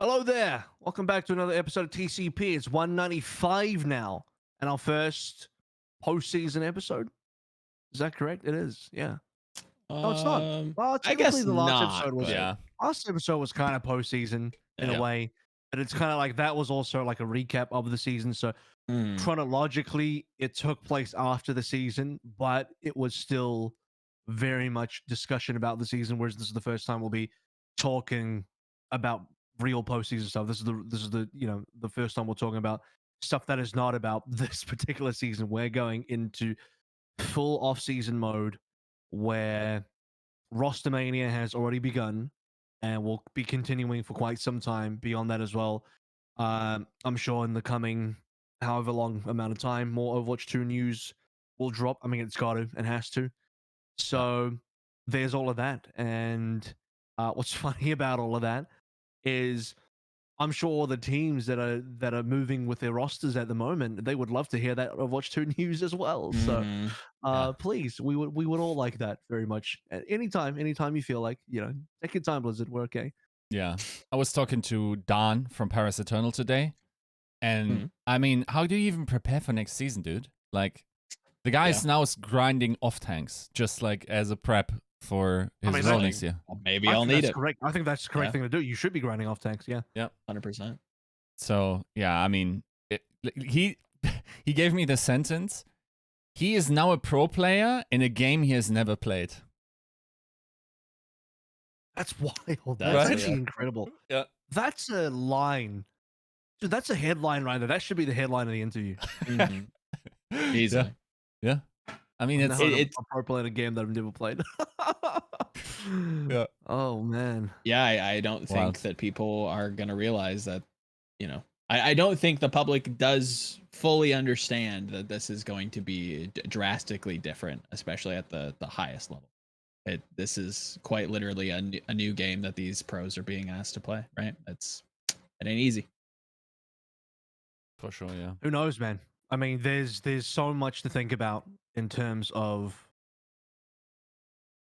Hello there. Welcome back to another episode of TCP. It's 195 now, and our first postseason episode. Is that correct? It is. Yeah. No, it's not. Well, I technically, guess the last not, episode was but Yeah. last episode was kind of postseason in a Yeah. way, but it's kind of like that was also like a recap of the season. So chronologically, it took place after the season, but it was still very much discussion about the season. Whereas this is the first time we'll be talking about real postseason stuff. This is the the first time we're talking about stuff that is not about this particular season. We're going into full off-season mode where Rostermania has already begun and will be continuing for quite some time beyond that as well. I'm sure in the coming however long amount of time, more Overwatch 2 news will drop. I mean, it's got to and has to. So there's all of that. And what's funny about all of that is I'm sure all the teams that are moving with their rosters at the moment, they would love to hear that Overwatch 2 news as well. So please, we would all like that very much. Anytime you feel like, take your time, Blizzard. We're okay. Yeah. I was talking to Don from Paris Eternal today. And Mhm. I mean, how do you even prepare for next season, dude? Like, the guy is now grinding off tanks just like as a prep for his mean, role that- next year. Maybe I I'll think need that's it. correct. I think that's the correct Yeah. thing to do. You should be grinding off tanks. Yeah. 100%. So, yeah, I mean, he gave me the sentence. He is now a pro player in a game he has never played. That's wild. That's That's right. actually incredible. Yeah. That's a line. Dude, that's a headline right there. That should be the headline of the interview. Mhm. Easily. Yeah. I mean, it's it's- a pro player in a game that I've never played. Yeah. Oh man. Yeah, I don't think Wild. that people are going to realize that, I don't think the public does fully understand that this is going to be drastically different, especially at the highest level. This is quite literally a new game that these pros are being asked to play, right? It ain't easy. for sure, yeah. Who knows, man? I mean, there's so much to think about in terms of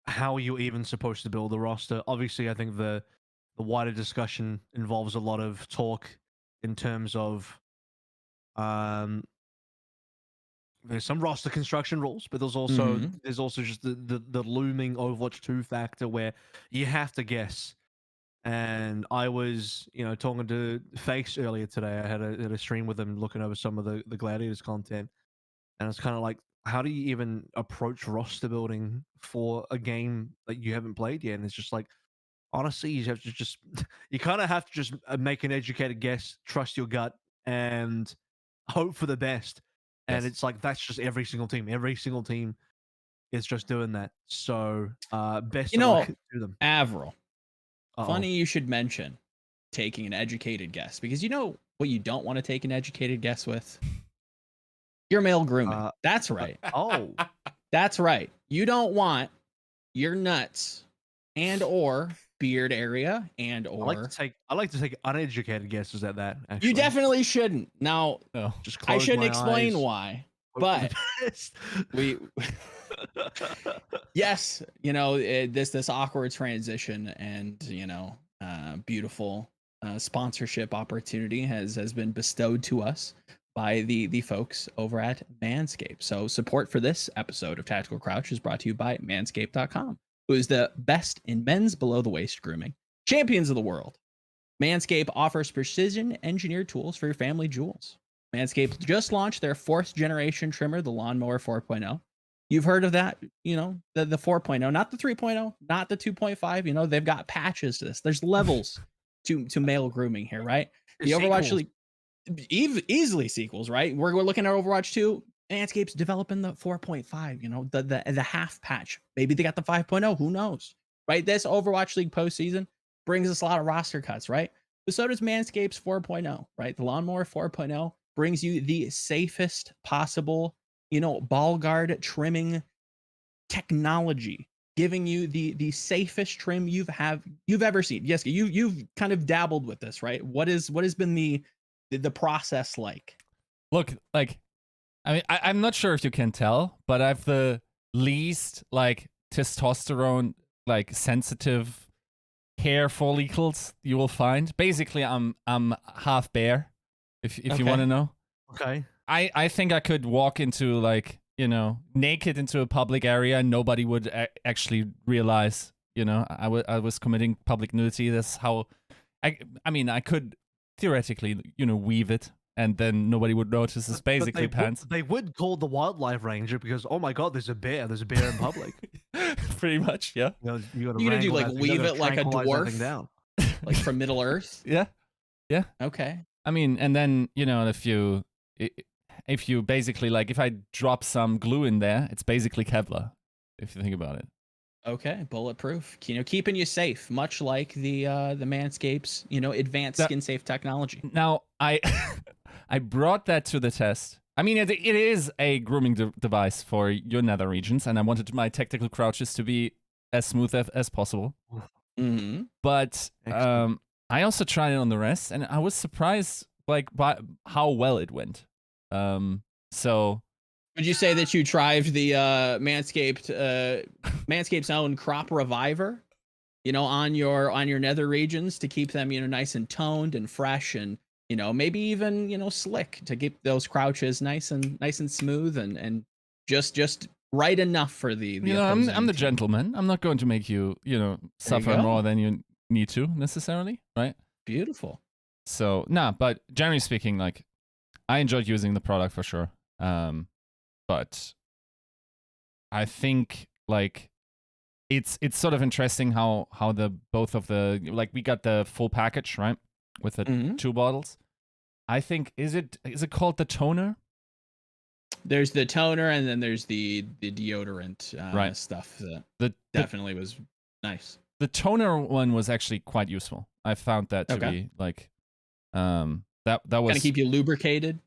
how you're even supposed to build a roster. Obviously, I think the wider discussion involves a lot of talk in terms of there's some roster construction rules, but there's also just the looming Overwatch 2 factor where you have to guess. And I was, talking to Face earlier today. I had a stream with him looking over some of the Gladiators content. And it's kind of like, how do you even approach roster building for a game that you haven't played yet? And it's just like, honestly, you have to just, you kind of have to just make an educated guess, trust your gut, and hope for the best. And Yes. it's like, that's just every single team. Every single team is just doing that. So, best of luck to them. AVRL. Uh-oh. Funny you should mention taking an educated guess, because you know what you don't want to take an educated guess with? Your male grooming. That's right. Oh, That's right. You don't want your nuts and or beard area and I like or to take uneducated guesses at that. Actually. you definitely shouldn't. Now, Oh. just I close shouldn't my explain eyes, why, hope for the but best. we yes, this awkward transition and beautiful sponsorship opportunity has been bestowed to us by the folks over at Manscaped. So support for this episode of Tactical Crouch is brought to you by manscaped.com, who is the best in men's below the waist grooming, champions of the world. Manscaped offers precision engineered tools for your family jewels. Manscaped just launched their 4th generation trimmer, the Lawnmower 4.0. You've heard of that, the 4.0, not the 3.0, not the 2.5. They've got patches to this. There's levels to male grooming here, right? The Overwatch League, easily sequels, right? We're looking at Overwatch 2. Manscaped's developing the 4.5, the half patch. Maybe they got the 5.0. Who knows, right? This Overwatch League postseason brings us a lot of roster cuts, right? But so does Manscaped's 4.0, right? The Lawnmower 4.0 brings you the safest possible, ball guard trimming technology, giving you the safest trim you've ever seen. Yes, you've kind of dabbled with this, right? What has been the process like? Look, like, I mean, I'm not sure if you can tell, but I've the least, like, testosterone, like, sensitive hair follicles you will find. Basically, I'm half bear. If you want to know. Okay. I think I could walk into like, naked into a public area and nobody would actually realize, I was committing public nudity. That's how I mean, I could theoretically, weave it and then nobody would notice. It's basically pants. They would call the wildlife ranger because, oh my god, there's a bear in public. Pretty much, yeah. You're gonna do like weave it like a dwarf, down. like from Middle Earth. Yeah. Okay. I mean, and then if you basically like, if I drop some glue in there, it's basically Kevlar. If you think about it. Okay, bulletproof. Keeping you safe, much like the Manscaped's advanced skin safe technology. Now I brought that to the test. I mean, it is a grooming device for your nether regions, and I wanted my tactical crouches to be as smooth as possible. Mm-hmm. But I also tried it on the rest, and I was surprised by how well it went. So. Would you say that you tried the Manscaped's own crop reviver, on your nether regions to keep them, nice and toned and fresh, and maybe even slick to keep those crouches nice and smooth and just right enough for the I'm the gentleman. I'm not going to make you suffer more than you need to necessarily, right? Beautiful. So but generally speaking, like, I enjoyed using the product for sure. But I think like it's sort of interesting how the both of the, like, we got the full package, right, with the 2 bottles. I think is it called the toner? There's the toner, and then there's the deodorant right. stuff that definitely was nice. The toner one was actually quite useful. I found that to be like that was kind of keep you lubricated.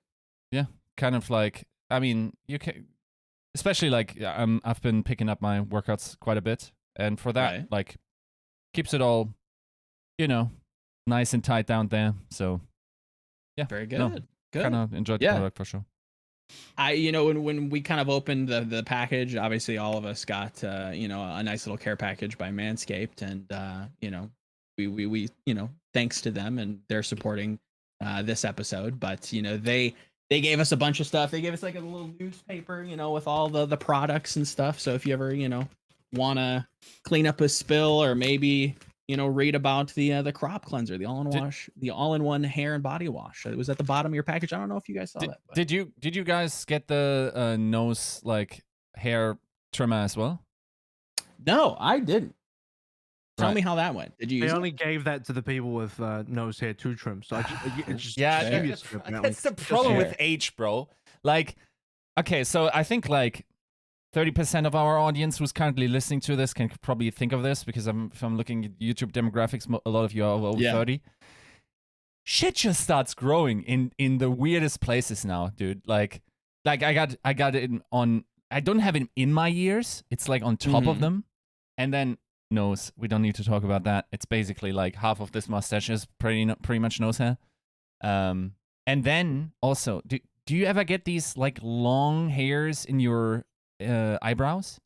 Yeah, kind of like, I mean, you can, especially like I've been picking up my workouts quite a bit, and for that, like, keeps it all, nice and tight down there. So, yeah, very good. Good. Kind of enjoyed the product for sure. When we kind of opened the package, obviously all of us got a nice little care package by Manscaped, and we thanks to them, and they're supporting this episode. But they gave us a bunch of stuff. They gave us like a little newspaper, with all the products and stuff. So if you ever, want to clean up a spill, or maybe, read about the crop cleanser, the all-in-one hair and body wash. It was at the bottom of your package. I don't know if you guys saw that. But. Did you guys get the nose, like, hair trimmer as well? No, I didn't. Tell me how that went. Did you? They only gave that to the people with nose hair to trim. So it's just that's the problem with age, bro. Like, okay, so I think like 30% of our audience who's currently listening to this can probably think of this, because if I'm looking at YouTube demographics, a lot of you are over 30. Shit just starts growing in the weirdest places now, dude. Like I got it on. I don't have it in my ears. It's like on top of them, and then. Nose, we don't need to talk about that. It's basically like half of this mustache is pretty much nose hair. And then also, do you ever get these like long hairs in your eyebrows?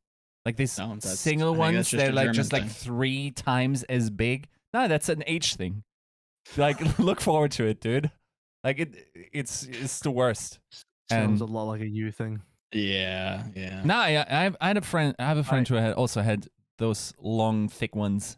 Like these single ones, they're like just like 3 times as big. No, that's an age thing. Like, look forward to it, dude. Like it's the worst. Sounds a lot like a you thing. Yeah. No, I had a friend. I have a friend who had those long, thick ones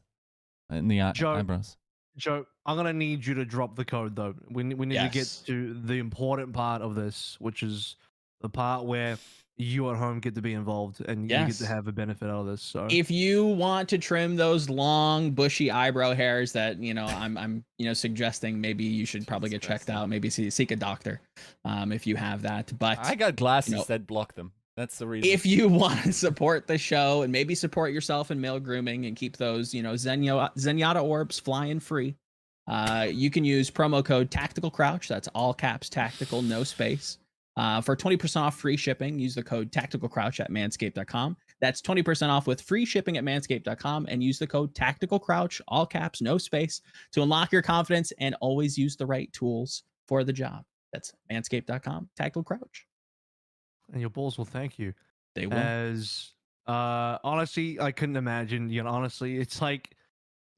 in the eyebrows. Joe, I'm gonna need you to drop the code though. We need to get to the important part of this, which is the part where you at home get to be involved and you get to have a benefit out of this. So if you want to trim those long, bushy eyebrow hairs that I'm suggesting, maybe you should probably get checked out. Maybe seek a doctor if you have that. But I got glasses that block them. That's the reason. If you want to support the show and maybe support yourself in male grooming and keep those, Zenyatta orbs flying free, you can use promo code Tactical Crouch. That's all caps, tactical, no space. For 20% off free shipping, use the code Tactical Crouch at manscaped.com. That's 20% off with free shipping at manscaped.com, and use the code Tactical Crouch, all caps, no space, to unlock your confidence and always use the right tools for the job. That's manscaped.com, Tactical Crouch. And your balls will thank you. They will. As honestly, I couldn't imagine. Honestly, it's like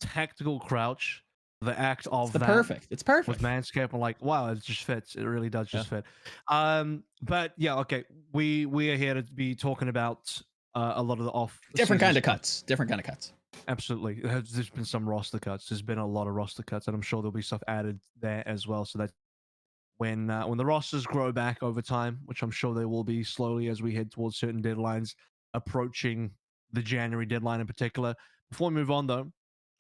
tactical crouch, the act of It's that perfect. It's perfect. with Manscaped, I'm like, wow, it just fits. It really does just fit. But yeah, okay, we are here to be talking about a lot of the off Different kind of stuff. cuts. Different kind of cuts. Absolutely, there's been some roster cuts. There's been a lot of roster cuts, and I'm sure there'll be stuff added there as well. So that when the rosters grow back over time, which I'm sure they will be slowly as we head towards certain deadlines, approaching the January deadline in particular. Before we move on, though,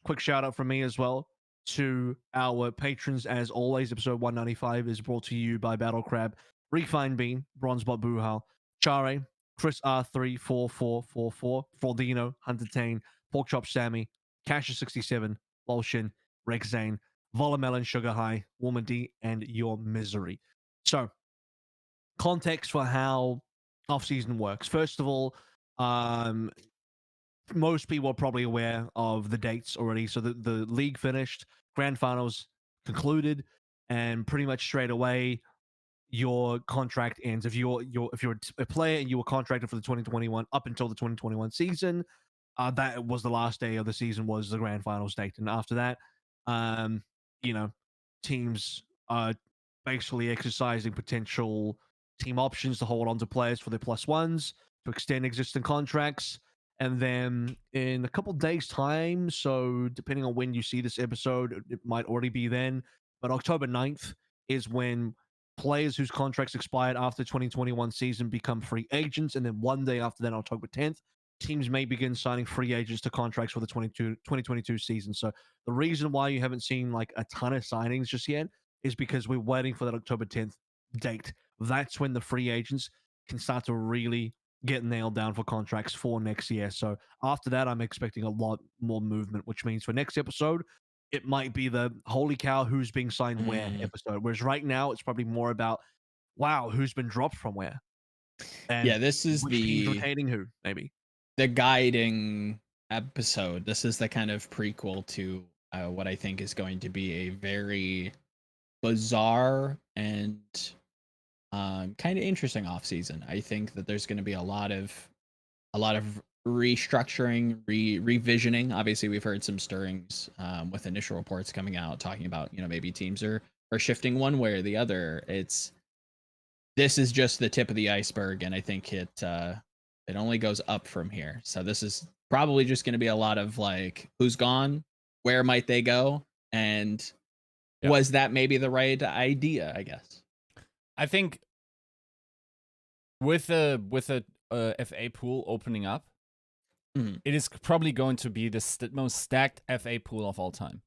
quick shout out from me as well to our patrons. As always, episode 195 is brought to you by Battle Crab, Refine Bean, Bronzebot Buhal, Chare, Chris R34444, Fraudino, Hunter Tane, Porkchop Sammy, Casher67, Volshin, Rex Zane, Volamel and Sugar High, Woman D, and Your Misery. So, context for how off-season works. First of all, most people are probably aware of the dates already. So the league finished, grand finals concluded, and pretty much straight away your contract ends. If you're a player and you were contracted for the 2021 up until the 2021 season, that was the last day of the season, was the grand finals date, and after that, um, you know, teams are basically exercising potential team options to hold on to players for their plus ones to extend existing contracts. And then in a couple days' time, so depending on when you see this episode, it might already be then, but October 9th is when players whose contracts expired after the 2021 season become free agents. And then one day after that, October 10th, teams may begin signing free agents to contracts for the 2022 season. So the reason why you haven't seen like a ton of signings just yet is because we're waiting for that October 10th date. That's when the free agents can start to really get nailed down for contracts for next year. So after that, I'm expecting a lot more movement, which means for next episode, it might be the holy cow, who's being signed where episode. Whereas right now, it's probably more about, wow, who's been dropped from where. And yeah, this is which team's retaining who, maybe. The guiding episode. This is the kind of prequel to what I think is going to be a very bizarre and kind of interesting off season. I think that there's going to be a lot of restructuring, revisioning. Obviously, we've heard some stirrings with initial reports coming out talking about, maybe teams are shifting one way or the other. This is just the tip of the iceberg, and I think it only goes up from here. So this is probably just going to be a lot of like, who's gone, where might they go, and was that maybe the right idea? I guess. I think with a FA pool opening up, it is probably going to be the most stacked FA pool of all time.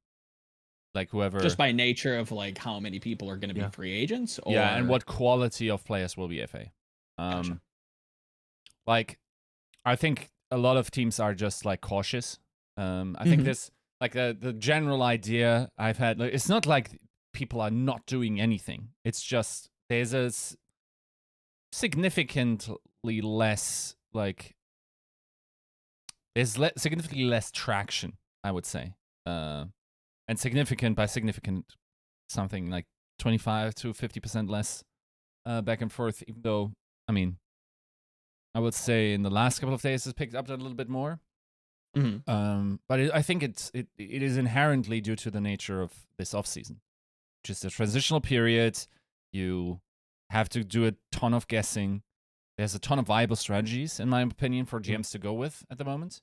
Like whoever, just by nature of like how many people are going to be free agents, or and what quality of players will be FA. Gotcha. Like, I think a lot of teams are just like cautious. I think this, like the general idea I've had, like, it's not like people are not doing anything. It's just there's a significantly less like there's significantly less traction, I would say. And significant by significant, something like 25 to 50% less back and forth, even though, I mean, I would say in the last couple of days it's picked up a little bit more. But I think it is inherently due to the nature of this offseason, which is a transitional period. You have to do a ton of guessing. There's a ton of viable strategies, in my opinion, for GMs to go with at the moment.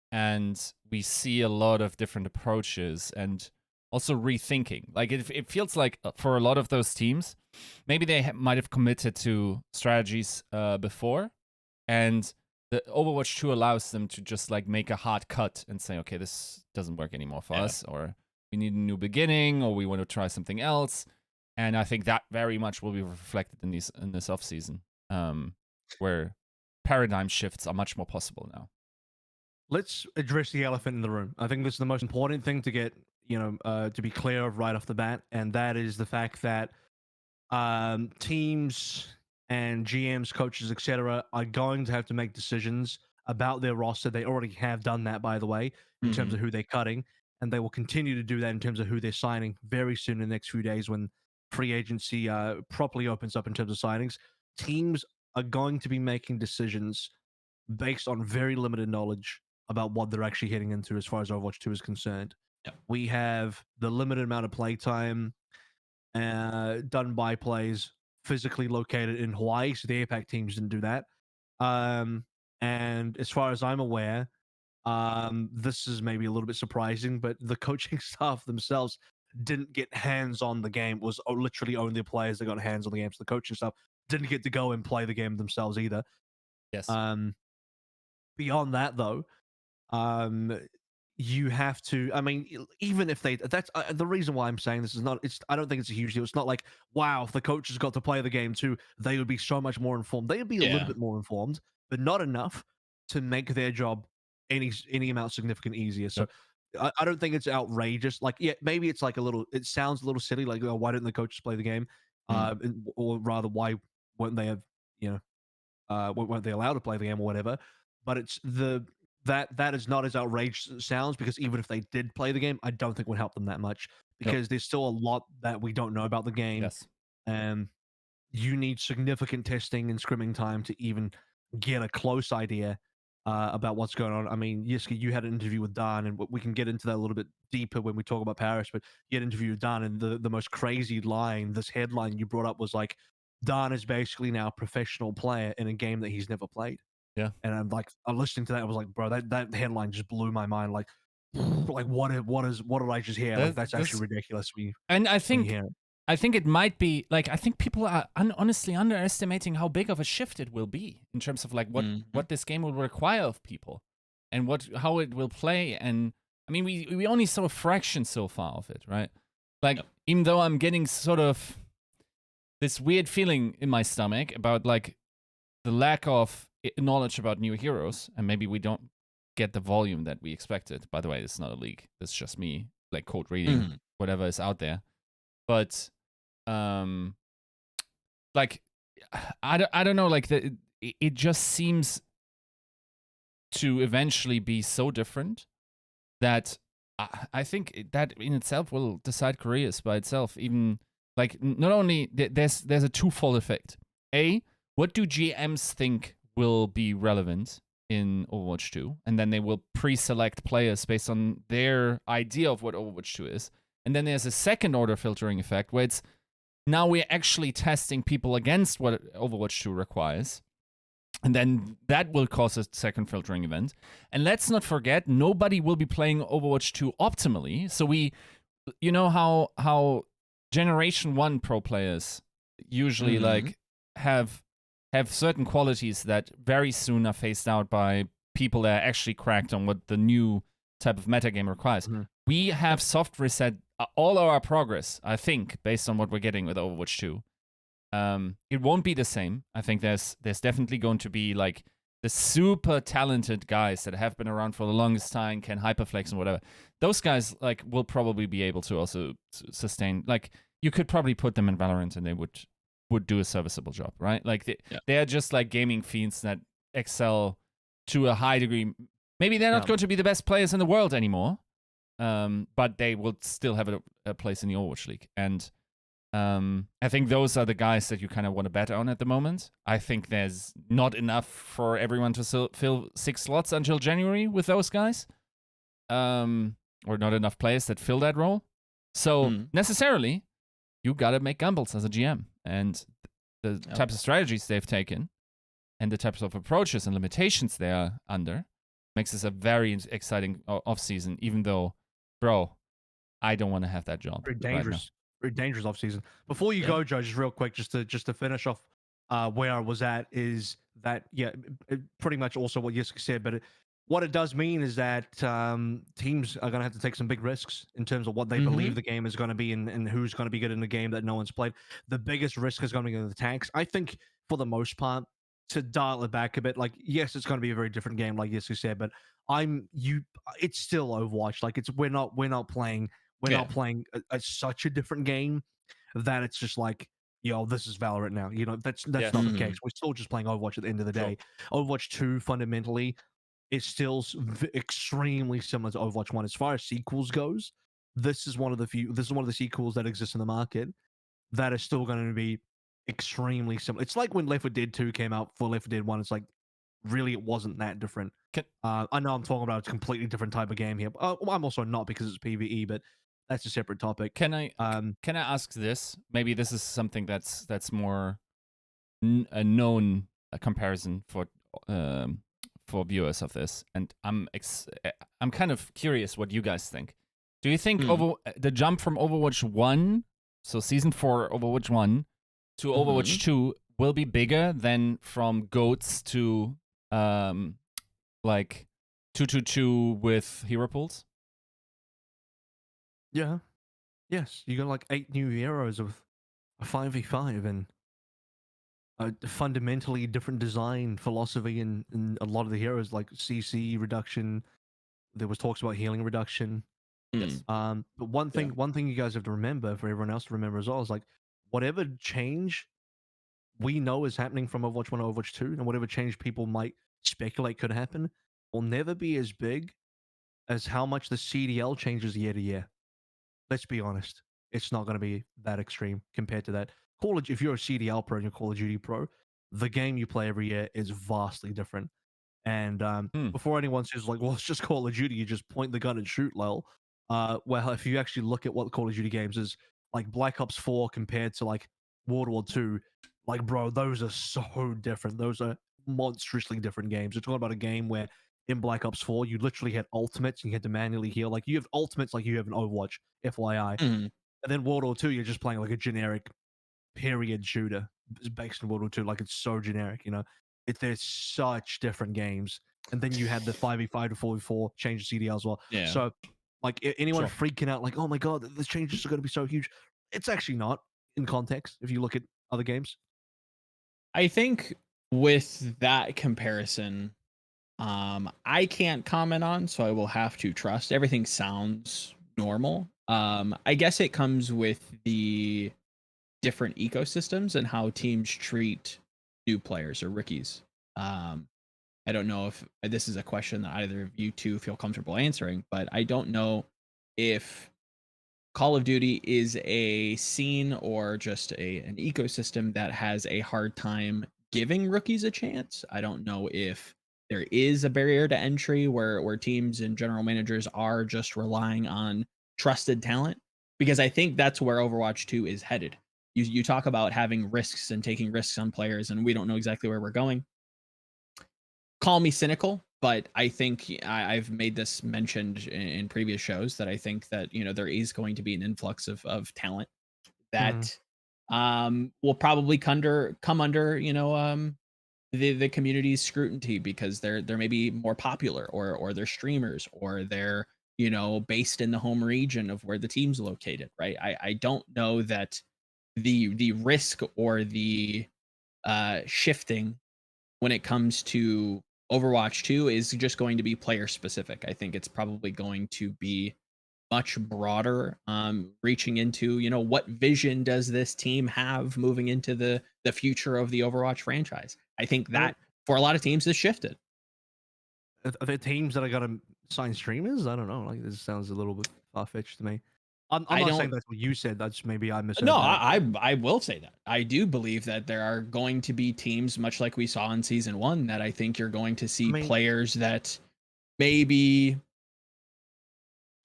And we see a lot of different approaches and also rethinking. Like it feels like for a lot of those teams, maybe they might have committed to strategies before, and the Overwatch 2 allows them to just like make a hard cut and say, okay, this doesn't work anymore for us, or we need a new beginning, or we want to try something else. And I think that very much will be reflected in this off season, where paradigm shifts are much more possible now. Let's address the elephant in the room. I think this is the most important thing to get, to be clear of right off the bat, and that is the fact that teams and GMs, coaches, etc., are going to have to make decisions about their roster. They already have done that, by the way, in terms of who they're cutting, and they will continue to do that in terms of who they're signing very soon in the next few days when free agency properly opens up in terms of signings. Teams are going to be making decisions based on very limited knowledge about what they're actually heading into as far as Overwatch 2 is concerned. Yeah. We have the limited amount of playtime done by players physically located in Hawaii, so the APAC teams didn't do that. And as far as I'm aware, this is maybe a little bit surprising, but the coaching staff themselves didn't get hands on the game. It was literally only the players that got hands on the game. So the coaching staff didn't get to go and play the game themselves either. Yes. Beyond that, though, you have to. I mean, even if that's the reason why I'm saying this is not. I don't think it's a huge deal. It's not like, wow, if the coaches got to play the game too, they would be so much more informed. They would be a little bit more informed, but not enough to make their job any amount significant easier. So I don't think it's outrageous. Like, yeah, maybe it's like a little. It sounds a little silly. Like, oh, why didn't the coaches play the game? Or rather, why weren't they have weren't they allowed to play the game or whatever? But it's that is not as outrageous as it sounds, because even if they did play the game, I don't think it would help them that much, because there's still a lot that we don't know about the game. Yes. And you need significant testing and scrimming time to even get a close idea about what's going on. I mean, Yiska, you had an interview with Dan, and we can get into that a little bit deeper when we talk about Paris, but you had an interview with Dan, and the most crazy line, this headline you brought up was like, Dan is basically now a professional player in a game that he's never played. Yeah. And I'm listening to that, I was like, bro, that headline just blew my mind. Like what did I just hear? Like, that's actually ridiculous. And I think it might be like, I think people are honestly underestimating how big of a shift it will be in terms of like what this game will require of people, and how it will play. And I mean, we only saw a fraction so far of it, right? Like, even though I'm getting sort of this weird feeling in my stomach about like the lack of knowledge about new heroes, and maybe we don't get the volume that we expected. By the way, it's not a leak. It's just me like code reading whatever is out there. But like I don't know, like it just seems to eventually be so different that I think that in itself will decide careers by itself. Even like, not only there's a twofold effect. A, what do GMs think will be relevant in Overwatch 2? And then they will pre-select players based on their idea of what Overwatch 2 is. And then there's a second order filtering effect where it's now we're actually testing people against what Overwatch 2 requires. And then that will cause a second filtering event. And let's not forget, nobody will be playing Overwatch 2 optimally. So you know how Generation 1 pro players usually like have certain qualities that very soon are phased out by people that are actually cracked on what the new type of metagame requires. We have soft reset all our progress, I think, based on what we're getting with Overwatch 2. It won't be the same. I think there's definitely going to be like the super talented guys that have been around for the longest time, can hyperflex and whatever. Those guys like will probably be able to also sustain. Like, you could probably put them in Valorant and they would do a serviceable job, right? Like they are just like gaming fiends that excel to a high degree. Maybe they're not going to be the best players in the world anymore, but they will still have a place in the Overwatch League. And I think those are the guys that you kind of want to bet on at the moment. I think there's not enough for everyone to fill 6 slots until January with those guys, or not enough players that fill that role. So necessarily, you got to make gambles as a GM. And the types of strategies they've taken and the types of approaches and limitations they are under makes this a very exciting off-season, even though, bro, I don't want to have that job. Very dangerous. Very dangerous off-season. Before you go, Joe, just real quick, just to finish off where I was at, is that, pretty much also what Yiska said, but what it does mean is that teams are going to have to take some big risks in terms of what they believe the game is going to be, and who's going to be good in the game that no one's played. The biggest risk is going to be the tanks. I think, for the most part, to dial it back a bit, like, yes, it's going to be a very different game, like Yiska said, but it's still Overwatch. Like, we're not playing such a different game that it's just like, yo, this is Valorant now. You know, that's not the case. We're still just playing Overwatch at the end of the day. Overwatch 2 fundamentally is still extremely similar to Overwatch 1 as far as sequels goes. This is one of the sequels that exists in the market that is still going to be extremely similar. It's like when Left 4 Dead 2 came out for Left 4 Dead 1. It's like, really it wasn't that different. Can, I know I'm talking about a completely different type of game here. But, well, I'm also not because it's PvE, but that's a separate topic. can I ask this? Maybe this is something that's more a known comparison for viewers of this, and I'm kind of curious what you guys think. Do you think the jump from Overwatch 1, so Season 4 Overwatch 1, to Overwatch 2 will be bigger than from GOATs to like 222 with hero pools? Yeah. Yes. You got like 8 new heroes of a 5v5 and a fundamentally different design philosophy in a lot of the heroes, like CC reduction. There was talks about healing reduction. Yes. But one thing you guys have to remember, for everyone else to remember as well, is like whatever change we know is happening from Overwatch 1 to Overwatch 2, and whatever change people might speculate could happen, will never be as big as how much the CDL changes year to year. Let's be honest. It's not going to be that extreme compared to that. If you're a CDL pro and you're Call of Duty pro, the game you play every year is vastly different. And before anyone says like, well, it's just Call of Duty, you just point the gun and shoot, lol. Well, if you actually look at what the Call of Duty games is, like Black Ops 4 compared to like World War 2, like, bro, those are so different. Those are monstrously different games. You're talking about a game where in Black Ops 4, you literally had ultimates and you had to manually heal. Like, you have ultimates like you have in Overwatch, FYI. And then World War 2, you're just playing like a generic period shooter based in World War II. Like, it's so generic, you know? There's such different games. And then you had the 5v5 to 4v4 change to CDL as well. Yeah. So, like, anyone freaking out, like, oh my god, the changes are going to be so huge. It's actually not in context if you look at other games. I think with that comparison, I can't comment on, so I will have to trust. Everything sounds normal. I guess it comes with the different ecosystems and how teams treat new players or rookies. I don't know if this is a question that either of you two feel comfortable answering, but I don't know if Call of Duty is a scene or just an ecosystem that has a hard time giving rookies a chance. I don't know if there is a barrier to entry where teams and general managers are just relying on trusted talent, because I think that's where Overwatch 2 is headed. You talk about having risks and taking risks on players, and we don't know exactly where we're going. Call me cynical, but I think I've made this mentioned in previous shows that I think that, you know, there is going to be an influx of talent that will probably come under, you know, the community's scrutiny because they're maybe more popular or they're streamers or they're, you know, based in the home region of where the team's located, right? I don't know that the risk or the shifting when it comes to Overwatch 2 is just going to be player specific. I think it's probably going to be much broader, reaching into, you know, what vision does this team have moving into the future of the Overwatch franchise. I think that for a lot of teams has shifted. Are there teams that are going to sign streamers? I don't know. Like, this sounds a little bit far-fetched to me. I'm not saying that's what you said. That's maybe I misheard. No, I will say that. I do believe that there are going to be teams, much like we saw in Season 1, that I think you're going to see players that maybe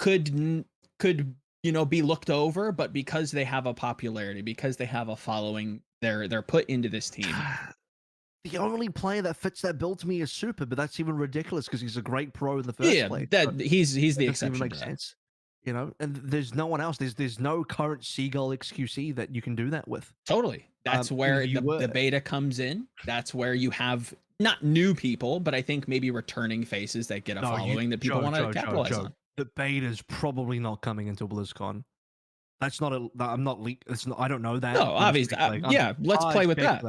could, you know, be looked over, but because they have a popularity, because they have a following, they're put into this team. The only player that fits that bill to me is Super, but that's even ridiculous because he's a great pro in the first place. That he's the exception. Doesn't even make sense. You know, and there's no one else. There's no current Seagull XQC that you can do that with. Totally. That's where the beta comes in. That's where you have not new people, but I think maybe returning faces that get a following that people want to capitalize on. The beta's probably not coming until BlizzCon. That's not I'm not leak. It's not. I don't know that. No, obviously. Yeah, let's play with that.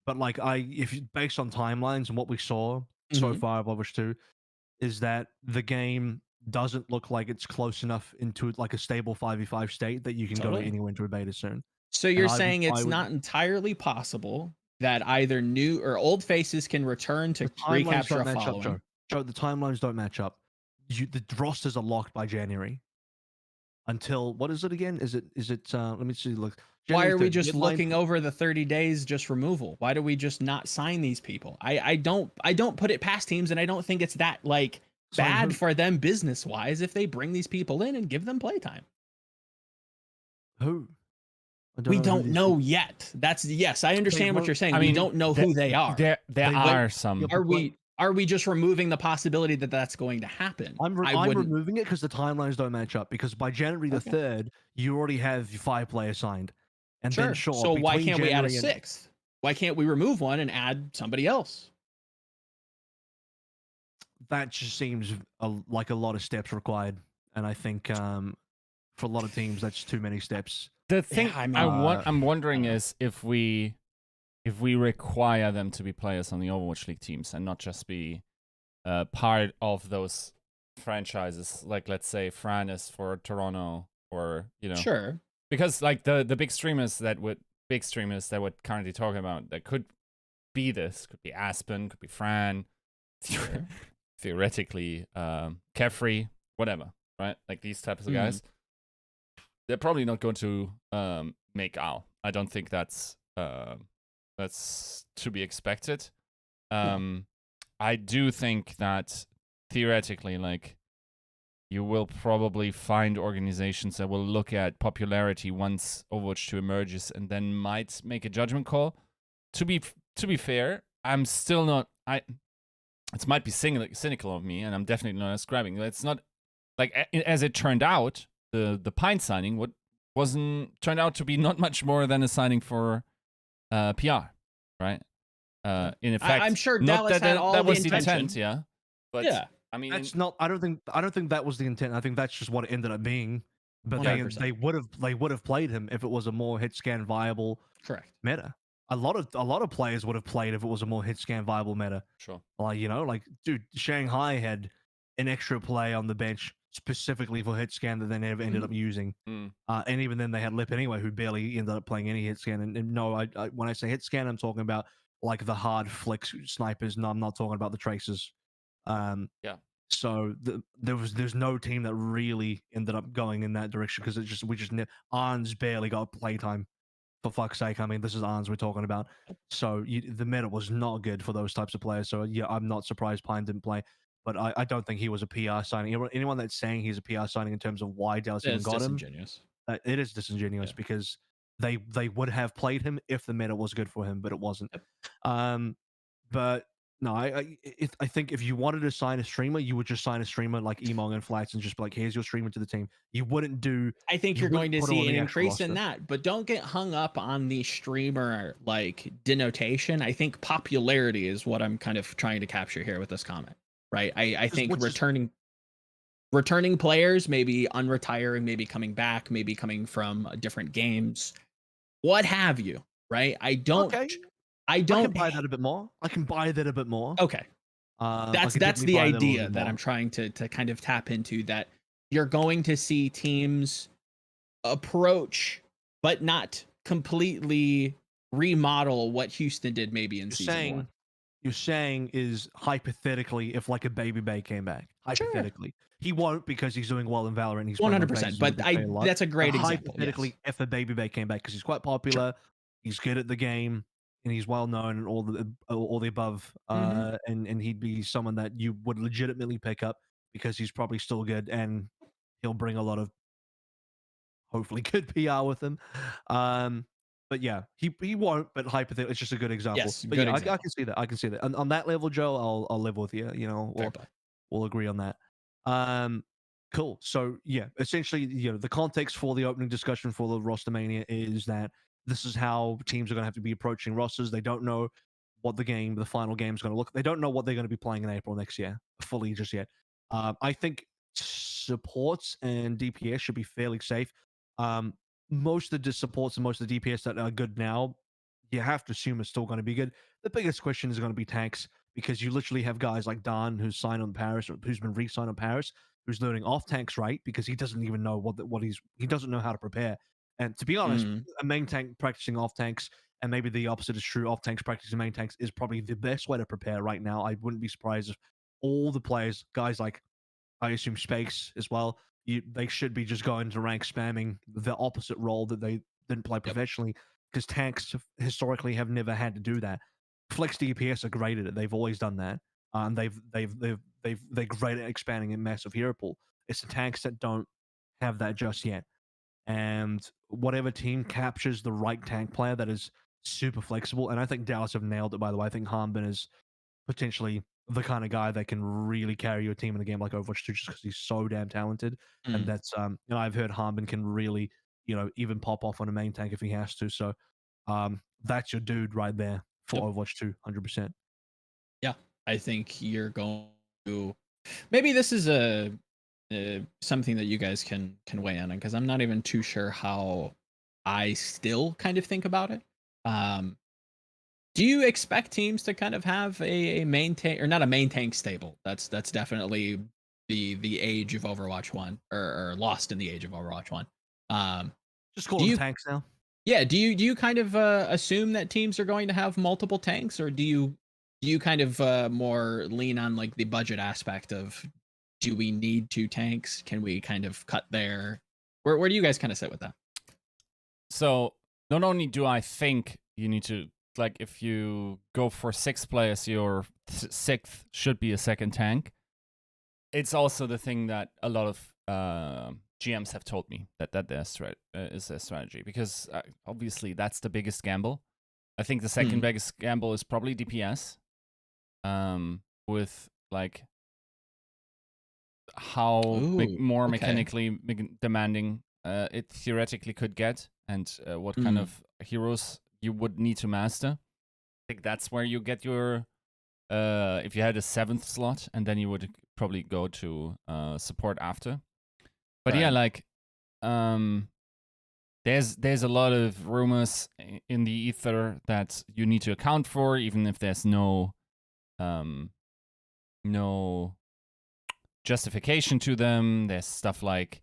But like if based on timelines and what we saw so far of Overwatch 2, is that the game doesn't look like it's close enough into like a stable 5v5 state that you can go anywhere into a beta soon. So you're saying it's not entarily possible that either new or old faces can return to recapture a following? Joe, the timelines don't match up. The rosters are locked by January. until what is it again? Is it let me see, look. Why January are we 3rd, just deadline looking over the 30 days just removal? Why do we just not sign these people? I don't put it past teams, and I don't think it's that like Sign bad who? for them business wise if they bring these people in and give them playtime. Who? I We know who don't these know people- yet. That's yes, I understand what won't- you're saying. I We mean, don't know who they are. There They are won't- some. Yeah, but Are we just removing the possibility that that's going to happen? I'm I wouldn't. removing it because the timelines don't match up. Because by January the Okay. 3rd, you already have 5 players signed, and Sure. then sure. So why between can't we add a January and- sixth? Why can't we remove one and add somebody else? That just seems like a lot of steps required, and I think for a lot of teams that's too many steps. The thing I mean, I'm wondering I don't know. is if we require them to be players on the Overwatch League teams and not just be part of those franchises, like let's say Fran is for Toronto, or Sure. because like the big streamers that we're currently talking about that could be could be Aspen, could be Fran, Sure. theoretically Kefri, whatever, right? Like these types of Mhm. guys, they're probably not going to make OWL. I don't think that's to be expected. I do think that theoretically, like, you will probably find organizations that will look at popularity once Overwatch 2 emerges and then might make a judgment call. To be fair, I'm still not. It might be cynical of me, and I'm definitely not ascribing. It's not like as it turned out, the Pine signing turned out to be not much more than a signing for PR, right? In effect, I'm sure not Dallas had all the was the intention. intent, yeah. But Yeah. I mean, That's not. I don't think that was the intent. I think that's just what it ended up being. But 100%. they would have played him if it was a more hit scan viable Correct. meta. A lot of players would have played if it was a more hit scan viable meta. sure. Like like dude, Shanghai had an extra play on the bench specifically for hit scan that they never ended up using. Mm. And even then they had Lip anyway, who barely ended up playing any hit scan. And no, I when I say hit scan, I'm talking about like the hard flicks snipers. No, I'm not talking about the tracers. Yeah. So there's no team that really ended up going in that direction because Arns barely got playtime. For fuck's sake, I mean, this is Arns we're talking about. So the meta was not good for those types of players. So yeah, I'm not surprised Pine didn't play. But I don't think he was a PR signing. Anyone that's saying he's a PR signing in terms of why Dallas even It's got him, disingenuous. it is disingenuous because they would have played him if the meta was good for him, but it wasn't. But no, I think if you wanted to sign a streamer, you would just sign a streamer like Emong and Flats and just be like, here's your streamer to the team. You wouldn't do. I think you you're going to wouldn't put him on see an the actual increase in roster. that, but don't get hung up on the streamer like denotation. I think popularity is what I'm kind of trying to capture here with this comment, right? I think returning players, maybe unretiring, maybe coming back, maybe coming from different games, what have you, right? I don't I can buy that a bit more. Okay. I That's can definitely the buy that a little idea bit that more. I'm trying to kind of tap into, that you're going to see teams approach but not completely remodel what Houston did maybe in season 1. You're saying is hypothetically if like a Baby Bay came back. Hypothetically. He won't because he's doing well in Valorant. He's 100%, but that's a great example. Hypothetically, if a Baby Bay came back because he's quite popular, he's good at the game, and he's well known and all the above, and he'd be someone that you would legitimately pick up because he's probably still good and he'll bring a lot of hopefully good PR with him. But yeah, he won't. But hypothetically, it's just a good example. Yes, but good yeah, I example. can see that. I can see that. On that level, Joe, I'll live with you. Fair play. We'll agree on that. Cool. So yeah, essentially, the context for the opening discussion for the Rostermania is that this is how teams are going to have to be approaching rosters. They don't know what the final game is going to look. They don't know what they're going to be playing in April next year fully just yet. I think supports and DPS should be fairly safe. Most of the supports and most of the DPS that are good now, you have to assume are still going to be good. The biggest question is going to be tanks because you literally have guys like Don who's signed on Paris, or who's been re-signed on Paris, who's learning off tanks right because he doesn't even know he doesn't know how to prepare. And to be honest, a main tank practicing off tanks, and maybe the opposite is true, off tanks practicing main tanks is probably the best way to prepare right now. I wouldn't be surprised if all the players, guys like I assume Space as well, they should be just going to rank spamming the opposite role that they didn't play professionally, because tanks historically have never had to do that. Flex DPS are great at it. They've always done that. They're great at expanding in massive hero pool. It's the tanks that don't have that just yet. And whatever team captures the right tank player that is super flexible, and I think Dallas have nailed it, by the way. I think Harbin is potentially the kind of guy that can really carry your team in a game like Overwatch 2 just because he's so damn talented. And that's I've heard Harbin can really, even pop off on a main tank if he has to. So that's your dude right there for Overwatch 2, 100%. Yeah, I think you're going to. Maybe this is a something that you guys can weigh in on, because I'm not even too sure how I still kind of think about it. Do you expect teams to kind of have a main tank, or not a main tank stable? That's definitely the age of Overwatch 1, or lost in the age of Overwatch 1. Just call them tanks now. Yeah, do you kind of assume that teams are going to have multiple tanks, or do you kind of more lean on like the budget aspect of, do we need 2 tanks? Can we kind of cut there? Where do you guys kind of sit with that? So not only do I think you need to, like, if you go for 6 players, your 6th should be a second tank. It's also the thing that a lot of GMs have told me that is their strategy, because obviously that's the biggest gamble. I think the second biggest gamble is probably DPS, with like how more mechanically demanding it theoretically could get, and what kind of heroes you would need to master. I think that's where you get your if you had a 7th slot, and then you would probably go to support after. But yeah, like there's a lot of rumors in the ether that you need to account for, even if there's no justification to them. There's stuff like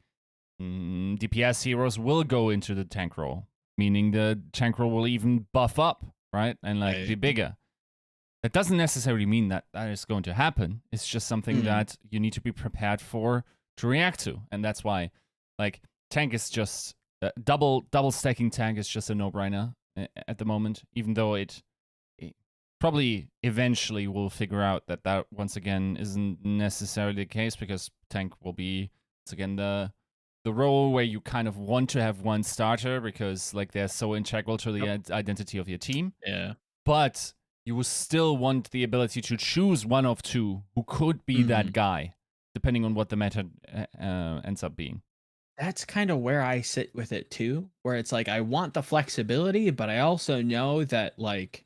DPS heroes will go into the tank role, meaning the tank role will even buff up, right? And like be bigger. That doesn't necessarily mean that is going to happen. It's just something that you need to be prepared for to react to. And that's why, like, tank is just double stacking tank is just a no-brainer at the moment, even though it probably eventually will figure out that once again isn't necessarily the case, because tank will be once again the role where you kind of want to have one starter, because like they're so integral to the identity of your team. Yeah. But you will still want the ability to choose one of 2 who could be that guy, depending on what the meta ends up being. That's kind of where I sit with it too, where it's like I want the flexibility, but I also know that, like,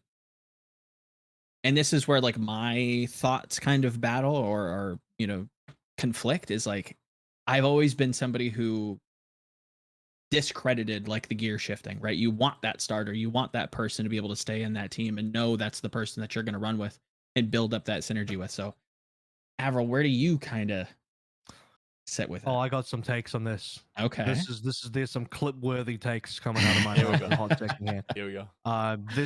and this is where like my thoughts kind of battle or conflict, is like, I've always been somebody who discredited like the gear shifting, right? You want that starter, you want that person to be able to stay in that team and know that's the person that you're going to run with and build up that synergy with. So AVRL, where do you kind of sit with it? Oh, I got some takes on this. Okay. There's some clip-worthy takes coming out of my mouth in a hot second here. Here we go.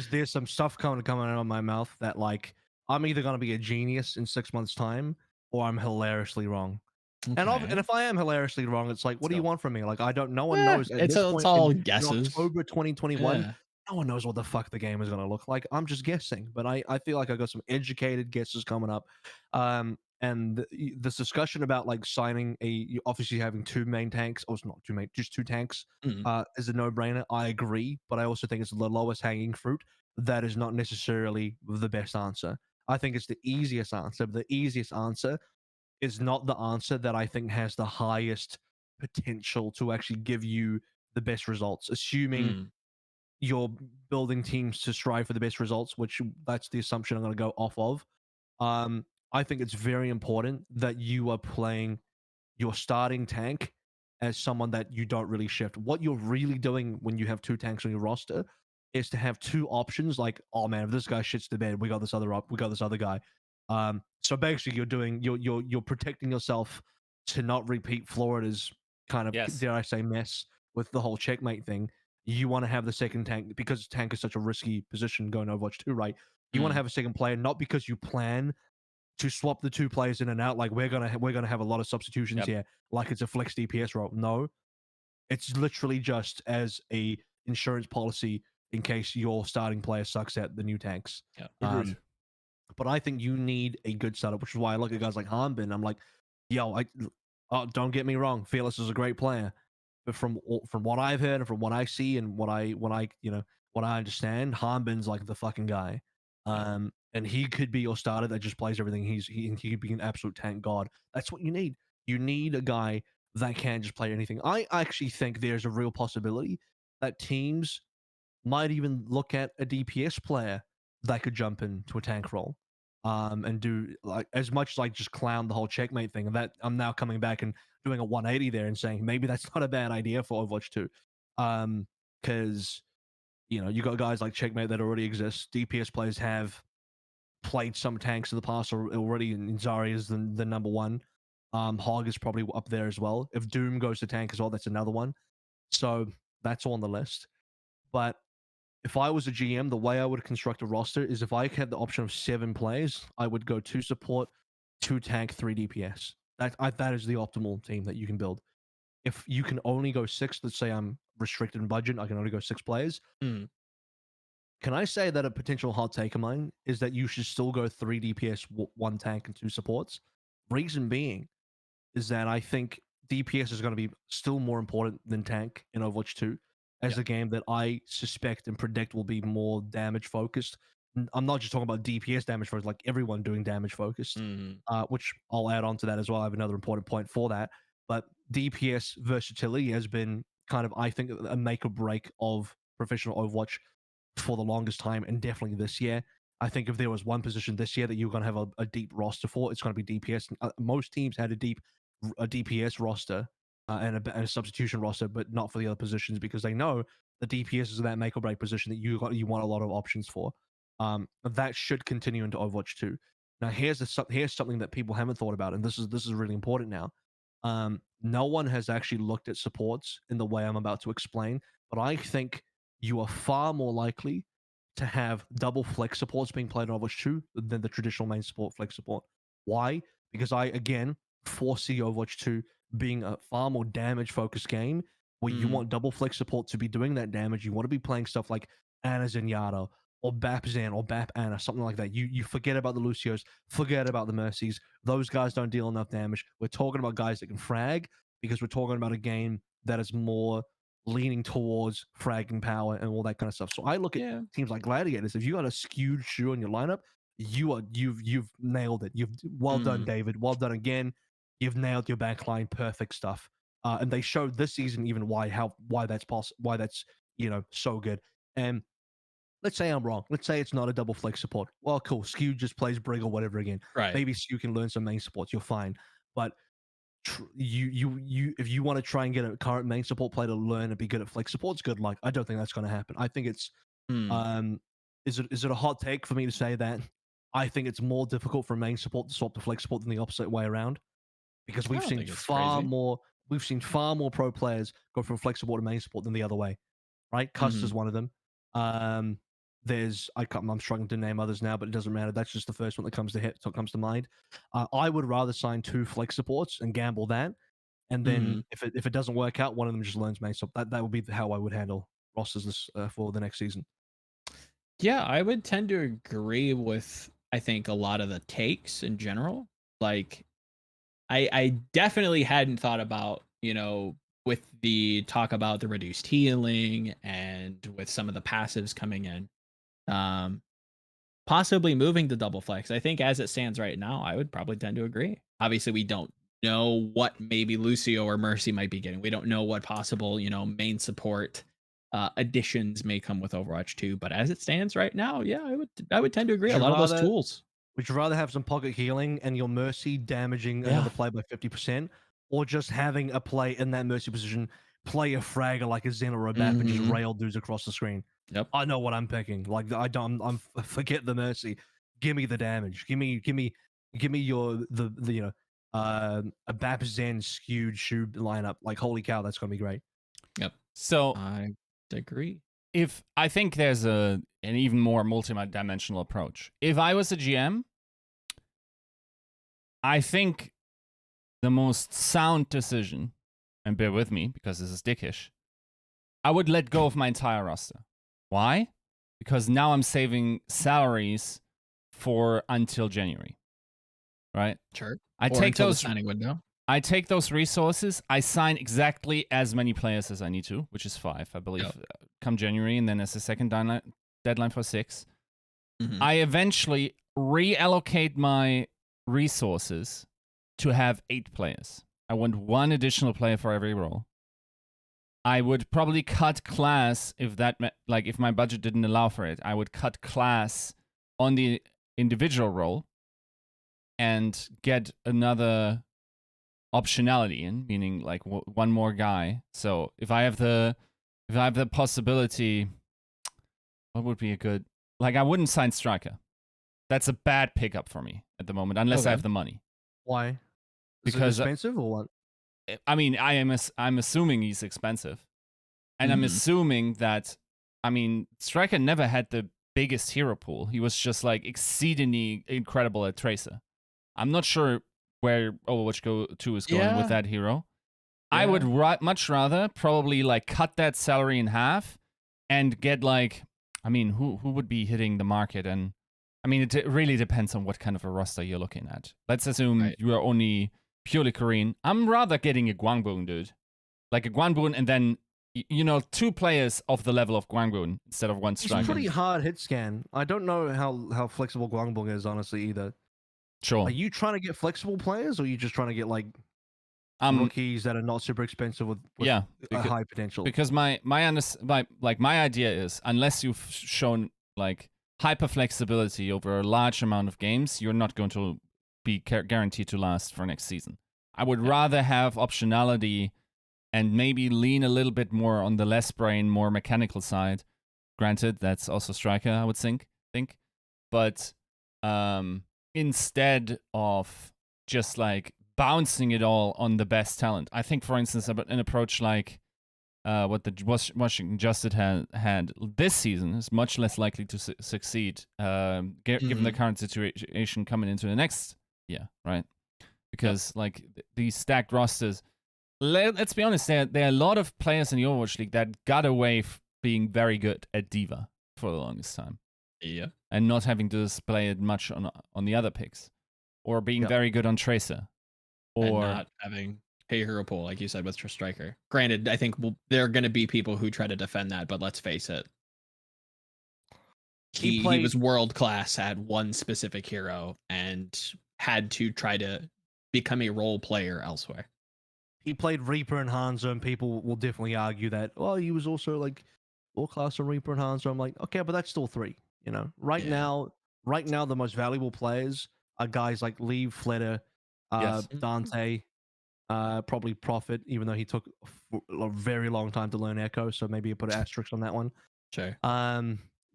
There's some stuff coming out of my mouth that, like, I'm either gonna be a genius in 6 months' time, or I'm hilariously wrong. Okay. And if I am hilariously wrong, it's like, what do you want from me? Like, I don't. No one knows. At It's this point all in guesses. October 2021, no one knows what the fuck the game is gonna look like. I'm just guessing, but I feel like I got some educated guesses coming up. And this discussion about like signing obviously having 2 main tanks, or it's not 2 main, just 2 tanks, is a no-brainer. I agree, but I also think it's the lowest hanging fruit. That is not necessarily the best answer. I think it's the easiest answer. But the easiest answer is not the answer that I think has the highest potential to actually give you the best results, assuming you're building teams to strive for the best results, which that's the assumption I'm going to go off of. I think it's very important that you are playing your starting tank as someone that you don't really shift. What you're really doing when you have 2 tanks on your roster is to have 2 options. Like, oh man, if this guy shits the bed, we got this other guy. So basically, you're protecting yourself to not repeat Florida's kind of, dare I say, mess with the whole checkmate thing. You want to have the second tank, because tank is such a risky position going Overwatch 2, right? You want to have a second player, not because you plan to swap the two players in and out. Like we're gonna have a lot of substitutions here, like it's a flex DPS role. No, it's literally just as a insurance policy in case your starting player sucks at the new tanks. Yeah, agreed. But I think you need a good setup, which is why I look at guys like Hanbin. I'm like, yo, don't get me wrong, Fearless is a great player, but from what I've heard and from what I see and what I understand, Hanbin's like the fucking guy. And he could be your starter that just plays everything. He could be an absolute tank god. That's what you need. You need a guy that can just play anything. I actually think there's a real possibility that teams might even look at a DPS player that could jump into a tank role, and do like as much as like just clown the whole checkmate thing. And that I'm now coming back and doing a 180 there and saying maybe that's not a bad idea for Overwatch 2, because you got guys like checkmate that already exist. DPS players have played some tanks in the past already, and Zarya is the number one. Hog is probably up there as well. If Doom goes to tank as well, that's another one. So that's on the list. But if I was a GM, the way I would construct a roster is if I had the option of 7 players, I would go 2 support, 2 tank, 3 DPS. That is the optimal team that you can build. If you can only go 6, let's say I'm restricted in budget, I can only go 6 players. Can I say that a potential hot take of mine is that you should still go 3 DPS, 1 tank, and 2 supports? Reason being is that I think DPS is going to be still more important than tank in Overwatch 2 as a game that I suspect and predict will be more damage focused. I'm not just talking about DPS damage focused, like everyone doing damage focused, which I'll add on to that as well. I have another important point for that. But DPS versatility has been kind of, I think, a make or break of professional Overwatch for the longest time, and definitely this year. I think if there was one position this year that you're going to have a deep roster for, it's going to be DPS. Most teams had a DPS roster and a substitution roster, but not for the other positions because they know the DPS is that make or break position that you want a lot of options for. That should continue into Overwatch 2. Now here's something that people haven't thought about, and this is really important now. No one has actually looked at supports in the way I'm about to explain, but I think you are far more likely to have double flex supports being played in Overwatch 2 than the traditional main support flex support. Why? Because I, again, foresee Overwatch 2 being a far more damage-focused game where you want double flex support to be doing that damage. You want to be playing stuff like Ana Zenyatta or Bap Zen or Bap Ana, something like that. You forget about the Lucios, forget about the Mercies. Those guys don't deal enough damage. We're talking about guys that can frag because we're talking about a game that is more leaning towards fragging power and all that kind of stuff. So I look at teams like Gladiators. If you got a skewed Zhou in your lineup, you've nailed it. Well done, David. Well done again. You've nailed your backline. Perfect stuff. And they showed this season even why that's possible, why that's so good. And let's say I'm wrong. Let's say it's not a double flex support. Well, cool. Skew just plays Brig or whatever again. Right. Maybe Skew can learn some main supports. You're fine. But you if you want to try and get a current main support player to learn and be good at flex supports, good luck. I don't think that's going to happen. I think it's is it a hot take for me to say that I think it's more difficult for main support to swap to flex support than the opposite way around, because we've seen far more pro players go from flex support to main support than the other way, right? Cuss is one of them. I'm struggling to name others now, but it doesn't matter. That's just the first one that comes to mind. I would rather sign 2 flex supports and gamble that, and then if it doesn't work out, one of them just learns main support. That would be how I would handle rosters for the next season. Yeah, I would tend to agree with, I think, a lot of the takes in general. Like, I definitely hadn't thought about, with the talk about the reduced healing and with some of the passives coming in, possibly moving to double flex. I think as it stands right now, I would probably tend to agree. Obviously, we don't know what maybe Lucio or Mercy might be getting. We don't know what possible, main support additions may come with Overwatch 2. But as it stands right now, yeah, I would tend to agree. A lot of those tools. Would you rather have some pocket healing and your Mercy damaging another play by 50%, or just having a play in that Mercy position, play a fragger like a Zen or a Bap and just rail dudes across the screen? Yep. I know what I'm picking. Like I'm forget the Mercy. Give me the damage. Give me your a Bap Zen skewed Zhou lineup. Like, holy cow, that's gonna be great. Yep. So I agree. If I think there's an even more multi-dimensional approach. If I was a GM, I think the most sound decision, and bear with me because this is dickish, I would let go of my entire roster. Why? Because now I'm saving salaries for until January. Right? Sure. I Or take until those the signing window. I take those resources, I sign exactly as many players as I need to, which is 5, I believe, come January, and then as a second deadline for 6. Mhm. I eventually reallocate my resources to have 8 players. I want 1 additional player for every role. I would probably cut class if if my budget didn't allow for it. I would cut class on the individual role and get another optionality in, meaning like one more guy. So if I have the possibility, what would be a good, like, I wouldn't sign striker. That's a bad pickup for me at the moment, unless I have the money. Why? Is Because it expensive or what? I mean, I'm assuming he's expensive, and I'm assuming that, I mean, striker never had the biggest hero pool. He was just like exceedingly incredible at Tracer. I'm not sure where Overwatch 2 is going with that hero. Yeah. I would much rather probably like cut that salary in half and get like, I mean, who would be hitting the market? And I mean, it really depends on what kind of a roster you're looking at. Let's assume you are only purely Korean. I'm rather getting a Gwangbun, dude. Like a Gwangbun and then, 2 players of the level of Gwangbun instead of 1 striker. It's pretty hard hit scan. I don't know how flexible Gwangbun is, honestly, either. Sure. Are you trying to get flexible players, or are you just trying to get like rookies that are not super expensive with a high potential? Because my idea is, unless you've shown like hyper flexibility over a large amount of games, you're not going to be guaranteed to last for next season. I would rather have optionality and maybe lean a little bit more on the less brain, more mechanical side. Granted, that's also striker, I would think. But instead of just like bouncing it all on the best talent, I think, for instance, an approach like what the Washington Justice had this season is much less likely to succeed, given the current situation coming into the next year, right? Because like these stacked rosters, let's be honest, there are a lot of players in the Overwatch League that got away being very good at D.Va for the longest time. Yeah. And not having to display it much on the other picks, or being very good on Tracer, or and not having a hero pool, like you said, with striker. Granted, I think there are going to be people who try to defend that, but let's face it, he was world class at one specific hero and had to try to become a role player elsewhere. He played Reaper and Hanzo, and people will definitely argue that, well, he was also like world class on Reaper and Hanzo. I'm like, okay, but that's still 3. Right now, the most valuable players are guys like Leave, Flitter, Dante, probably Prophet, even though he took a very long time to learn Echo, so maybe you put an asterisk on that one. Sure.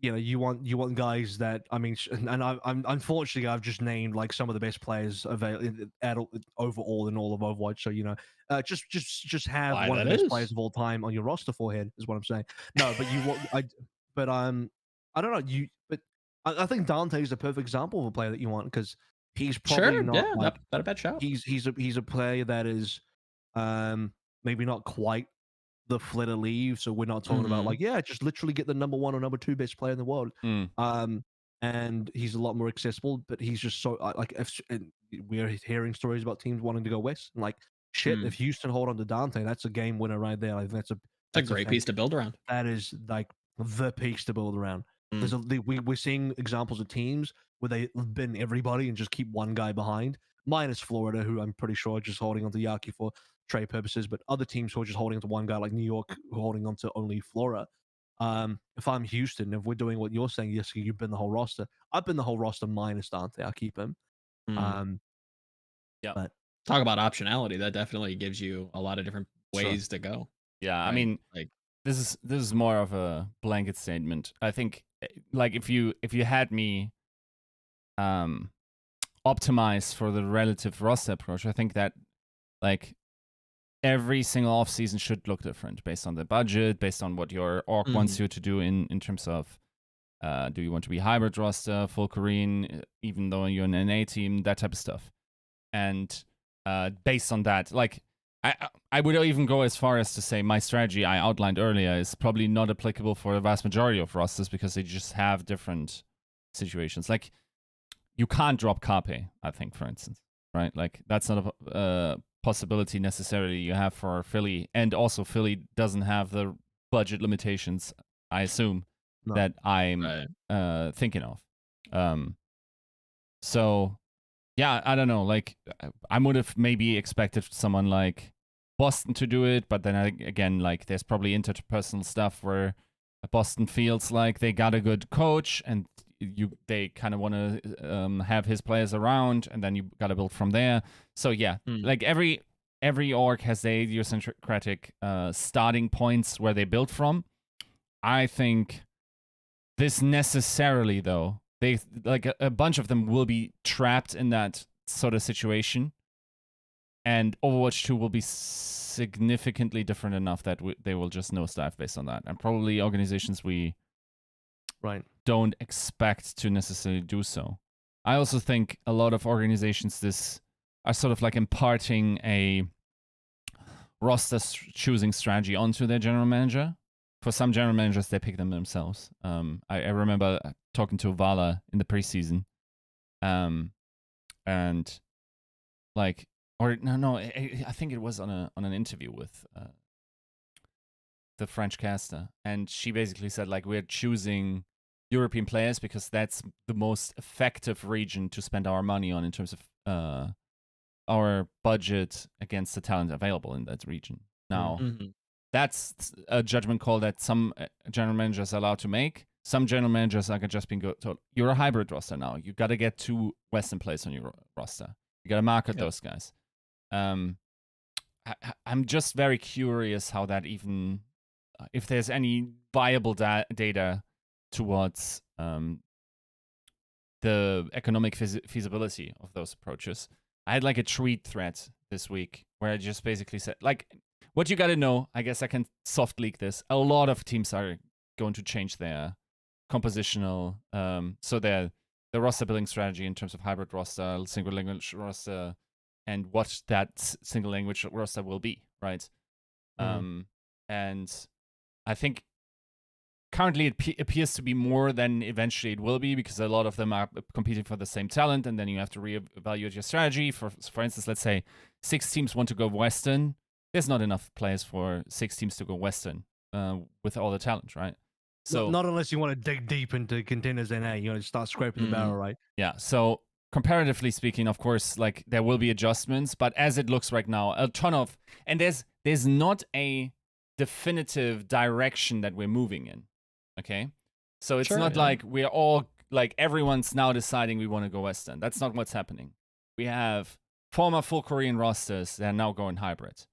You want guys that, I mean, and I'm unfortunately I've just named like some of the best players overall in all of Overwatch. So just have one of the best players of all time on your roster forehead is what I'm saying. No, but I don't know but I think Dante is the perfect example of a player that you want, because he's probably not a bad shout. He's a player that is maybe not quite the Flitter Leave, so we're not talking about like, just literally get the number 1 or number 2 best player in the world. And he's a lot more accessible, but he's just so we're hearing stories about teams wanting to go west, and like shit, if Houston hold on to Dante, that's a game winner right there. Like that's a great piece to build around. That is like the piece to build around. We're seeing examples of teams where they bin everybody and just keep one guy behind, minus Florida, who I'm pretty sure are just holding on to Yaki for trade purposes, but other teams who are just holding on to one guy, like New York, who are holding on to only Flora. If I'm Houston, if we're doing what you're saying, Yiska, you've been the whole roster. I've been the whole roster minus Dante. I'll keep him. But talk about optionality. That definitely gives you a lot of different ways to go. Yeah, right? I mean, like this is more of a blanket statement. I think, like, if you had me optimize for the relative roster approach, I think that like every single off season should look different based on the budget, based on what your org wants you to do in terms of do you want to be hybrid roster, full Korean, even though you're an NA team, that type of stuff. and based on that, like I would even go as far as to say my strategy I outlined earlier is probably not applicable for the vast majority of rosters because they just have different situations. Like you can't drop Carpe, I think, for instance, right? Like that's not a possibility necessarily you have for Philly, and also Philly doesn't have the budget limitations, I assume, that I'm thinking of. So yeah, I don't know. Like I would have maybe expected someone like Boston to do it, but then again, like there's probably interpersonal stuff where Boston feels like they got a good coach and they kind of want to have his players around, and then you got to build from there. So yeah, like every org has their idiosyncratic starting points where they build from. I think this necessarily, though, they like a bunch of them will be trapped in that sort of situation, and Overwatch 2 will be significantly different enough that they will just nosedive based on that, and probably organizations we don't expect to necessarily do so. I also think a lot of organizations this are sort of like imparting a roster choosing strategy onto their general manager. For some general managers, they pick them themselves. I remember talking to Vala in the preseason, and like, or no, I think it was on an interview with the French caster, and she basically said like we're choosing European players because that's the most effective region to spend our money on in terms of our budget against the talent available in that region. Now, that's a judgment call that some general managers are allowed to make. Some general managers are just being told, you're a hybrid roster now. You got to get 2 Western players on your roster. You got to market those guys. I'm just very curious how that even, if there's any viable data towards the economic feasibility of those approaches. I had like a tweet thread this week where I just basically said, like, what you got to know, I guess I can soft leak this. A lot of teams are going to change their compositional, so their roster building strategy in terms of hybrid roster, single language roster, and what that single language roster will be, right? And I think currently it appears to be more than eventually it will be, because a lot of them are competing for the same talent, and then you have to reevaluate your strategy. For instance, let's say 6 teams want to go Western. There's not enough players for 6 teams to go Western with all the talent, right? So not unless you want to dig deep into contenders NA, you know, start scraping the barrel, right? Yeah. So comparatively speaking, of course, like there will be adjustments, but as it looks right now, a ton of, and there's not a definitive direction that we're moving in. Okay, so it's not like we're all like everyone's now deciding we want to go Western. That's not what's happening. We have former full Korean rosters that are now going hybrid.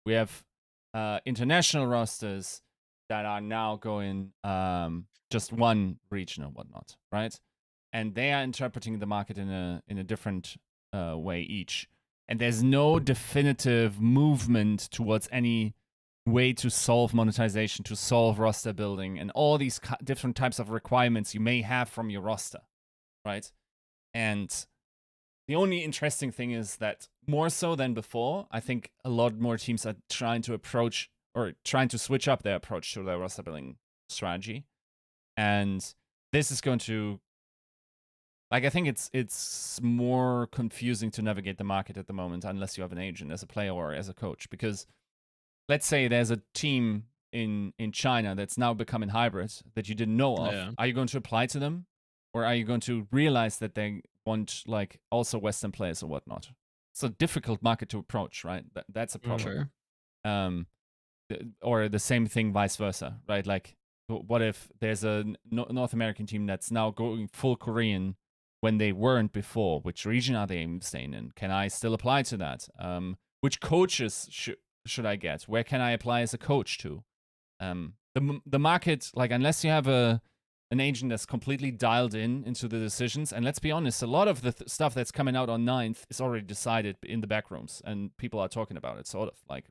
We have international rosters that are now going just one region or whatnot, right? And they are interpreting the market in a different way each. And there's no definitive movement towards any way to solve monetization, to solve roster building, and all these different types of requirements you may have from your roster, right? And the only interesting thing is that more so than before, I think a lot more teams are trying to approach or trying to switch up their approach to their roster building strategy. And this is going to, like, I think it's more confusing to navigate the market at the moment unless you have an agent as a player or as a coach, because let's say there's a team in China that's now becoming hybrid that you didn't know of. Yeah. Are you going to apply to them? Or are you going to realize that they want, like, also Western players or whatnot? It's a difficult market to approach, right? That's a problem. Sure. Or the same thing vice versa, right? Like, what if there's a North American team that's now going full Korean when they weren't before? Which region are they staying in? Can I still apply to that? Which coaches should I get? Where can I apply as a coach to? The market, like, unless you have an agent that's completely dialed into the decisions, and let's be honest, a lot of the stuff that's coming out on 9th is already decided in the back rooms, and people are talking about it, sort of. Like,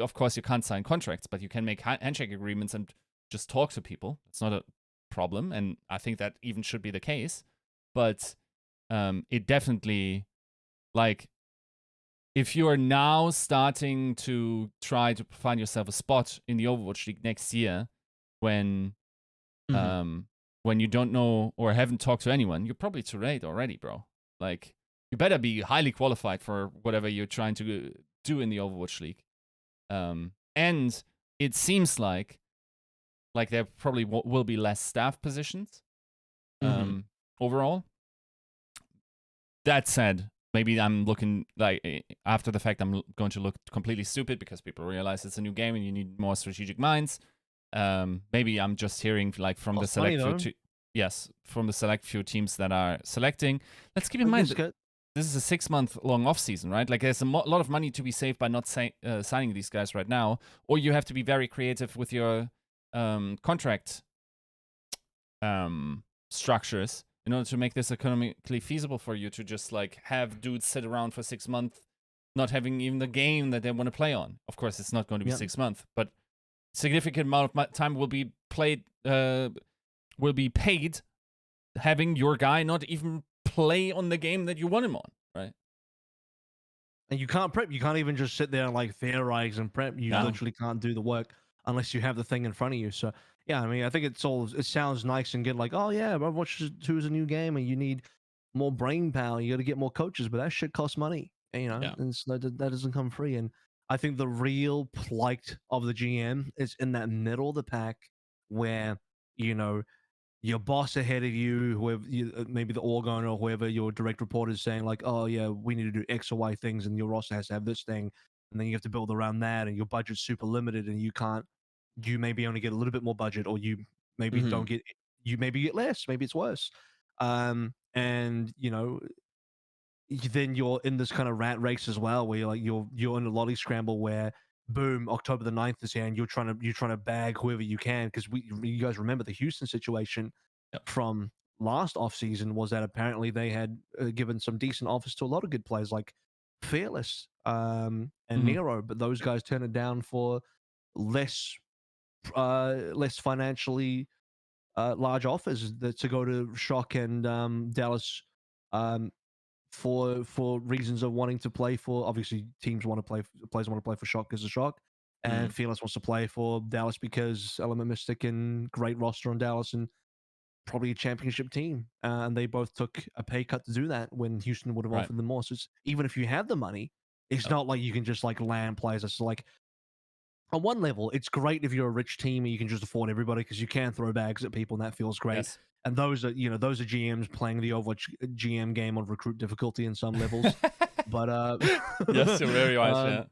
of course, you can't sign contracts, but you can make handshake agreements and just talk to people. It's not a problem, and I think that even should be the case. But it definitely, like, if you are now starting to try to find yourself a spot in the Overwatch League next year, when you don't know or haven't talked to anyone, you're probably too late already, bro. Like, you better be highly qualified for whatever you're trying to do in the Overwatch League. And it seems like there probably will be less staff positions overall. That said, maybe I'm looking like after the fact I'm going to look completely stupid because people realize it's a new game and you need more strategic minds. Maybe I'm just hearing like from the select few from the select few teams that are selecting. Let's keep in mind that this is a 6-month long off season, right? Like there's a lot of money to be saved by not signing these guys right now, or you have to be very creative with your contract structures in order to make this economically feasible for you to just like have dudes sit around for 6 months, not having even the game that they want to play on. Of course, it's not going to be 6 months, but significant amount of time will be paid having your guy not even play on the game that you want him on, right? And you can't prep. You can't even just sit there and like theorize and prep. You literally can't do the work unless you have the thing in front of you. So yeah, I mean, I think it sounds nice and good. Like, oh yeah, Overwatch 2 is a new game, and you need more brain power. You got to get more coaches, but that shit costs money. And, and so that doesn't come free. And I think the real plight of the GM is in that middle of the pack, where your boss ahead of you, whoever maybe the org owner or whoever your direct report is saying like, oh yeah, we need to do X or Y things, and your roster has to have this thing, and then you have to build around that, and your budget's super limited, and you maybe only get a little bit more budget, or you maybe don't get, you maybe get less, maybe it's worse, and then you're in this kind of rat race as well, where you're in a lolly scramble where boom, October the 9th is here, and you're trying to bag whoever you can, because you guys remember the Houston situation from last offseason was that apparently they had given some decent offers to a lot of good players like Fearless and Nero, but those guys turned it down for less financially large offers to go to Shock and Dallas for reasons of wanting to play for, obviously players want to play for Shock because of Shock, and Fearless wants to play for Dallas because Element Mystic and great roster on Dallas and probably a championship team, and they both took a pay cut to do that when Houston would have offered them more. So even if you have the money, it's not like you can just like land players. It's like on one level, it's great if you're a rich team and you can just afford everybody because you can throw bags at people and that feels great. Yes. And those are GMs playing the Overwatch GM game on recruit difficulty in some levels. But yes, you're very right. Yeah.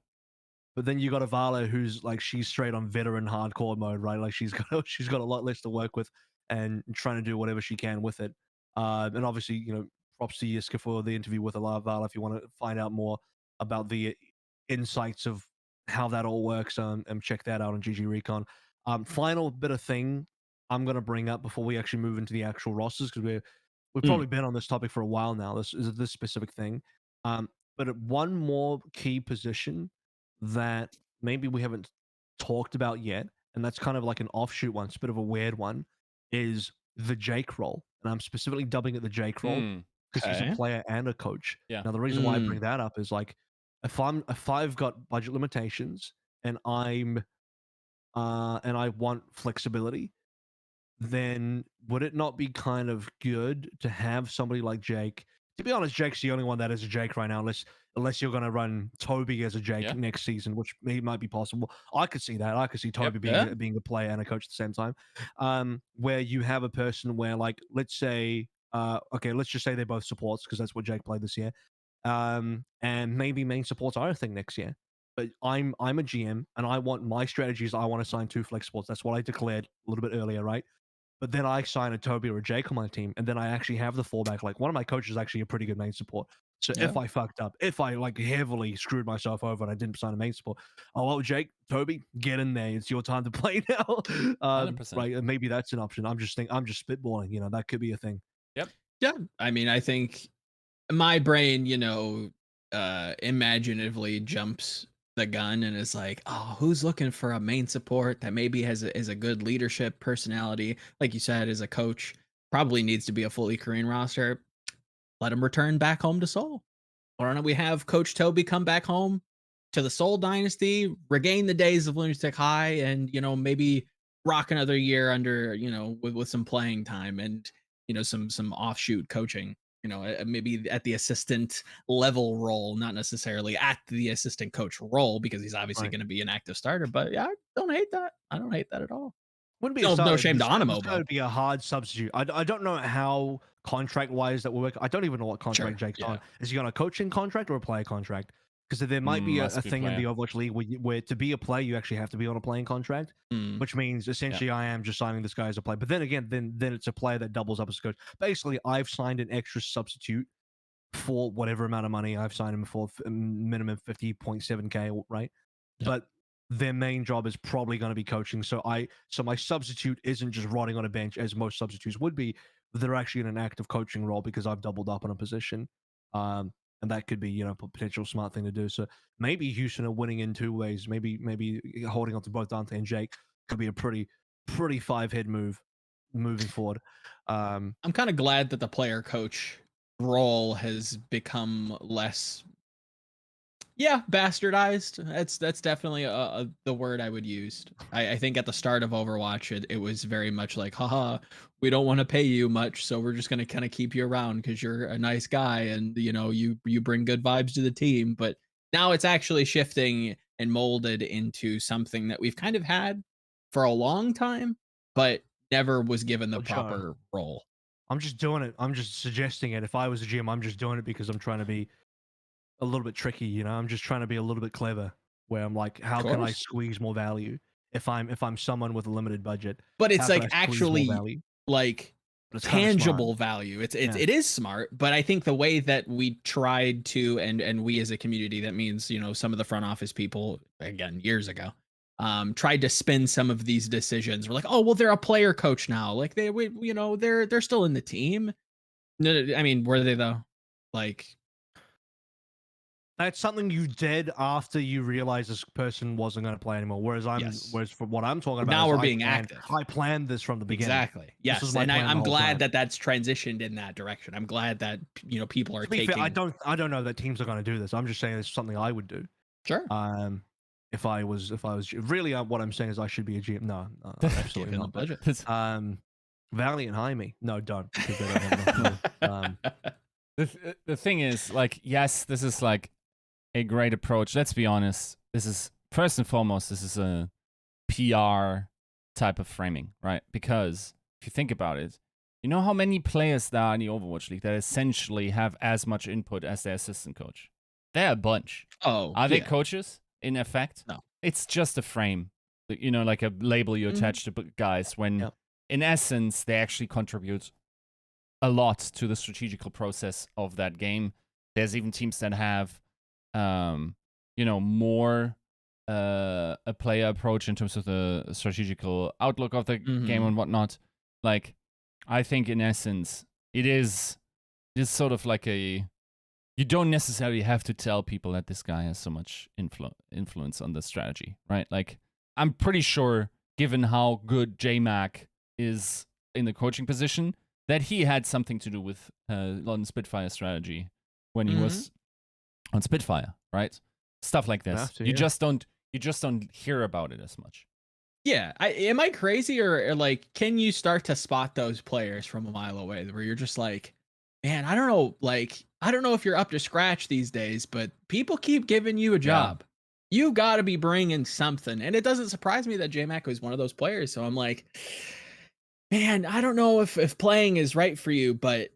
But then you got Avala, who's like, she's straight on veteran hardcore mode, right? Like she's got a lot less to work with and trying to do whatever she can with it. And obviously, props to Yiska for the interview with Avala if you want to find out more about the insights of how that all works, and check that out on GG Recon. Final bit of thing I'm going to bring up before we actually move into the actual rosters, because we've probably been on this topic for a while now. This is this specific thing. But one more key position that maybe we haven't talked about yet, and that's kind of like an offshoot one, it's a bit of a weird one, is the Jake role. And I'm specifically dubbing it the Jake role because he's a player and a coach. Yeah. Now, the reason why I bring that up is like, if I've got budget limitations and and I want flexibility, then would it not be kind of good to have somebody like Jake? To be honest, Jake's the only one that is a Jake right now, unless you're going to run Toby as a Jake next season, which might be possible. I could see that. I could see Toby being a player and a coach at the same time. Where you have a person where, like, let's say, let's just say they're both supports because that's what Jake played this year. And maybe main supports are a thing next year. But I'm a GM and I want my strategies. I want to sign 2 flex supports. That's what I declared a little bit earlier, right? But then I sign a Toby or a Jake on my team, and then I actually have the fallback. Like, one of my coaches is actually a pretty good main support. So if I fucked up, if I like heavily screwed myself over and I didn't sign a main support, well, Jake, Toby, get in there. It's your time to play now. 100%. Right? And maybe that's an option. I'm just spitballing. That could be a thing. Yep. Yeah. I mean, I think my brain, imaginatively jumps the gun and is like, oh, who's looking for a main support that maybe is a good leadership personality, like you said, as a coach, probably needs to be a fully Korean roster. Let him return back home to Seoul. Why don't we have Coach Toby come back home to the Seoul Dynasty, regain the days of Lunatic High, and maybe rock another year under with some playing time and some offshoot coaching. Maybe at the assistant level role, not necessarily at the assistant coach role, because he's obviously going to be an active starter. But yeah, I don't hate that. I don't hate that at all. Wouldn't be No shame to Animo, It's but going to be a hard substitute. I don't know how contract wise that will work. I don't even know what contract Jake's on. Is he on a coaching contract or a player contract? Because there might be a thing in the Overwatch League where to be a player you actually have to be on a playing contract, which means essentially I am just signing this guy as a player. But then again, then it's a player that doubles up as a coach. Basically, I've signed an extra substitute for whatever amount of money I've signed him for, minimum 50.7k, right? Yep. But their main job is probably going to be coaching. So my substitute isn't just rotting on a bench as most substitutes would be. They're actually in an active coaching role because I've doubled up on a position. And that could be, a potential smart thing to do. So maybe Houston are winning in two ways. Maybe holding on to both Dante and Jake could be a pretty five-head move moving forward. I'm kind of glad that the player coach role has become less bastardized. That's definitely the word I would use. I think at the start of Overwatch it was very much like, haha, we don't want to pay you much, so we're just going to kind of keep you around because you're a nice guy and you bring good vibes to the team. But now it's actually shifting and molded into something that we've kind of had for a long time but never was given the proper role. I'm just doing it. I'm just suggesting it. If I was a GM, I'm just doing it because I'm trying to be a little bit tricky, I'm just trying to be a little bit clever, where I'm like, how can I squeeze more value if I'm someone with a limited budget? But it's like actually like tangible value. It is smart, but I think the way that we tried to and we as a community, that means some of the front office people, again years ago, tried to spin some of these decisions. We're like, oh well, they're a player coach now, like they're still in the team. No, I mean, were they though? Like, that's something you did after you realized this person wasn't going to play anymore. Whereas from what I'm talking about, now we're being active. I planned this from the beginning. Exactly. Yes, and I'm glad that that's transitioned in that direction. I'm glad that people are taking. Fair, I don't know that teams are going to do this. I'm just saying it's something I would do. Sure. If I was really, what I'm saying is I should be a GM. No, absolutely not. Budget. Valiant hire me. No, don't, because they don't have enough money. The thing is, like, yes, this is like a great approach. Let's be honest. This is first and foremost, this is a PR type of framing, right? Because if you think about it, you know how many players there are in the Overwatch League that essentially have as much input as their assistant coach? They're a bunch. Oh, are they coaches in effect? No, it's just a frame. Like a label you attach to guys. When in essence they actually contribute a lot to the strategical process of that game. There's even teams that have more a player approach in terms of the strategical outlook of the game and whatnot. Like, I think in essence, it is sort of like you don't necessarily have to tell people that this guy has so much influence on the strategy, right? Like, I'm pretty sure, given how good JMac is in the coaching position, that he had something to do with London Spitfire strategy when he was on Spitfire, right? Stuff like this. You just don't hear about it as much. Yeah, am I crazy or like, can you start to spot those players from a mile away where you're just like, man, I don't know if you're up to scratch these days, but people keep giving you a job. You got to be bringing something, and it doesn't surprise me that JMac was one of those players. So I'm like, man, I don't know if playing is right for you, but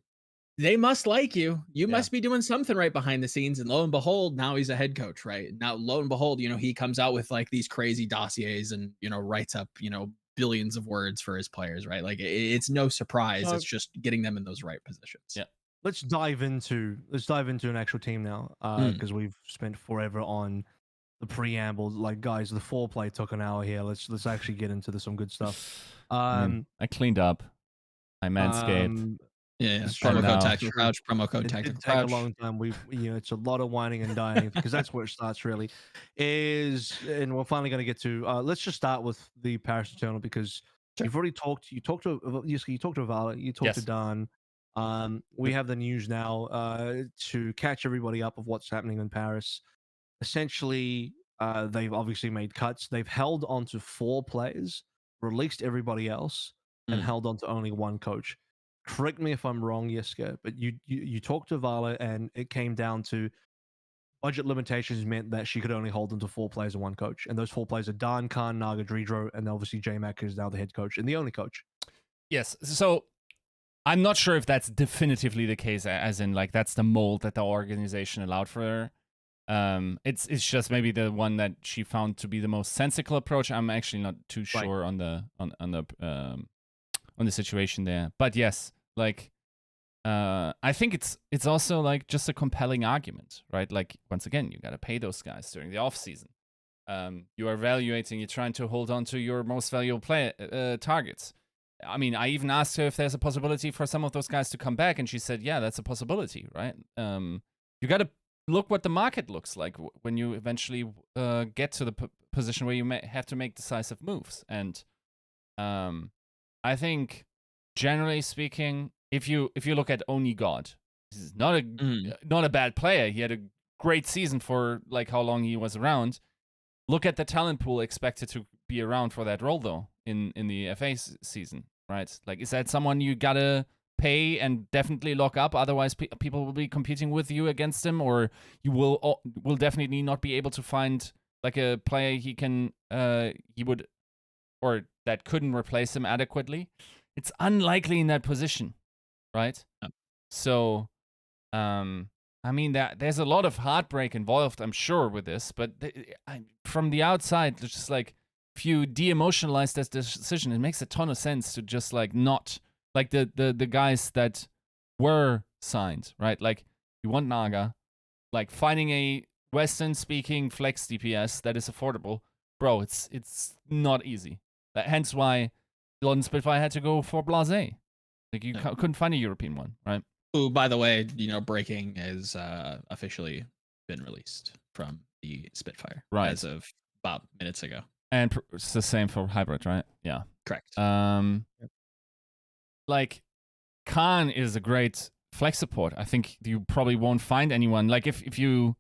they must like you. You must be doing something right behind the scenes. And lo and behold, now he's a head coach, right? Now, lo and behold, he comes out with like these crazy dossiers and, writes up, billions of words for his players, right? Like, it's no surprise. It's just getting them in those right positions. Yeah. Let's dive into an actual team now, because we've spent forever on the preamble. Like, guys, the foreplay took an hour here. Let's actually get into some good stuff. I cleaned up. I manscaped. Promo code tactical crouch. It did take a long time. It's a lot of whining and dining because that's where it starts really. And we're finally going to get to. Let's just start with the Paris Eternal because you've already talked. You talked to Yiska, you talked to Vala, you talked to Dan. We have the news now to catch everybody up of what's happening in Paris. Essentially, they've obviously made cuts. They've held on to 4 players, released everybody else, and held on to only 1 coach. Correct me if I'm wrong, Yiska, but you talked to Vala, and it came down to budget limitations meant that she could only hold on to 4 players and 1 coach. And those 4 players are Dan, Khan, Naga, Dridro, and obviously J-Mac is now the head coach and the only coach. Yes. So I'm not sure if that's definitively the case, as in like that's the mold that the organization allowed for her. It's just maybe the one that she found to be the most sensible approach. I'm actually not too sure on the situation there. But yes, like I think it's also like just a compelling argument, right? Like once again, you got to pay those guys during the off season. You are evaluating, you're trying to hold on to your most valuable targets. I mean, I even asked her if there's a possibility for some of those guys to come back, and she said, yeah, that's a possibility, right? You got to look what the market looks like when you eventually get to the position where you have to make decisive moves. And I think, generally speaking, if you look at Oni God, he's not a bad player. He had a great season for like how long he was around. Look at the talent pool expected to be around for that role, though, in the FA season, right? Like, is that someone you gotta pay and definitely lock up? Otherwise, people will be competing with you against him, or you will definitely not be able to find like a player he would, or that couldn't replace him adequately. It's unlikely in that position, right? Yeah. So, I mean, there's a lot of heartbreak involved, I'm sure, with this. But from the outside, it's just like, if you de-emotionalize this decision, it makes a ton of sense to just like not like the guys that were signed, right? Like you want Naga, like finding a Western-speaking flex DPS that is affordable, bro. It's not easy. Hence why London Spitfire had to go for Blase. Like you couldn't find a European one, right? Who, by the way, Breaking has officially been released from the Spitfire as of about minutes ago. And it's the same for Hybrid, right? Yeah. Correct. Like, Khan is a great flex support. I think you probably won't find anyone. Like, if you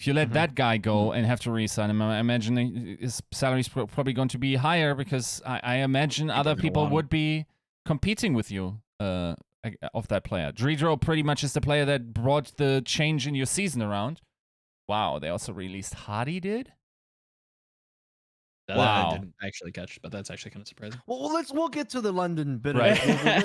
let that guy go and have to re-sign him, I imagine his salary is probably going to be higher because I imagine other people would be competing with you of that player. Dridro pretty much is the player that brought the change in your season around. Wow, they also released Hardy, did? Wow. I didn't actually catch, but that's actually kind of surprising. Well, we'll get to the London bit. Right.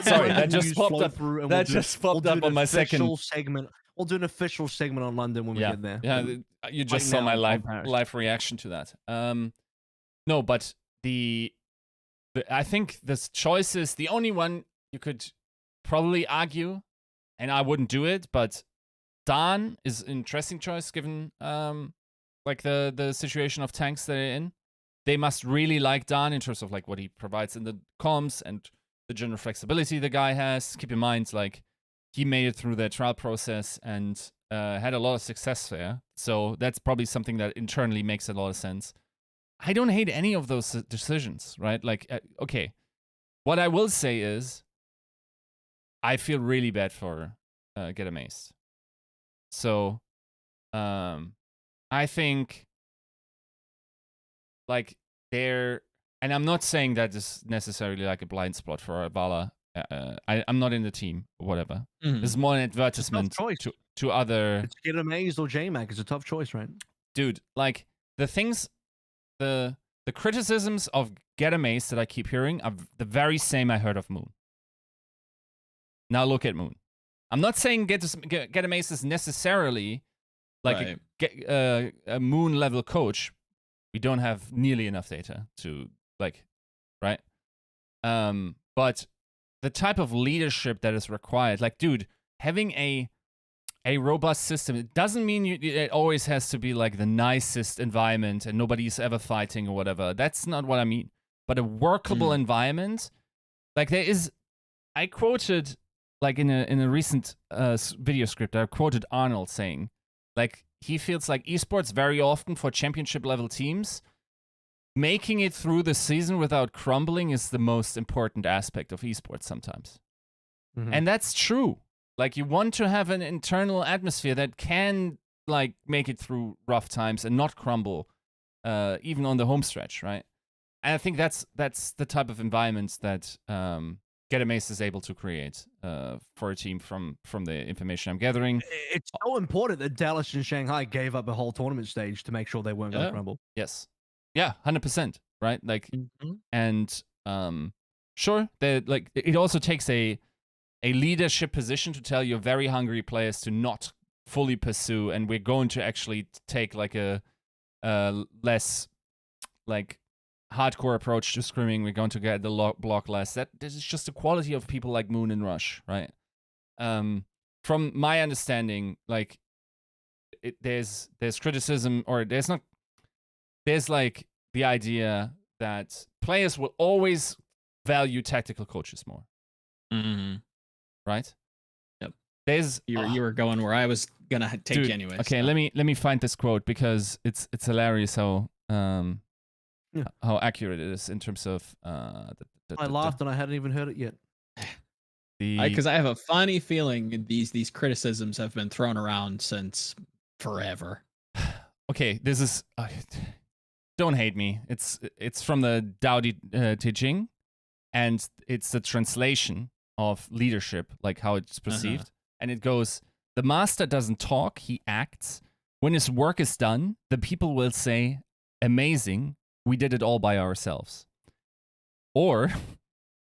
Sorry, that just popped up. That just popped up on my second segment. We'll do an official segment on London when we get there. Yeah, you just saw my live reaction to that. No, but I think this choice is the only one you could probably argue, and I wouldn't do it, but Dan is an interesting choice given like the situation of tanks that they're in. They must really like Dan in terms of like what he provides in the comms and the general flexibility the guy has. Keep in mind, like he made it through the trial process and had a lot of success there. So that's probably something that internally makes a lot of sense. I don't hate any of those decisions, right? Like, okay, what I will say is I feel really bad for Get Amazed. So I think like and I'm not saying that is necessarily like a blind spot for Vala. I'm not in the team or whatever. Mm-hmm. This is more an advertisement to other. It's Get Amazed or JMac. It's a tough choice, right? Dude, like the things, the criticisms of Get Amazed that I keep hearing are the very same I heard of Moon. Now look at Moon. I'm not saying Get Amazed is necessarily like a Moon level coach. We don't have nearly enough data to like, right? But the type of leadership that is required, like, dude, having a robust system, it doesn't mean it always has to be like the nicest environment and nobody's ever fighting or whatever. That's not what I mean. But a workable environment, like I quoted like in a recent video script, I quoted Arnold saying, like, he feels like esports very often for championship level teams, making it through the season without crumbling is the most important aspect of esports sometimes. Mm-hmm. And that's true. Like, you want to have an internal atmosphere that can like make it through rough times and not crumble, even on the home stretch, right? And I think that's the type of environment that Get Amazed is able to create for a team from the information I'm gathering. It's so important that Dallas and Shanghai gave up a whole tournament stage to make sure they weren't going to crumble. Yes. Yeah, 100%, right? Like, Mm-hmm. and sure, like it also takes a leadership position to tell your very hungry players to not fully pursue, and we're going to actually take like a less like hardcore approach to scrimming. We're going to get the block less. This is just the quality of people like Moon and Rush, right? From my understanding, like there's criticism, or there's like the idea that players will always value tactical coaches more. Mm-hmm. Right? Yep. There's you were going where I was gonna take dude, you anyway. Okay, so. let me find this quote, because it's hilarious how accurate it is in terms of I laughed and I hadn't even heard it yet. Because I have a funny feeling these criticisms have been thrown around since forever. Okay, this is don't hate me. It's from the Tao Te Ching, and it's the translation of leadership, like how it's perceived. And it goes, the master doesn't talk, he acts. When his work is done, the people will say, amazing, we did it all by ourselves. Or,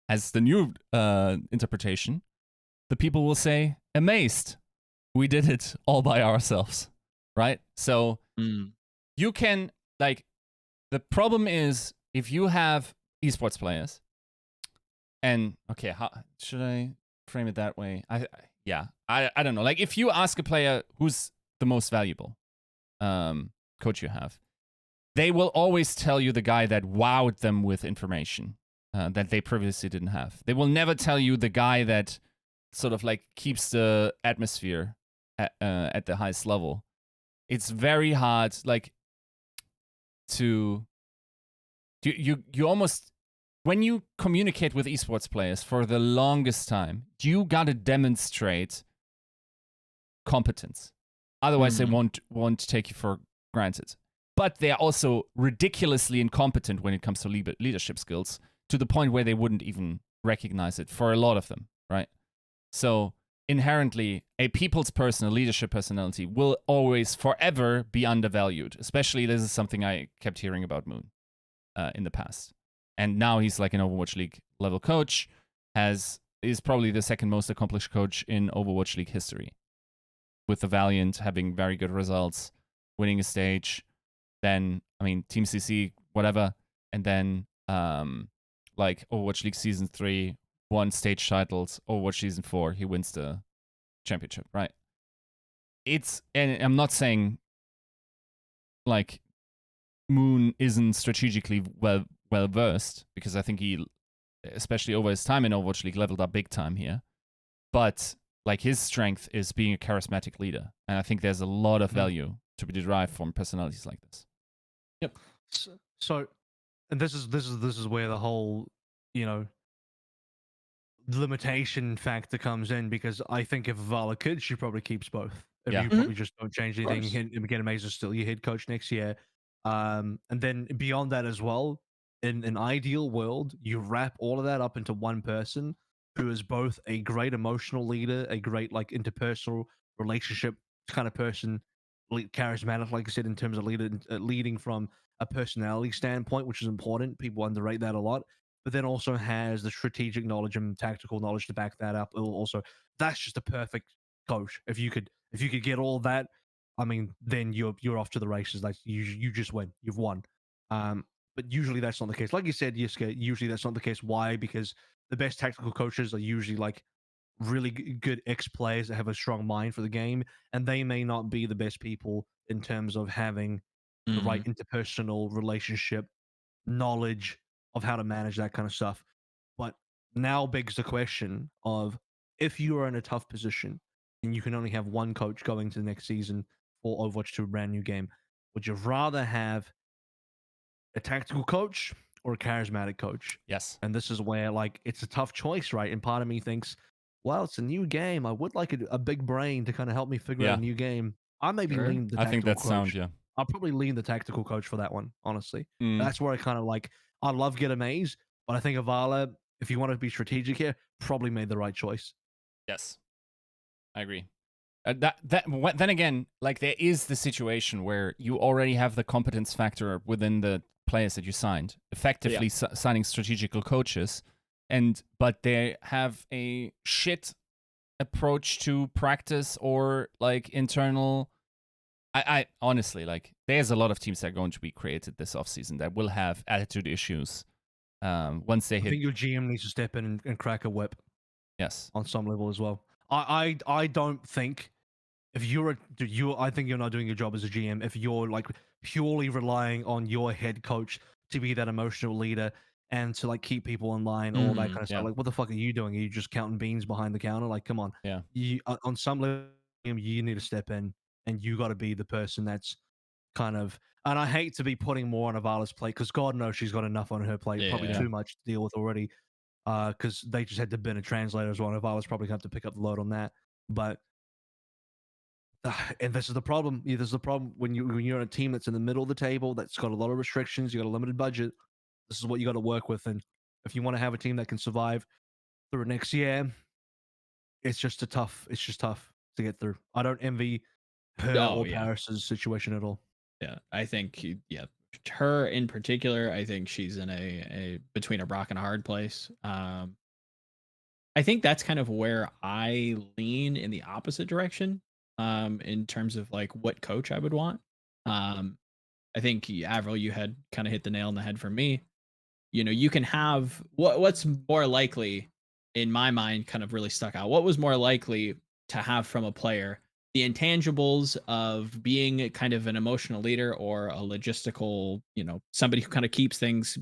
as the new interpretation, the people will say, amazed, we did it all by ourselves. Right? So you can, like, the problem is if you have esports players, and okay, how should I frame it that way? I don't know. Like, if you ask a player who's the most valuable coach you have, they will always tell you the guy that wowed them with information that they previously didn't have. They will never tell you the guy that sort of like keeps the atmosphere at the highest level. It's very hard, like, to you almost, when you communicate with esports players for the longest time, you gotta demonstrate competence. Otherwise, they won't take you for granted. But they are also ridiculously incompetent when it comes to leadership skills, to the point where they wouldn't even recognize it for a lot of them, right? So inherently, a people's person, a leadership personality, will always forever be undervalued. Especially, this is something I kept hearing about Moon in the past. And now he's like an Overwatch League level coach, is probably the second most accomplished coach in Overwatch League history, with the Valiant having very good results, winning a stage, then, I mean, Team CC, whatever, and then like Overwatch League Season 3, won stage titles, Overwatch Season 4, he wins the championship, right? And I'm not saying like Moon isn't strategically well versed, because I think he, especially over his time in Overwatch League, leveled up big time here. But like, his strength is being a charismatic leader, and I think there's a lot of value to be derived from personalities like this. Yep. So, and this is where the whole, you know, limitation factor comes in, because I think if Vala could, she probably keeps both. If you probably just don't change anything, Get Amazed is still your head coach next year. And then beyond that as well, in an ideal world, you wrap all of that up into one person who is both a great emotional leader, a great like interpersonal relationship kind of person, charismatic, like I said, in terms of leading from a personality standpoint, which is important. People underrate that a lot. But then also has the strategic knowledge and tactical knowledge to back that up. Also, that's just a perfect coach. If you could get all that, I mean, then you're off to the races. Like, you just win. You've won. But usually that's not the case. Like you said, Yiska, usually that's not the case. Why? Because the best tactical coaches are usually like really good ex-players that have a strong mind for the game, and they may not be the best people in terms of having the right interpersonal relationship knowledge of how to manage that kind of stuff. But now begs the question of, if you are in a tough position and you can only have one coach going to the next season for Overwatch 2, a brand new game, would you rather have a tactical coach or a charismatic coach? Yes. And this is where, like, it's a tough choice, right? And part of me thinks well, it's a new game. I would like a big brain to kind of help me figure out Yeah. a new game. I maybe Sure. lean the I think tactical that's sound. coach. Yeah. I'll probably lean the tactical coach for that one, honestly. Mm, That's where I kind of like, I love Get Amaze, but I think Avala, if you want to be strategic here, probably made the right choice. yes, I agree. Then again, like there is the situation where you already have the competence factor within the players that you signed, effectively signing strategical coaches, but they have a shit approach to practice or like internal. I honestly, like there's a lot of teams that are going to be created this offseason that will have attitude issues once they I hit. think your GM needs to step in and crack a whip Yes. on some level as well. I don't think if I think you're not doing your job as a GM if you're like purely relying on your head coach to be that emotional leader and to like keep people in line, all that kind of stuff. Yeah. Like, what the fuck are you doing? Are you just counting beans behind the counter? Like, come on. Yeah. You on some level, you need to step in and you got to be the person that's kind of. And I hate to be putting more on Avala's plate because God knows she's got enough on her plate, probably Yeah. too much to deal with already. Because they just had to bin a translator as well. And Avala's probably going to have to pick up the load on that. But and this is the problem. This is the problem when you're on a team that's in the middle of the table that's got a lot of restrictions. You got a limited budget. This is what you got to work with. And if you want to have a team that can survive through next year, it's just tough to get through. I don't envy her or Paris's situation at all. Yeah, I think her in particular. I think she's in a between a rock and a hard place. I think that's kind of where I lean in the opposite direction. In terms of like what coach I would want. I think Avril, you had kind of hit the nail on the head for me. You can have what's more likely in my mind kind of really stuck out. What was more likely to have from a player? The intangibles of being kind of an emotional leader or a logistical, somebody who kind of keeps things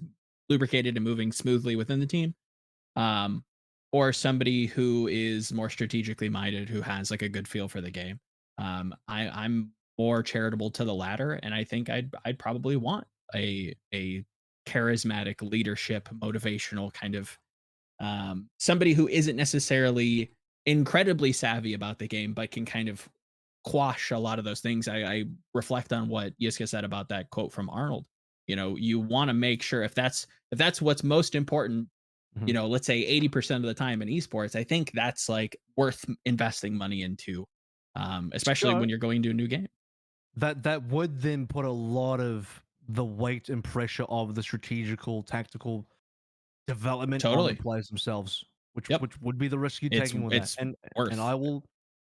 lubricated and moving smoothly within the team. Um, or somebody who is more strategically minded, who has like a good feel for the game. I'm more charitable to the latter, and I think I'd probably want a charismatic leadership, motivational kind of somebody who isn't necessarily incredibly savvy about the game, but can kind of quash a lot of those things. I reflect on what Yiska said about that quote from Arnold. You want to make sure if that's what's most important, let's say 80% of the time in esports, I think that's like worth investing money into, especially when you're going to a new game. That would then put a lot of the weight and pressure of the strategical, tactical development on the players themselves, which would be the risk you're taking with that. And I will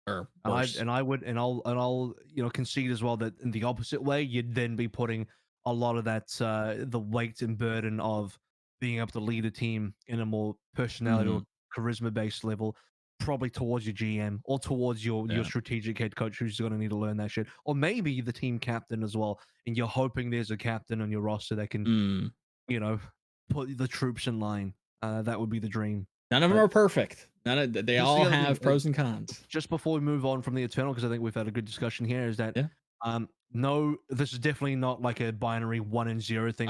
or worse. I'll concede as well that in the opposite way, you'd then be putting a lot of that the weight and burden of being able to lead a team in a more personality or charisma based level, probably towards your GM or towards your strategic head coach who's going to need to learn that shit, or maybe the team captain as well. And you're hoping there's a captain on your roster that can, put the troops in line. That would be the dream. None of them are perfect. They all have pros and cons. Just before we move on from the Eternal, because I think we've had a good discussion here, is that no, this is definitely not like a binary 1 and 0 thing.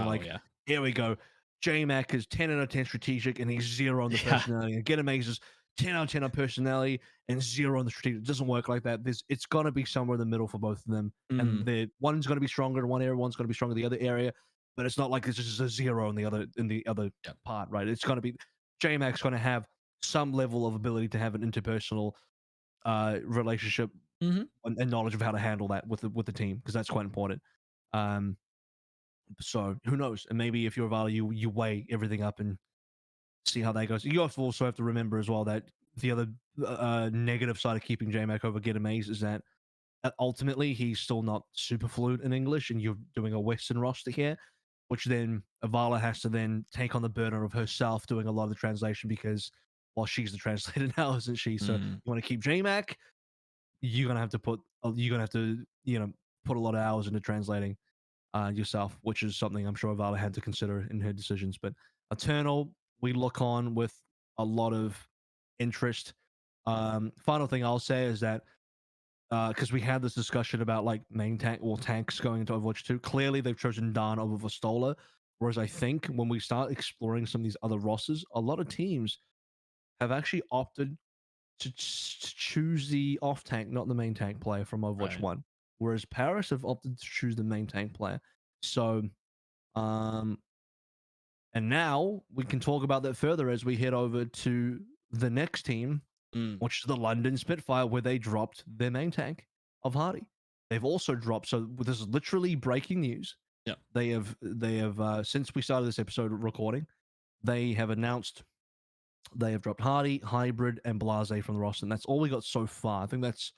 Here we go. JMac is 10 out of 10 strategic and he's 0 on the personality. And Get Amaze is 10 out of 10 on personality and 0 on the strategic. It doesn't work like that. It's gonna be somewhere in the middle for both of them. And the one's gonna be stronger in one area, one's gonna be stronger in the other area. But it's not like it's just a 0 in the other part, right? It's gonna be JMac's gonna have some level of ability to have an interpersonal relationship and knowledge of how to handle that with the team, because that's quite important. So who knows? And maybe if you're Vala, you weigh everything up and see how that goes. You also have to remember as well that the other negative side of keeping JMac over Get Amaze is that ultimately he's still not super fluent in English, and you're doing a Western roster here, which then Avala has to then take on the burden of herself doing a lot of the translation, because she's the translator now, isn't she? So you want to keep JMac, you're gonna have to put a lot of hours into translating yourself, which is something I'm sure Avala had to consider in her decisions. But Eternal, we look on with a lot of interest. Final thing I'll say is that because we had this discussion about like main tanks going into Overwatch 2. Clearly, they've chosen Dan over Vostola. Whereas I think when we start exploring some of these other rosters, a lot of teams have actually opted to choose the off tank, not the main tank player from Overwatch Right. 1. Whereas Paris have opted to choose the main tank player. So, and now we can talk about that further as we head over to the next team, which is the London Spitfire, where they dropped their main tank of Hardy. They've also dropped. So this is literally breaking news. Yep. They have since we started this episode recording, they have announced they have dropped Hardy, Hybrid, and Blase from the roster, and that's all we got so far. I think that's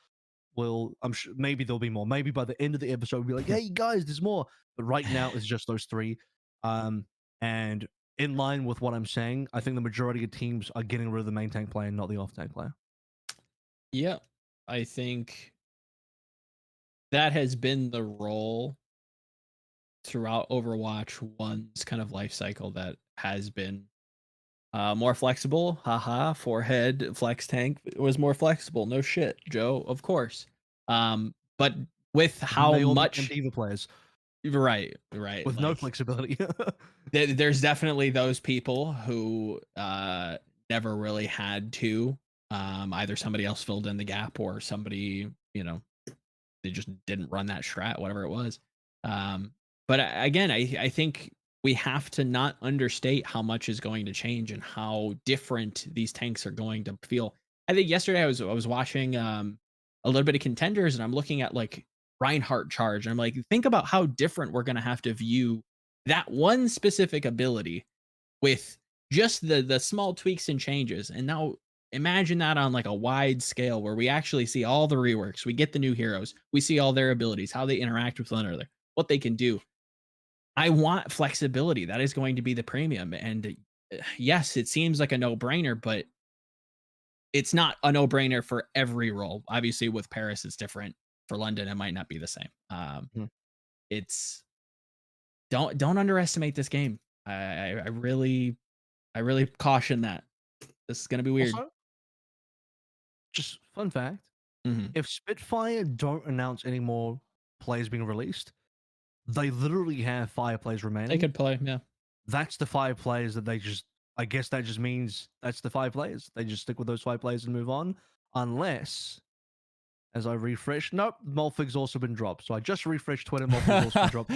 I'm sure maybe there'll be more. Maybe by the end of the episode, we'll be like, "Hey guys, there's more." But right now, it's just those three. And in line with what I'm saying, I think the majority of teams are getting rid of the main tank player, not the off tank player. Yeah, I think that has been the role throughout Overwatch 1's kind of life cycle that has been more flexible. Haha, forehead flex tank was more flexible. No shit, Joe, of course. But with how they all much became diva players right with no flexibility. there's definitely those people who never really had to either somebody else filled in the gap or somebody, they just didn't run that strat, whatever it was. But again, I think we have to not understate how much is going to change and how different these tanks are going to feel. I think yesterday I was watching a little bit of Contenders, and I'm looking at like Reinhardt charge, and I'm like, think about how different we're going to have to view that one specific ability with just the small tweaks and changes. And now imagine that on like a wide scale where we actually see all the reworks, we get the new heroes, we see all their abilities, how they interact with one another, what they can do. I want flexibility. That is going to be the premium. And yes, it seems like a no-brainer, but it's not a no-brainer for every role. Obviously, with Paris, it's different. For London, it might not be the same. It's don't underestimate this game. I really caution that. This is gonna be weird. Also, just fun fact: Mm-hmm. if Spitfire don't announce any more players being released, they literally have 5 players remaining. They could play, yeah. That's the 5 players that they just. I guess that just means that's the 5 players. They just stick with those 5 players and move on, unless, as I refresh, nope, Molfig's also been dropped. So I just refreshed Twitter. Molfig's also been dropped.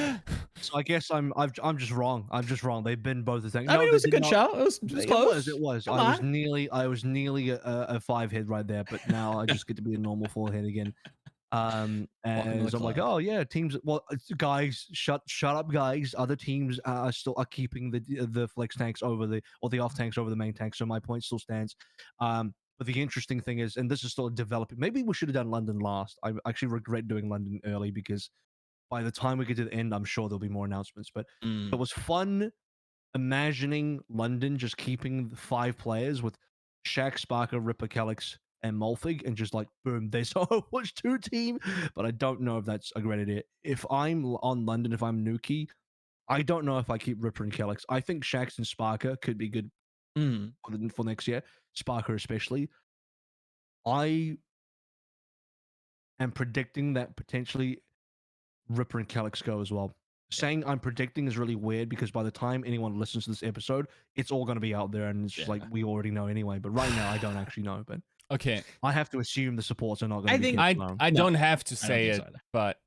So I guess I'm just wrong. I'm just wrong. They've been both the thing. I mean, it was a good shout. It was close. It was. Come I on. was nearly a 5 head right there, but now I just get to be a normal 4 head again. And I'm like, oh yeah, teams. Well, guys, shut up, guys. Other teams are keeping the flex tanks over the off tanks over the main tank. So my point still stands. But the interesting thing is, and this is still developing. Maybe we should have done London last. I actually regret doing London early because by the time we get to the end, I'm sure there'll be more announcements. But it was fun imagining London just keeping the 5 players with Shaq, Sparker, Ripper, Calyx, and Molfig, and just like boom, there's a Overwatch 2 team. But I don't know if that's a great idea. If I'm on London, if I'm Nuki, I don't know if I keep Ripper and Calyx. I think Shax and Sparker could be good for next year. Sparker especially. I am predicting that potentially Ripper and Calyx go as well. Saying I'm predicting is really weird because by the time anyone listens to this episode, it's all going to be out there and it's just like we already know anyway. But right now, I don't actually know. But okay, I have to assume the supports are not going to be. I don't have to say it, but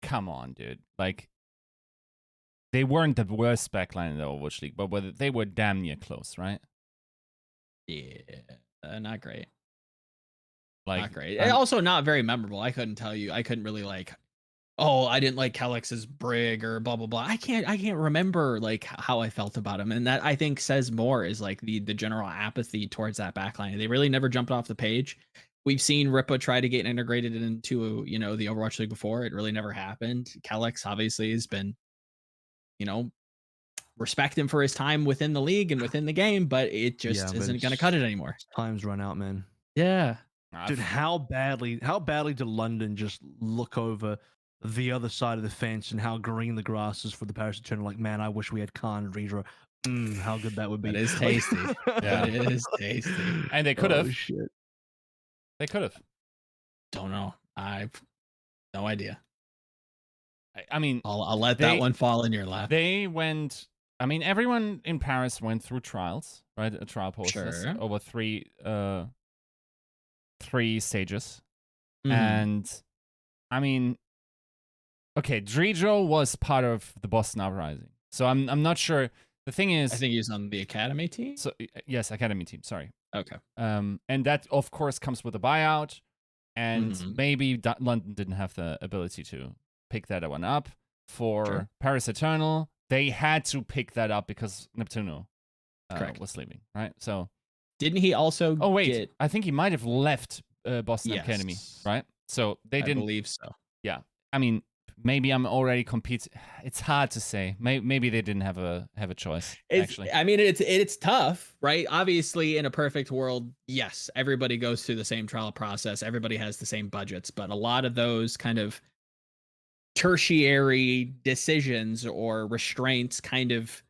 come on, dude. Like they weren't the worst backline in the Overwatch League, but they were damn near close, right? Yeah, not great. Like, not great. And also not very memorable. I couldn't tell you. I couldn't really like. Oh, I didn't like Calyx's Brig or blah blah blah. I can't remember like how I felt about him, and that I think says more is like the general apathy towards that backline. They really never jumped off the page. We've seen Ripa try to get integrated into the Overwatch League before. It really never happened. Calyx obviously has been, respect him for his time within the league and within the game, but it just isn't going to cut it anymore. Time's run out, man. Yeah, dude, how badly did London just look over the other side of the fence and how green the grass is for the Paris Eternal? Like, man, I wish we had Khan and Reedra. How good that would be. That is tasty. Yeah, it is tasty. And they could have. Oh, shit. They could have. Don't know. I've no idea. I mean, I'll let that one fall in your lap. They went. I mean, everyone in Paris went through trials, right? A trial process over 3 3 stages. Mhm. And I mean, okay, Zhou was part of the Boston Uprising. So I'm not sure. The thing I is, think he's on the academy team. so yes, academy team, sorry. Okay. And that of course comes with a buyout, and Mhm. maybe London didn't have the ability to pick that one up. For Sure. Paris Eternal, they had to pick that up because Neptuno Correct. was leaving, right? So Didn't he also oh wait, get? I think he might have left Boston Academy, Yes. right? So they I didn't. believe so. Yeah, I mean, maybe I'm already competing. It's hard to say. Maybe they didn't have a choice. Actually, I mean, it's tough, right? Obviously, in a perfect world, yes, everybody goes through the same trial process. Everybody has the same budgets, but a lot of those kind of tertiary decisions or restraints kind of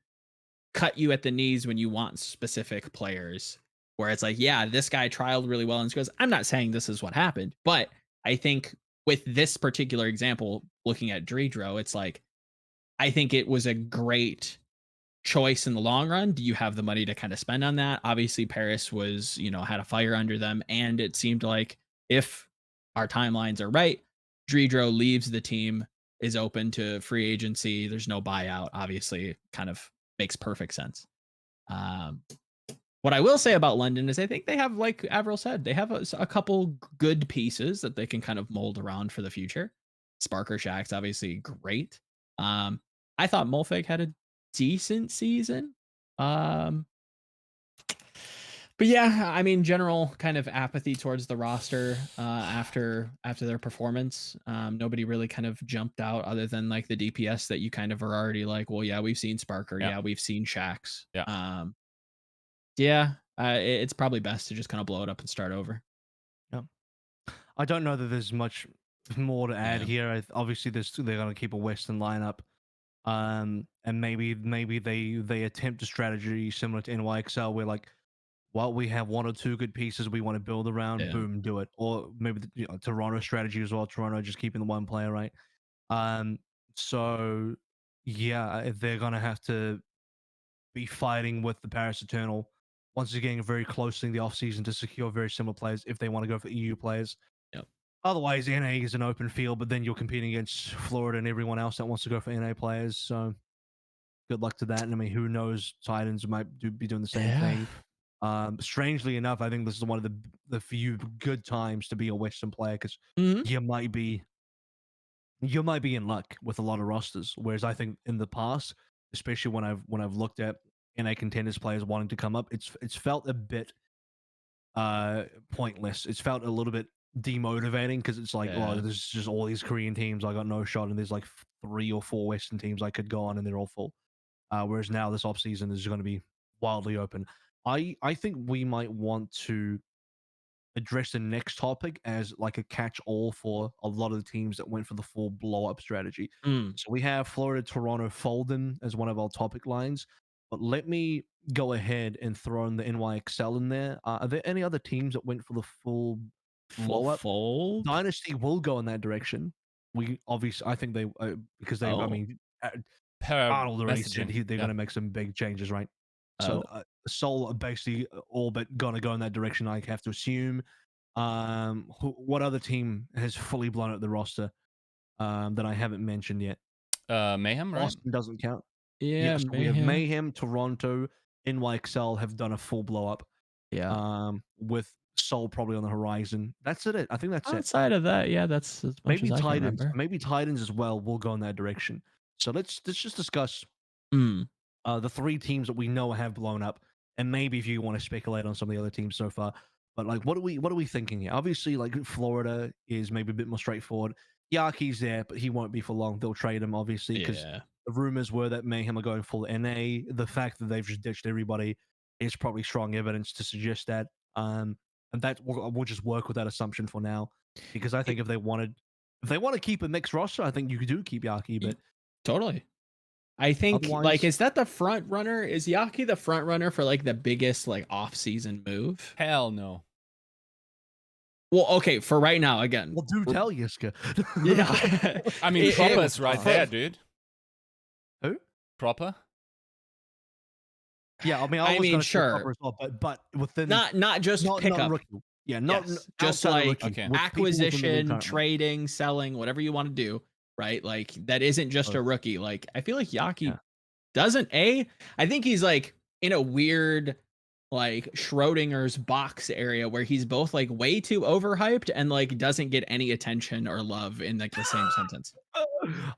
cut you at the knees when you want specific players. Where it's like, yeah, this guy trialed really well, and goes, I'm not saying this is what happened, but I think with this particular example, looking at Dredro, it's like, I think it was a great choice in the long run. Do you have the money to kind of spend on that? Obviously, Paris was, had a fire under them, and it seemed like if our timelines are right, Dredro leaves the team, is open to free agency. There's no buyout. Obviously, kind of makes perfect sense. What I will say about London is I think they have, like AVRL said, they have a couple good pieces that they can kind of mold around for the future. Sparker Shack's obviously great. I thought Molfeg had a decent season. But yeah, I mean, general kind of apathy towards the roster after their performance. Nobody really kind of jumped out other than like the DPS that you kind of are already like, well, yeah, we've seen Sparker, yeah, we've seen Shax. Yeah, it's probably best to just kind of blow it up and start over. Yeah. I don't know that there's much more to add Yeah. here. Obviously, they're going to keep a Western lineup, and maybe they attempt a strategy similar to NYXL, where like, well, we have 1 or 2 good pieces we want to build around. Yeah. Boom, do it. Or maybe the Toronto strategy as well. Toronto just keeping the one player, right? So yeah, they're gonna have to be fighting with the Paris Eternal once again very closely in the offseason to secure very similar players if they want to go for EU players. Yep. Otherwise, NA is an open field, but then you're competing against Florida and everyone else that wants to go for NA players. So good luck to that. And I mean, who knows? Titans might be doing the same thing. Strangely enough, I think this is one of the few good times to be a Western player because you might be in luck with a lot of rosters. Whereas I think in the past, especially when I've looked at NA contenders players wanting to come up, it's felt a bit pointless. It's felt a little bit demotivating because it's like, well, there's just all these Korean teams I got no shot, and there's like 3 or 4 Western teams I could go on, and they're all full. Whereas now this offseason is going to be wildly open. I think we might want to address the next topic as like a catch-all for a lot of the teams that went for the full blow-up strategy. So we have Florida, Toronto, Folden as one of our topic lines. But let me go ahead and throw in the NYXL in there. Are there any other teams that went for the full blow-up? Fold? Dynasty will go in that direction. We obviously, I think they because they, I mean, Arnold already said they're going to make some big changes, right? So Seoul are basically all but gonna go in that direction. I have to assume. What other team has fully blown up the roster that I haven't mentioned yet? Mayhem, right? Boston doesn't count. Yeah, So we have Mayhem, Toronto, NYXL have done a full blow up. Yeah. With Seoul probably on the horizon. That's it. I think that's it. Outside of that, yeah, that's as much Maybe as I can Titans. remember. Maybe Titans as well will go in that direction. So let's just discuss the 3 teams that we know have blown up, and maybe if you want to speculate on some of the other teams so far. But like, what are we thinking here? Obviously, like Florida is maybe a bit more straightforward. Yaki's there, but he won't be for long. They'll trade him obviously because the rumors were that Mayhem are going full NA. The fact that they've just ditched everybody is probably strong evidence to suggest that. And that we'll just work with that assumption for now, because I think if they want to keep a mixed roster, I think you do keep Yaki, but totally. I think like, is that the front runner? Is Yaki the front runner for like the biggest like off-season move? Hell no. Well, okay, for right now, again. Well, do tell Yiska. Yeah. I mean, Proper's right there, dude. Who? Proper? Yeah, I mean, I was mean, gonna say sure. Proper as well, but within not just pickup. not rookie. Yeah, not Yes, just outside of like rookie, Okay. with people within the league acquisition, currently. trading, selling, whatever you want to do, right? Like that isn't just a Both. rookie. Like I feel like Yaki Yeah. doesn't. I think he's like in a weird like Schrodinger's box area where he's both like way too overhyped and like doesn't get any attention or love in like the same sentence.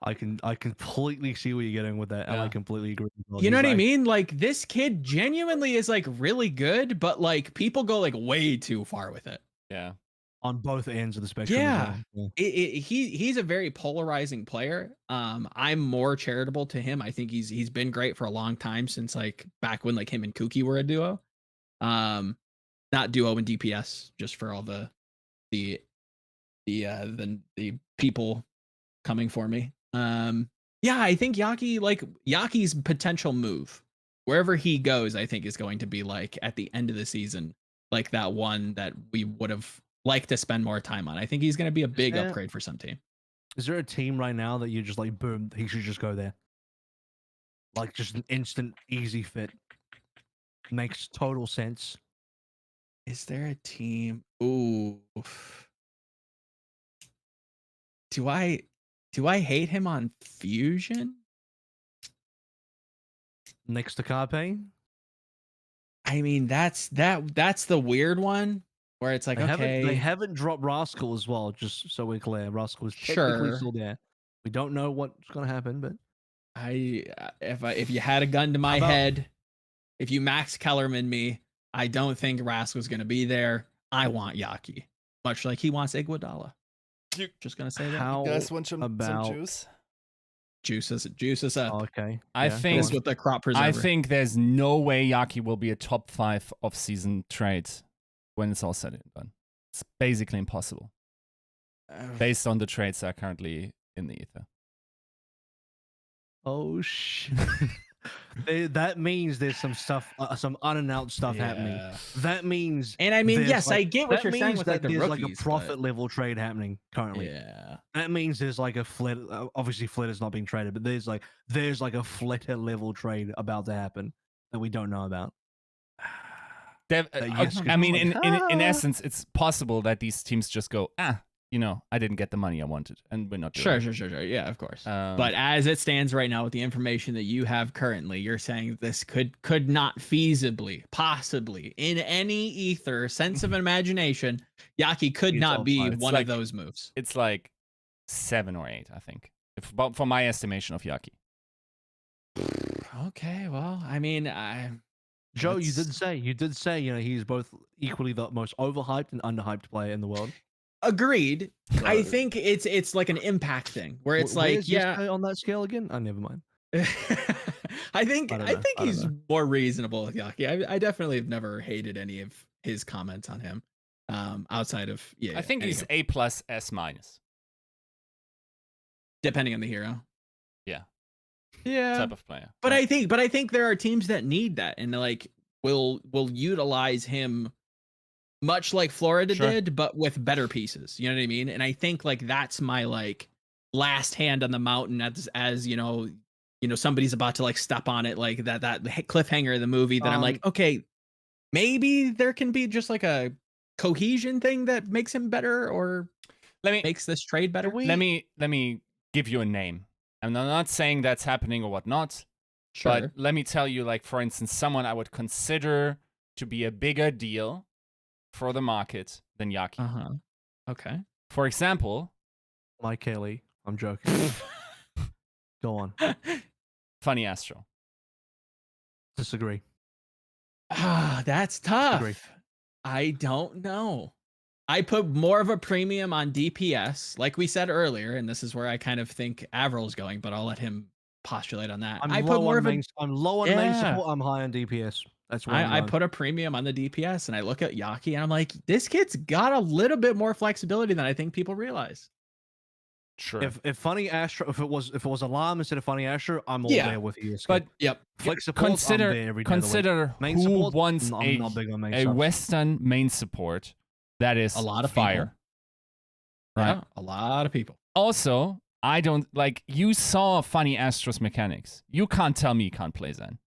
I completely see where you're getting with that, and I Yeah. completely agree. You know He's what I like- mean? Like this kid genuinely is like really good, but like people go like way too far with it. Yeah. on both ends of the spectrum. Yeah. As well. He's a very polarizing player. I'm more charitable to him. I think he's been great for a long time, since like back when like him and Kuki were a duo. Not duo and DPS, just for all the people coming for me. Yeah, I think Yaki's potential move wherever he goes, I think is going to be like at the end of the season, like that one that we would have liked to spend more time on. I think he's going to be a big upgrade for some team. Is there a team right now that you're just like, boom, he should just go there? Like just an instant, easy fit. Makes total sense. Is there a team? Ooh. Do I hate him on Fusion? Next to Carpe? I mean, that's the weird one where it's like, they haven't dropped Rascal as well, just so we're clear. Rascal is technically still there. We don't know what's gonna happen, but if you had a gun to my head, if you Max Kellerman me, I don't think Rascal's gonna be there. I want Yaki, much like he wants Iguodala. Just gonna say that. How You guys want some juice? Juice us up. Oh, okay. I think with the crop preserver. I think there's no way Yaki will be a top 5 off-season trade when it's all said and done. It's basically impossible based on the trades that are currently in the ether. Oh shit. That means there's some stuff, some unannounced stuff happening. That means, and I mean, yes, like, I get what you're saying with like the there's rookies, like a profit level trade happening currently. Yeah, that means there's like a flit. Obviously, flit is not being traded, but there's like a flitter level trade about to happen that we don't know about. I mean, in essence, it's possible that these teams just go, I didn't get the money I wanted, and we're not doing it. Sure. Yeah, of course. But as it stands right now, with the information that you have currently, you're saying this could not feasibly, possibly, in any ether sense of imagination, Yaki could not be one of those moves. It's like 7 or 8, I think, for my estimation of Yaki. Okay, well, I mean, Joe, you did say, he's both equally the most overhyped and underhyped player in the world. Agreed. I think it's like an impact thing where it's like, on that scale again. Oh, never mind. I think he's more reasonable with Yaki. I definitely have never hated any of his comments on him. Outside of I think he's A+, S-. Depending on the hero. Yeah. Type of player. But I think there are teams that need that and like will utilize him much like Florida did, but with better pieces. You know what I mean? And I think like that's my like last hand on the mountain as somebody's about to like step on it, like that cliffhanger of the movie that I'm like, okay, maybe there can be just like a cohesion thing that makes him better or makes this trade better. Let me give you a name. I'm not saying that's happening or whatnot, but let me tell you, like, for instance, someone I would consider to be a bigger deal for the market than Yaki. Okay. For example, Mike Kelly. I'm joking. Go on. Funny Astro. Disagree. That's tough. Disagree. I don't know. I put more of a premium on DPS, like we said earlier, and this is where I kind of think AVRL's going, but I'll let him postulate on that. I'm low on main support. I'm high on DPS. That's why I put a premium on the DPS, and I look at Yaki, and I'm like, this kid's got a little bit more flexibility than I think people realize. Sure. If Funny Astro, if it was Alarm instead of Funny Astro, I'm all there with Yiska. But Flex support, consider main who support, wants I'm not big on main a Western main support that is a lot of fire. People. Right? Yeah, a lot of people. Also, I don't like. You saw Funny Astro's mechanics. You can't tell me he can't play Zen.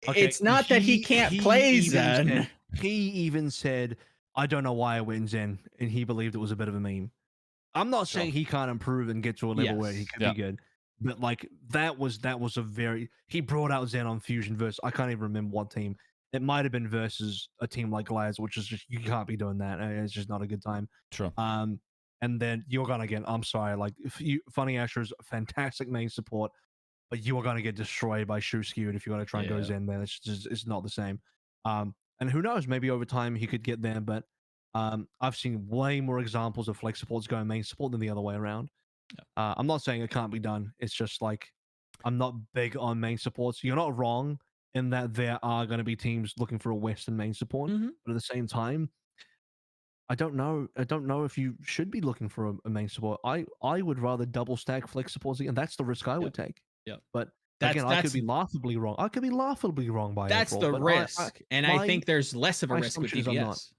Okay, it's not that he can't play Zen. He even said, "I don't know why I went Zen," and he believed it was a bit of a meme. I'm not saying he can't improve and get to a level where he could be good, but like that was a very he brought out Zen on Fusion versus I can't even remember what team. It might have been versus a team like Gladiators, which is just you can't be doing that. It's just not a good time. True. And then you're gonna get. I'm sorry, like Funny Asher's fantastic main support, but you are gonna get destroyed by Shu Skewed if you're gonna try and go Zen. Then it's not the same. And who knows? Maybe over time he could get there, but I've seen way more examples of flex supports going main support than the other way around. I'm not saying it can't be done. It's just like I'm not big on main supports. You're not wrong in that there are going to be teams looking for a Western main support, but at the same time, I don't know. I don't know if you should be looking for a main support. I would rather double stack flex supports again. That's the risk I would take. But again, I could be laughably wrong. I could be laughably wrong by that's April, the risk, and I think there's less of a risk with DPS.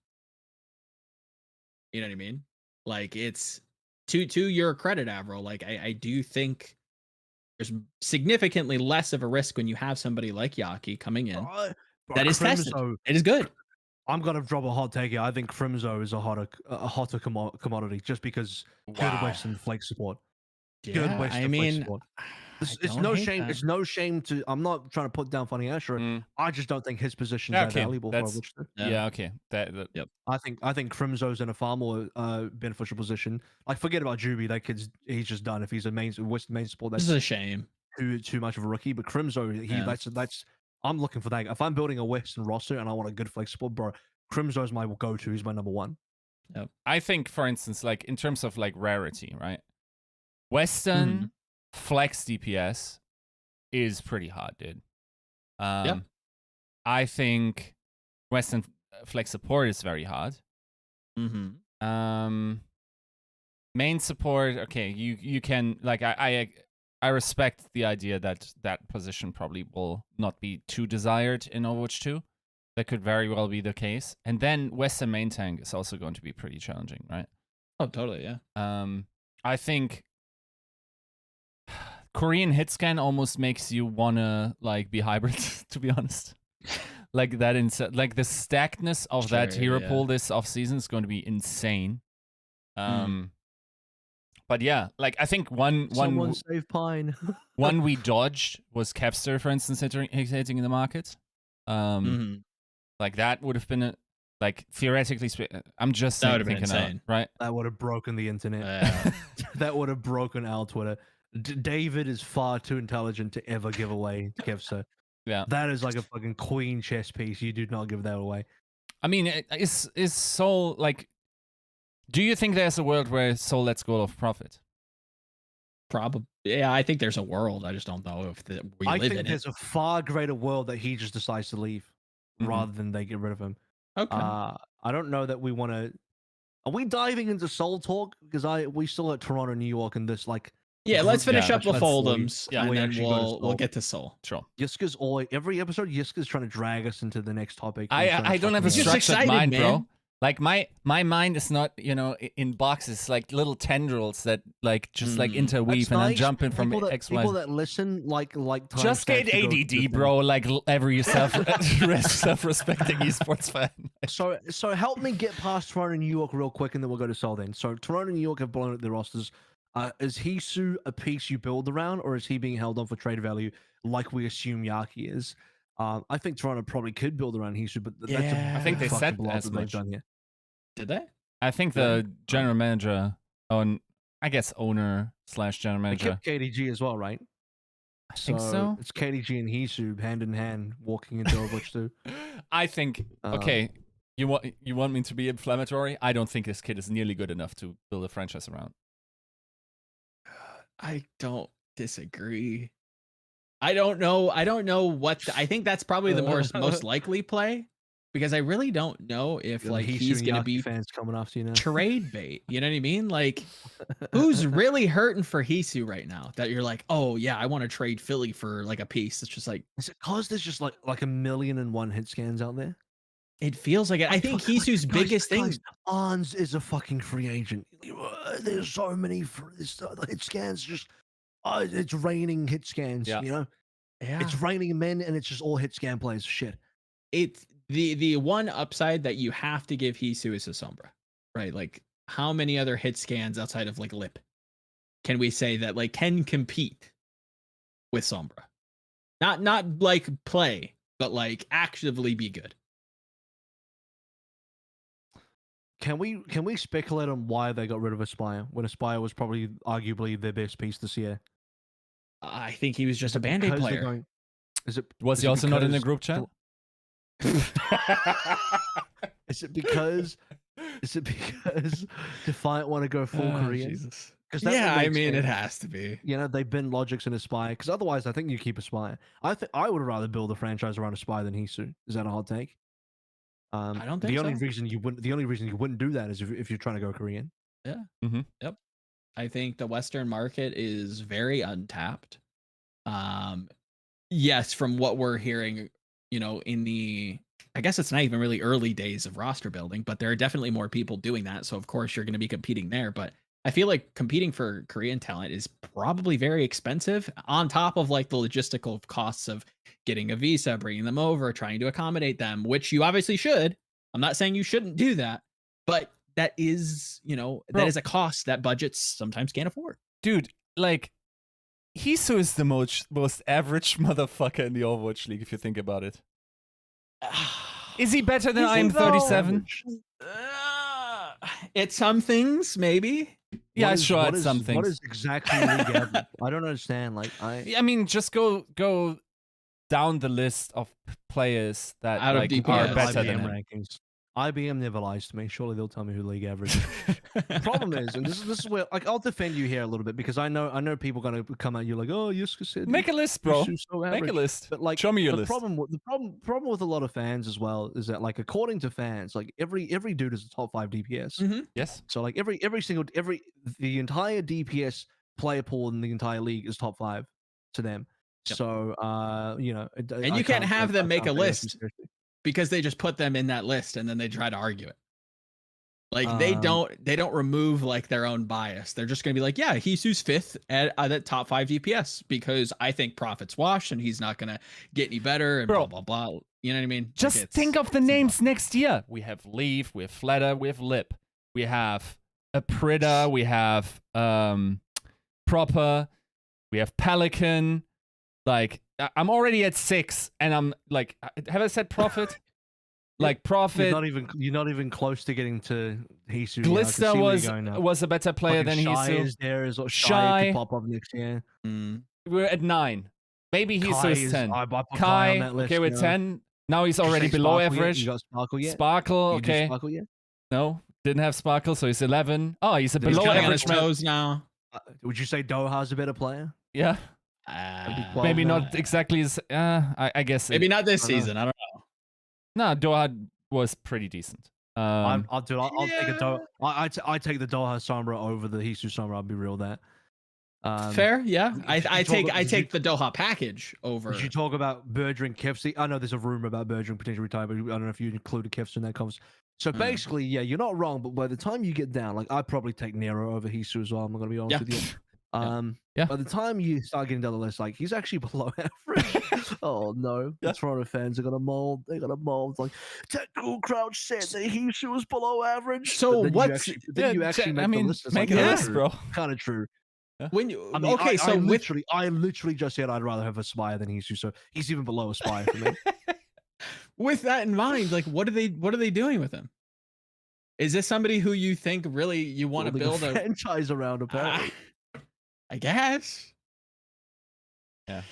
You know what I mean? Like it's to your credit, AVRL. Like I do think there's significantly less of a risk when you have somebody like Yaki coming in that is tested. It is good. I'm gonna drop a hot take here. I think Crimzo is a hotter commodity just because good Western flex support. Good Western flex support. It's no shame. That. It's no shame to. I'm not trying to put down Funny Asher. I just don't think his position is that valuable for Witcher. Okay. Yep. I think Crimzo's in a far more beneficial position. Like forget about Juby. That kid's he's just done. If he's a Western main support, that's this is a shame. Too much of a rookie. But Crimzo, that's. I'm looking for that. If I'm building a Western roster and I want a good flex support, bro, Crimzo's my go-to. He's my number one. Yep. I think, for instance, like in terms of like rarity, right? Western flex DPS is pretty hard, dude. I think Western flex support is very hard. Main support, okay, you can like I respect the idea that that position probably will not be too desired in Overwatch 2. That could very well be the case. And then Western main tank is also going to be pretty challenging, right? Oh, totally, yeah. I think Korean hit scan almost makes you wanna like be hybrid, to be honest. Like that like the stackedness of that hero pool this offseason is going to be insane. But yeah, like I think someone save Pine. One we dodged was Kevster, for instance, hitting in the market. Like that would have been like theoretically. I'm just saying, that would have been insane, right? That would have broken the internet. That would have broken our Twitter. David is far too intelligent to ever give away Kevster. Yeah, that is like a fucking queen chess piece. You do not give that away. I mean, is Seoul like? Do you think there's a world where Seoul lets go of profit? Probably. Yeah, I think there's a world. I just don't know if we live in it. I think there's a far greater world that he just decides to leave rather than they get rid of him. Okay. I don't know that we want to. Are we diving into Seoul talk? Because we still at Toronto, New York, and this like. Yeah, let's finish up with Foldums, and then we'll get to Seoul. Sure. Yiska's every episode. Yiska's trying to drag us into the next topic. I don't have a structured mind, bro. Like my mind is not, in boxes, like little tendrils that like just like interweave, and I'm jumping from X, Y. People that listen like just get ADD, bro. Like every self-respecting esports fan. So help me get past Toronto, New York, real quick, and then we'll go to Seoul. Then, so Toronto, New York have blown up their rosters. Is Hisu a piece you build around, or is he being held on for trade value, like we assume Yaki is? I think Toronto probably could build around Hisu, but I think they said as much. Done here. Did they? I think the general manager, I guess owner / general manager. They kept KDG as well, right? I think so. It's KDG and Hisu hand in hand walking into Overwatch 2. I think. Okay, you want me to be inflammatory? I don't think this kid is nearly good enough to build a franchise around. I don't disagree. I don't know what I think that's probably the most likely play, because I really don't know if like he's going to be fans coming after you now. Trade bait. You know what I mean? Like who's really hurting for Hisu right now that you're like, oh yeah, I want to trade Philly for like a piece. It's just like, is it cause there's just like 1,000,001 hit scans out there? It feels like it. I think Hisu's biggest thing. Ons is a fucking free agent. There's so many hit scans. Just it's raining hit scans. Yeah. It's raining men, and it's just all hit scan plays. Shit. the one upside that you have to give Hisu is a Sombra, right? Like, how many other hit scans outside of like Lip can we say that like can compete with Sombra? Not like play, but like actively be good. Can we speculate on why they got rid of Aspire when Aspire was probably arguably their best piece this year? I think he was just a Band-Aid player. Was he also not in the group chat? Is it because Defiant want to go full Korean? Jesus. Yeah, I mean, it has to be. You know, they bend Logics and Aspire, because otherwise I think you keep Aspire. I would rather build a franchise around Aspire than Hisu. Is that a hot take? I don't think the so. only reason you wouldn't do that is if you're trying to go Korean. Yeah. Mm-hmm. Yep. I think the Western market is very untapped. Yes, from what we're hearing, you know, I guess it's not even really early days of roster building, but there are definitely more people doing that. So of course you're going to be competing there. But I feel like competing for Korean talent is probably very expensive on top of like the logistical costs of getting a visa, bringing them over, trying to accommodate them, which you obviously should. I'm not saying you shouldn't do that, but that is, you know, that is a cost that budgets sometimes can't afford. Dude, like, Hisu is the most average motherfucker in the Overwatch League, if you think about it. Is he better than I'm 37? At some things, maybe. Yeah, sure, at some things. What is exactly league average? I don't understand. Like, I mean, just go down the list of players that out like, of are better IBM than him. rankings. IBM never lies to me. Surely they'll tell me who league average is. The problem is, and this is where, like, I'll defend you here a little bit, because I know people are gonna come at you like, oh, Yiska said Make a list, bro. so Make a list. But like, show me your the list. problem with a lot of fans as well is that, like, according to fans, like every dude is a top 5 DPS. Mm-hmm. Yes. So like the entire DPS player pool in the entire league is top 5 to them. Yep. So you know, and you can't have them make a list because they just put them in that list and then they try to argue it. Like they don't remove like their own bias. They're just gonna be like, yeah, Hisu's 5th at that top 5 DPS because I think Prophet's washed and he's not gonna get any better and blah blah blah. You know what I mean? Just like think of the names next year. We have Leaf, we have Flatter, we have Lip, we have Aprida, we have Proper, we have Pelican. Like, I'm already at 6, and I'm like, have I said Prophet? Like, Prophet. You're not even close to getting to Hisu. Glister was a better player than Shy Hisu. is there as well. Shy could pop up next year. We're at 9. Maybe Hisu is 10. I put Kai, on that list, okay, we're 10. Now he's already below average. You got Sparkle yet? Sparkle, okay. Sparkle yet? No, didn't have Sparkle, so he's 11. Oh, he's a He's below on average his toes now. Would you say Doha's a better player? Yeah. Maybe now. not exactly as I guess maybe not this season. I don't know. No, Doha was pretty decent. I'll take a Doha. I take the Doha Sombra over the Hisu Sombra. I'll be real with that. Fair, yeah. I take the Doha package over. Did you talk about Berger and Kefsi? I know there's a rumor about Berger and potential retirement, but I don't know if you included Kefsi in that conversation. So basically, yeah, you're not wrong, but by the time you get down, like, I'd probably take Nero over Hisu as well. I'm going to be honest with you. Yeah. By the time you start getting down the list, like, he's actually below average. Oh no, the Toronto fans are gonna mold. They're gonna mold. Like, technical crouch said that Hisu was below average. So what's? Then you actually make the list. Make a list, bro. Kind of true. When you I literally just said I'd rather have Aspire than Hisu, so he's even below Aspire for me. With that in mind, like, what are they doing with him? Is this somebody who you think really you want to build a franchise around? Apparently. I guess. Yeah.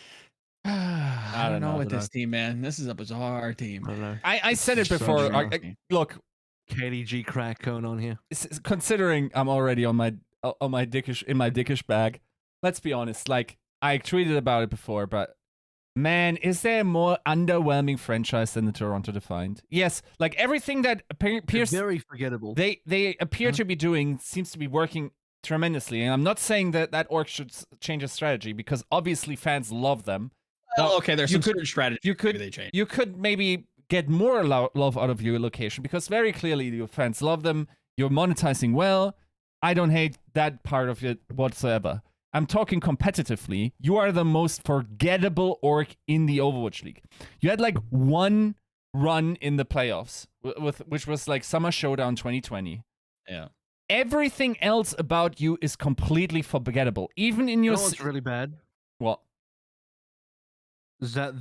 I don't know with this team, man. This is a bizarre team. I don't know. I said it before. Look, KDG crack going on here. Considering I'm already on my dickish bag, let's be honest. Like, I tweeted about it before, but man, is there a more underwhelming franchise than the Toronto Defiant? Yes, like everything that appears very forgettable. They appear to be doing seems to be working tremendously, and I'm not saying that org should change its strategy, because obviously fans love them. Well, okay, there's some certain strategy. You could maybe get more love out of your location, because very clearly your fans love them. You're monetizing well. I don't hate that part of it whatsoever. I'm talking competitively. You are the most forgettable org in the Overwatch League. You had like one run in the playoffs, which was like Summer Showdown 2020. Yeah. Everything else about you is completely forgettable. Even in your You know what's really bad? what? Is that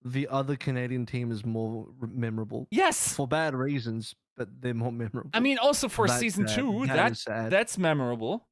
the other Canadian team is more memorable Yes. for bad reasons, but they're more memorable. I mean, also for That's season sad. 2, That is sad. that's memorable.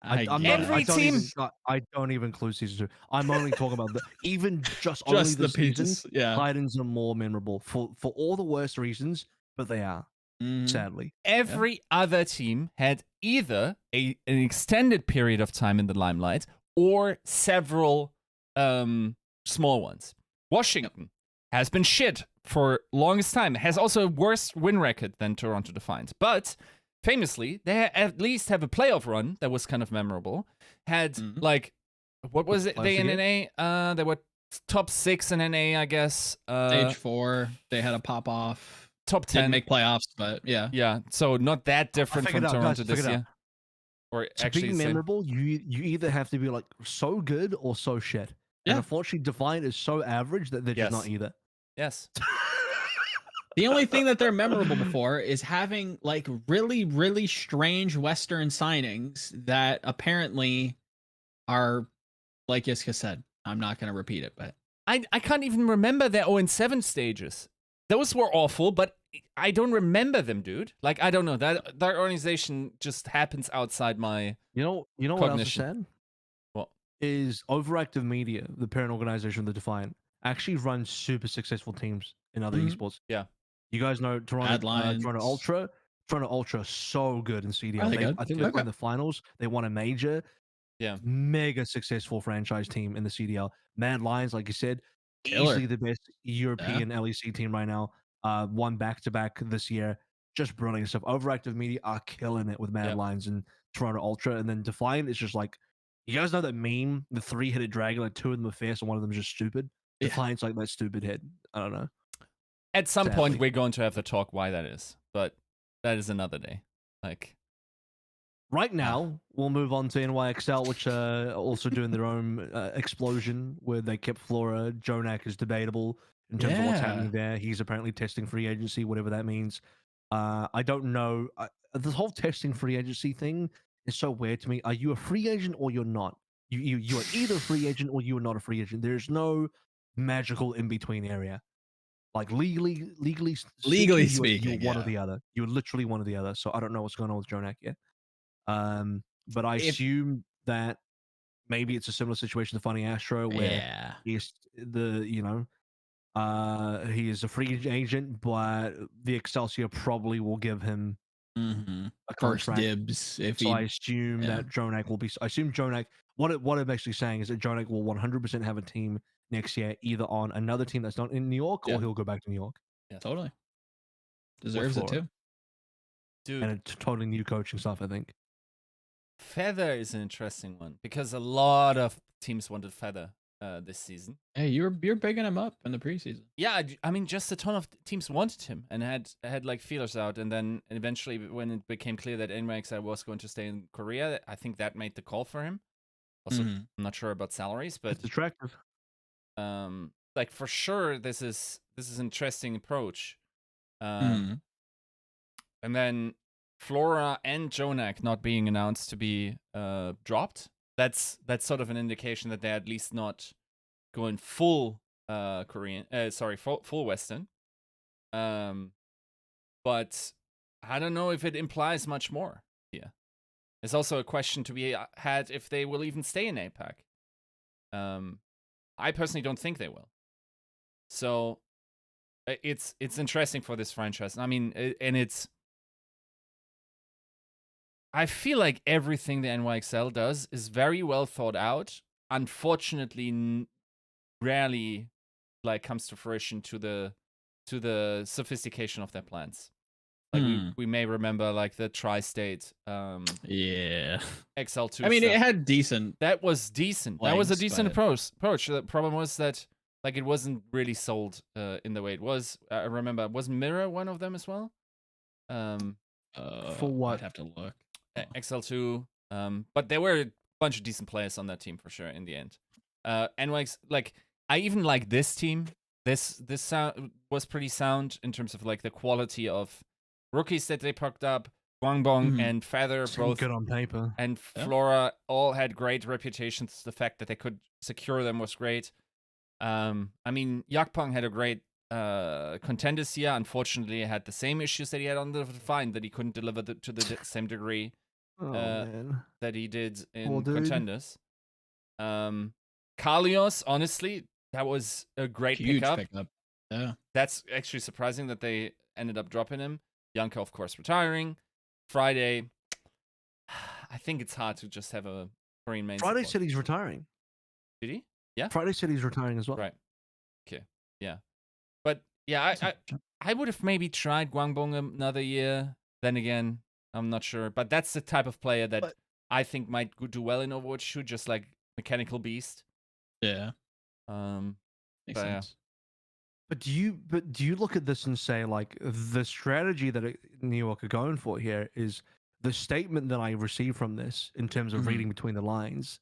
I'm not, Every I don't team- even, I don't even include season 2. I'm only talking about even just only Just the the pieces. season. Yeah. Titans are more memorable for all the worst reasons, but they are Mhm. sadly. Every other team had either an extended period of time in the limelight or several small ones. Washington has been shit for longest time. Has also a worse win record than Toronto Defiant. But famously, they at least have a playoff run that was kind of memorable. Had like, what was it? They in NA? They were top 6 in NA, I guess. Stage 4, they had a pop off. Top 10. Didn't make playoffs, but yeah. Yeah, so not that different from Toronto this year. Or To actually be memorable, you either have to be like so good or so shit. Yeah. And unfortunately, Defiant is so average that they're just not either. Yes. The only thing that they're memorable for is having like really, really strange Western signings that apparently are, like Yiska said, I'm not going to repeat it, but I can't even remember their 0-7 stages. Those were awful, but I don't remember them, dude. Like, I don't know. That organization just happens outside my You know what else is cognition. sad? What? Is Overactive Media, the parent organization of the Defiant, actually runs super successful teams in other esports. Yeah. You guys know Toronto Ultra. Toronto Ultra so good in CDL. Really good. I think they won the finals. They won a major. Yeah. Mega successful franchise team in the CDL. Mad Lions, like you said, Killer. easily the best European LEC team right now. Won back-to-back this year. Just brilliant stuff. Overactive Media are killing it with Mad Lions and Toronto Ultra. And then Defiant is just like, you guys know that meme? The 3-headed dragon, like 2 of them are fierce and 1 of them is just stupid. Defiant's like that stupid head. I don't know. At some point, we're going to have to talk why that is, but that is another day. Like, right now, we'll move on to NYXL, which are also doing their own explosion, where they kept Flora. Jonak is debatable in terms of what's happening there. He's apparently testing free agency, whatever that means. I don't know. This whole testing free agency thing is so weird to me. Are you a free agent or you're not? You are either a free agent or you are not a free agent. There's no magical in between area. Like legally speaking, you're one or the other. You're literally one or the other. So I don't know what's going on with Jonak yet. But I assume that maybe it's a similar situation to Funny Astro, where he's he is a free agent, but the Excelsior probably will give him a first contract. dibs. I assume that Jonak will be. I assume Jonak. What I'm actually saying is that Jonak will 100% have a team next year, either on another team that's not in New York, or he'll go back to New York. Yeah, totally. Deserves it too. Dude. And a totally new coaching stuff, I think. Feather is an interesting one because a lot of teams wanted Feather this season. Hey, you're bigging him up in the preseason. Yeah, I mean, just a ton of teams wanted him and had like feelers out, and then eventually, when it became clear that NYXL was going to stay in Korea, I think that made the call for him. Also, I'm not sure about salaries, but it's attractive. Like for sure, this is an interesting approach. And then Flora and Jonak not being announced to be dropped. That's sort of an indication that they're at least not going full Korean. Full Western. But I don't know if it implies much more here. There's also a question to be had if they will even stay in APAC. I personally don't think they will. So it's interesting for this franchise. I mean, I feel like everything the NYXL does is very well thought out. Unfortunately, rarely like comes to fruition to the sophistication of their plans. Like we may remember like the Tri-State XL2. I mean, it had decent. That was decent. That was a decent approach. The problem was that like it wasn't really sold in the way it was. I remember, was Mirror one of them as well? For what? I'd have to look. XL2. But there were a bunch of decent players on that team for sure in the end. NYX, like I even like this team this was pretty sound in terms of like the quality of rookies that they picked up. Guangbong and Feather both good on paper, and Flora all had great reputations. The fact that they could secure them was great. I mean, Yakpong had a great contender this year. Unfortunately, had the same issues that he had on the Define, that he couldn't deliver to the same degree that he did in contenders. Kalios, honestly, that was a great huge pickup. Yeah, that's actually surprising that they ended up dropping him. Yanka, of course, retiring. Friday, I think it's hard to just have a Korean main. Friday said he's retiring. Did he? Yeah. Friday said he's retiring as well. Right. Okay. Yeah. But yeah, I would have maybe tried Guangbong another year. Then again, I'm not sure. But that's the type of player that I think might do well in Overwatch 2, just like Mechanical Beast. Yeah. Makes sense. But do you look at this and say, like, the strategy that New York are going for here is the statement that I received from this in terms of reading between the lines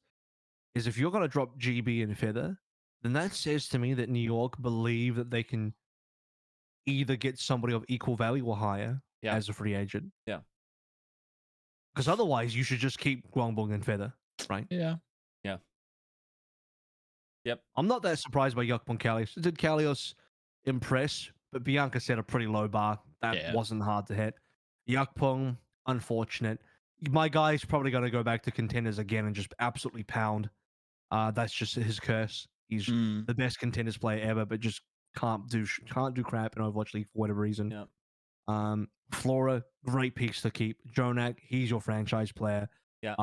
is, if you're going to drop GB and Feather, then that says to me that New York believe that they can either get somebody of equal value or higher as a free agent. Yeah. Because otherwise, you should just keep Guangbong and Feather, right? Yeah. Yeah. Yep. I'm not that surprised by Yakpong Kalios. Did Kalios impress? But Bianca set a pretty low bar. That wasn't hard to hit. Yakpong, unfortunate. My guy's probably going to go back to contenders again and just absolutely pound. That's just his curse. He's the best contenders player ever, but just can't do crap in Overwatch League for whatever reason. Yeah. Flora, great picks to keep. Jonak, he's your franchise player. Yeah.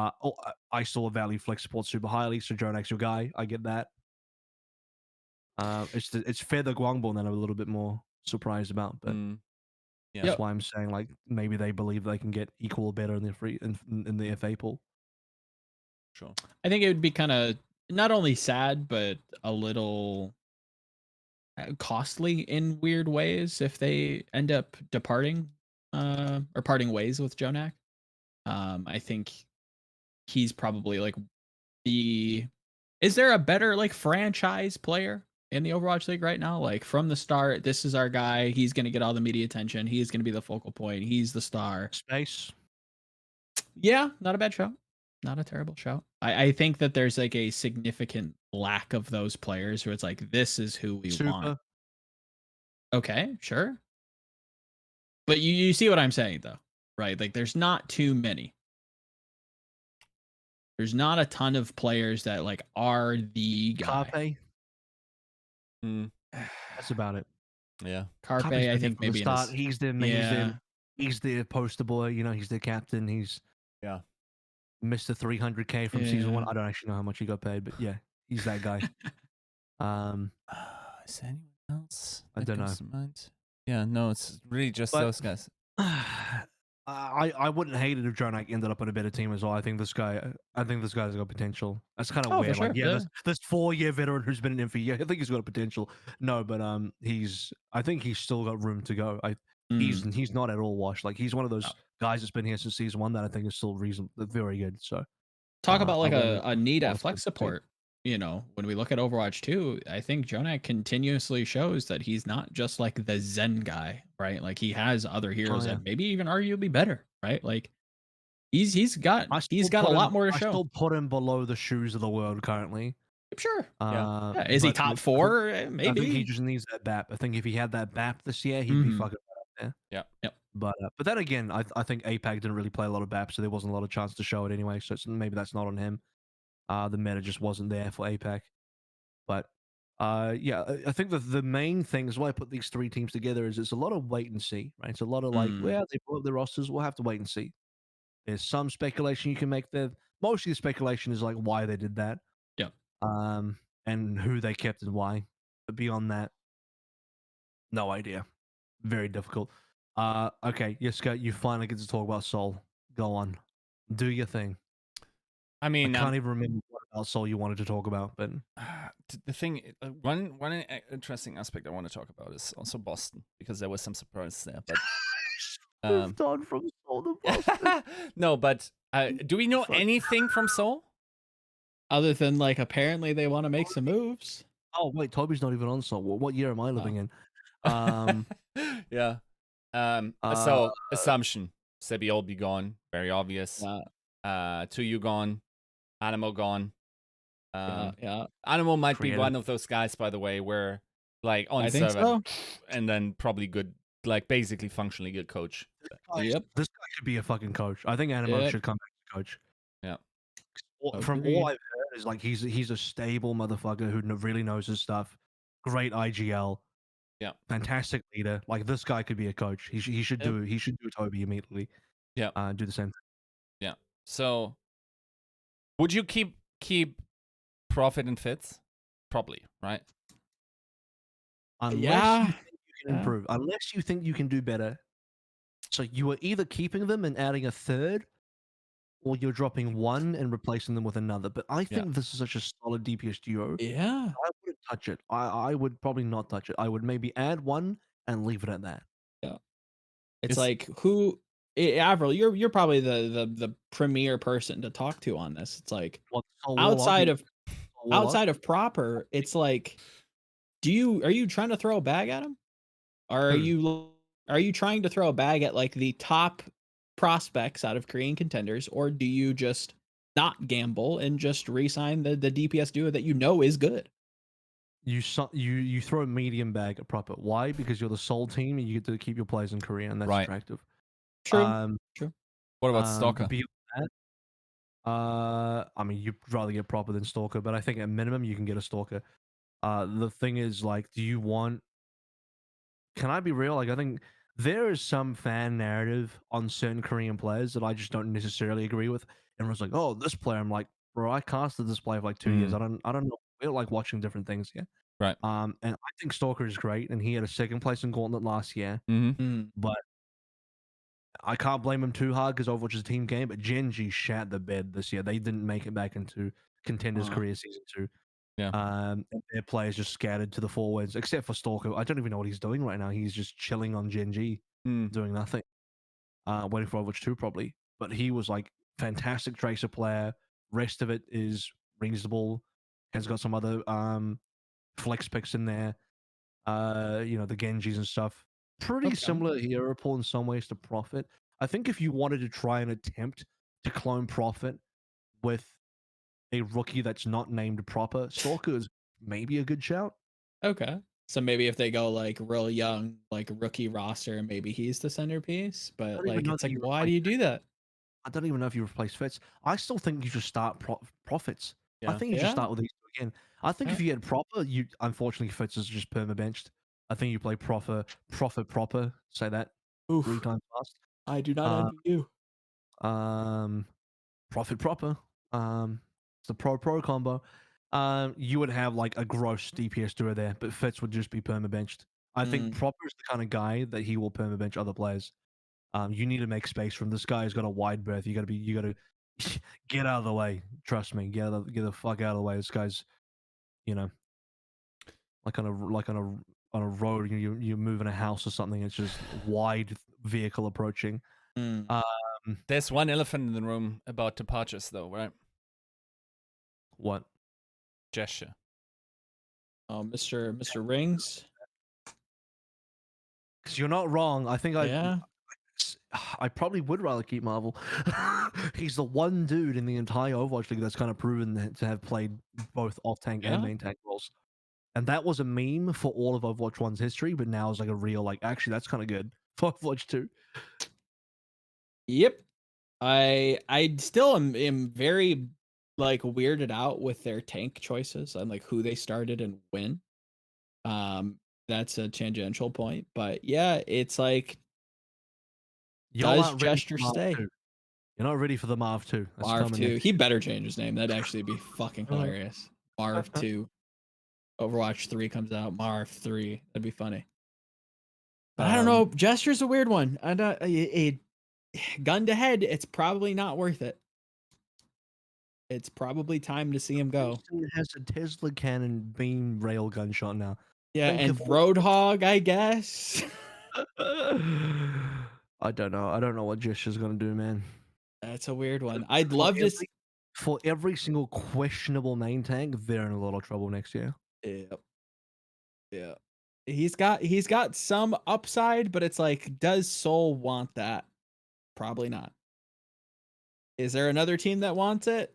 I still value Flex support super highly, so Jonak's your guy. I get that. It's Feather Guangbong that I'm a little bit more surprised about, but that's why I'm saying, like, maybe they believe they can get equal or better in the FA pool. Sure. I think it would be kind of not only sad, but a little costly in weird ways if they end up departing or parting ways with Jonak. I think he's probably like is there a better like franchise player in the Overwatch League right now? Like, from the start, this is our guy. He's going to get all the media attention. He's going to be the focal point. He's the star. Space. Yeah, not a bad show. Not a terrible show. I think that there's like a significant lack of those players who it's like, this is who we want. Okay, sure. But you see what I'm saying, though, right? Like, there's not too many. There's not a ton of players that like are the guy. Carpe. That's about it. Yeah. Carpe, I think maybe start. He's the poster boy. You know, he's the captain. He's Mr. 300K from season 1. I don't actually know how much he got paid, but yeah, he's that guy. Is there anyone else? I don't know. Yeah, no, it's really just those guys. I wouldn't hate it if Jonak ended up on a better team as well. I think this guy's got potential. That's kind of weird. Sure. Like, this 4-year veteran who's been in for a year. I think he's got a potential. No, but I think he's still got room to go. He's not at all washed. Like, he's one of those guys that's been here since season 1 that I think is still very good. So talk about like a need at flex support. You know, when we look at Overwatch 2, I think Jonak continuously shows that he's not just like the Zen guy, right? Like, he has other heroes that maybe even arguably better, right? Like, he's got a lot more to show. I still put him below the shoes of the world currently. Sure. Is he top 4? Maybe. I think he just needs that BAP. I think if he had that BAP this year, he'd be fucking right up there. Yeah. Yep. But then again, I think APAC didn't really play a lot of BAP, so there wasn't a lot of chance to show it anyway. So maybe that's not on him. The meta just wasn't there for APAC. But I think that the main thing is why I put these 3 teams together is it's a lot of wait and see, right? It's a lot of like, they pull up their rosters, we'll have to wait and see. There's some speculation you can make there. Mostly the speculation is like why they did that. Yeah. And who they kept and why. But beyond that, no idea. Very difficult. Okay, Yiska, you finally get to talk about Seoul. Go on. Do your thing. I mean, I can't even remember what about Seoul you wanted to talk about, but the thing, one interesting aspect I want to talk about is also Boston, because there was some surprise there. But moved on from Seoul to Boston. No, but do we know anything from Seoul? Other than like apparently they want to make some moves. Oh wait, Toby's not even on Seoul. What year am I living in? Um, Yeah. uh, So assumption, Sebi will be gone. Very obvious. To you gone. Animal gone. Yeah. Animal might be Creative. one of those guys, by the way, where like on I think server, so. and then probably good, like basically functionally good coach. Yep. This guy could be a fucking coach. I think Animo Yep. should come back to coach. Yeah. From Agreed. all I've heard is like he's a stable motherfucker who really knows his stuff. Great IGL. Yeah. Fantastic leader. Like this guy could be a coach. He should Yep. do Toby immediately. Yeah. Do the same thing. Yeah. So would you keep Profit and Fitz? Probably, right? Unless Yeah. you think you can improve. Unless you think you can do better. So you are either keeping them and adding a third, or you're dropping one and replacing them with another. But I think this is such a solid DPS duo. Yeah. I wouldn't touch it. I would probably not touch it. I would maybe add one and leave it at that. Yeah. It's like who Avril, you're probably the premier person to talk to on this. It's like outside of proper, it's like are you trying to throw a bag at him? Or are you trying to throw a bag at like the top prospects out of Korean contenders, or do you just not gamble and just re-sign the DPS duo that you know is good? You throw a medium bag at proper. Why? Because you're the sole team and you get to keep your players in Korea, and that's attractive. True. What about Stalker? Beyond that, I mean, you'd rather get proper than Stalker, but I think at minimum you can get a Stalker. The thing is, like, do you want? Can I be real? Like, I think there is some fan narrative on certain Korean players that I just don't necessarily agree with. Everyone's like, "Oh, this player." I'm like, "Bro, I casted this player for like 2 years. I don't know. We're like watching different things here." Right. And I think Stalker is great, and he had a second place in Gauntlet last year. But I can't blame him too hard because Overwatch is a team game. But Gen G shat the bed this year. They didn't make it back into Contenders Korea Season 2. Yeah. And their players just scattered to the forwards, except for Stalker. I don't even know what he's doing right now. He's just chilling on Gen G, doing nothing. Waiting for Overwatch 2 probably. But he was like fantastic tracer player. Rest of it is reasonable. Has got some other flex picks in there. The Genjis and stuff. Pretty similar hero pool in some ways to Prophet. I think if you wanted to try and attempt to clone Prophet with a rookie that's not named proper, Stalker is maybe a good shout. Okay. So maybe if they go like real young, like rookie roster, maybe he's the centerpiece. But like, it's like, why do you do that? I don't even know if you replace Fitz. I still think you should start Profits. I think you should start with these two again. I think if you get proper, unfortunately Fitz is just perma benched. I think you play proper. Say that 3 times fast. I do not envy you. Profit proper. It's the pro combo. You would have like a gross DPS duo there, but Fitz would just be perma benched. I think Proper is the kind of guy that he will perma bench other players. You need to make space for him. This guy has got a wide berth. You gotta get out of the way. Trust me, get the fuck out of the way. This guy's, like on a road. You're moving a house or something. It's just wide vehicle approaching. There's one elephant in the room about to purchase, though, right? What? Gesture. Oh, Mr. Rings. Because you're not wrong. I think I probably would rather keep Marvel. He's the one dude in the entire Overwatch League that's kind of proven to have played both off tank and main tank roles. And that was a meme for all of Overwatch 1's history, but now it's like a real, like, actually, that's kind of good for Overwatch 2. Yep. I still am very like weirded out with their tank choices and like who they started and when. That's a tangential point, but yeah, it's like does Gesture stay? You're not ready for the Marv 2. Marv 2. He better change his name. That'd actually be fucking hilarious. Marv 2. Overwatch 3 comes out. Marv 3. That'd be funny. But I don't know. Gesture's a weird one. Gun to head, it's probably not worth it. It's probably time to see him go. It has a Tesla cannon beam rail gunshot now. Yeah, and Roadhog, I guess. I don't know. I don't know what Gesture's gonna do, man. That's a weird one. I'd love to for every single questionable main tank, they're in a lot of trouble next year. Yep. Yeah. He's got some upside, but it's like, does Seoul want that? Probably not. Is there another team that wants it?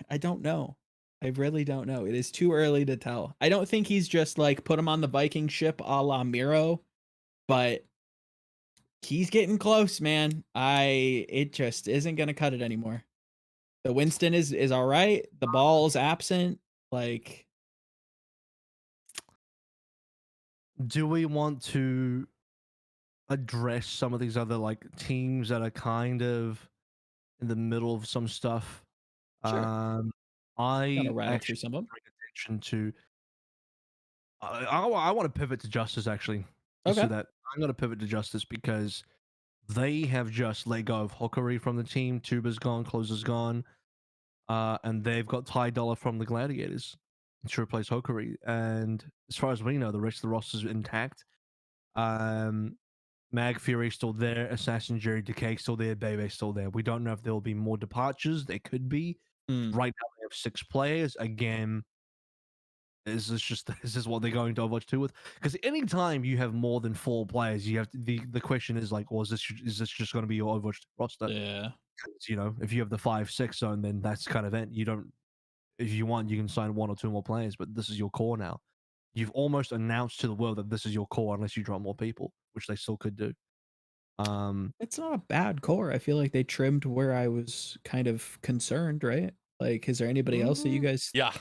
I don't know. I really don't know. It is too early to tell. I don't think he's just like put him on the Viking ship a la Miro, but he's getting close, man. It just isn't gonna cut it anymore. The Winston is all right. The ball's absent. Like, do we want to address some of these other like teams that are kind of in the middle of some stuff? sure. Gonna I rattle through actually some of them. bring attention to. I want to pivot to Justice actually. Okay. So that I'm going to pivot to Justice because they have just let go of Hockery from the team. Tuba's gone, Closer's gone, and they've got Ty Dollar from the Gladiators to replace Hockery. And as far as we know, the rest of the roster's intact. Mag Fury's still there, Assassin Jerry Decay still there, Bebe's still there. We don't know if there will be more departures. There could be. Mm. Right now they have 6 players. Again, is this what they're going to Overwatch 2 with? Because anytime you have more than 4 players, you have to, the question is like, well, is this just going to be your Overwatch 2 roster? Yeah. You know, if you have the 5-6 zone, then that's kind of it. You don't, if you want, you can sign 1 or 2 more players, but this is your core now. You've almost announced to the world that this is your core, unless you drop more people, which they still could do. It's not a bad core. I feel like they trimmed where I was kind of concerned, right? Like, is there anybody else that you guys? Yeah.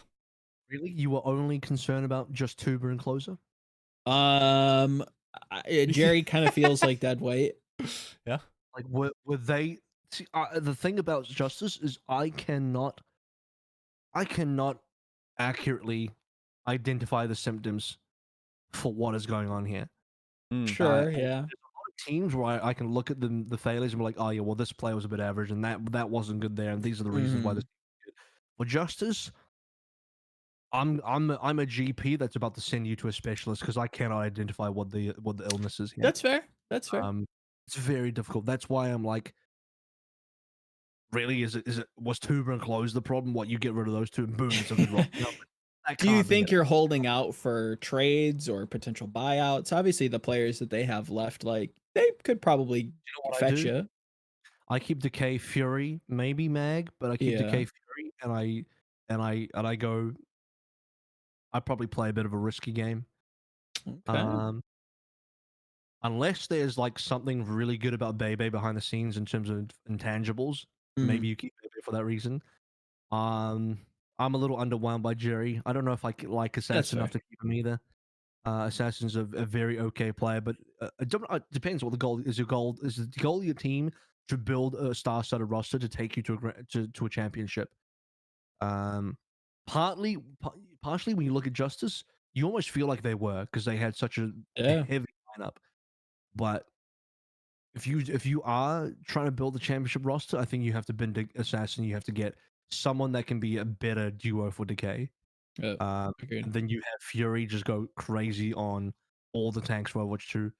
Really, you were only concerned about just Tuber and Closer? Jerry kind of feels like dead weight. Yeah. Like, were they? See, the thing about Justice is I cannot accurately identify the symptoms for what is going on here. Sure, And yeah. there's a lot of teams where I can look at the failures and be like, oh yeah, well this player was a bit average and that wasn't good there, and these are the reasons why this team is good. For Justice, I'm a GP that's about to send you to a specialist because I cannot identify what the illness is here. That's fair. That's fair. It's very difficult. That's why I'm like, really, was Tuber and Close the problem? What, you get rid of those two and boom, it's a good rock. No, Do you think you're holding out for trades or potential buyouts? Obviously, the players that they have left, like, they could probably fetch you. I keep Decay Fury, maybe Mag, but I keep Decay Fury, and I go. I probably play a bit of a risky game. Okay. Unless there's like something really good about Bebe behind the scenes in terms of intangibles, maybe you keep Bebe for that reason. I'm a little underwhelmed by Jerry. I don't know if I like Assassin enough to keep him either. Assassin's a very okay player, but it depends what the goal is. Your goal is the goal of your team to build a star-studded roster to take you to a championship. Partially when you look at Justice, you almost feel like they were because they had such a heavy lineup. But if you are trying to build a championship roster, I think you have to bend Assassin. You have to get someone that can be a better duo for Decay. And then you have Fury just go crazy on all the tanks for Overwatch 2.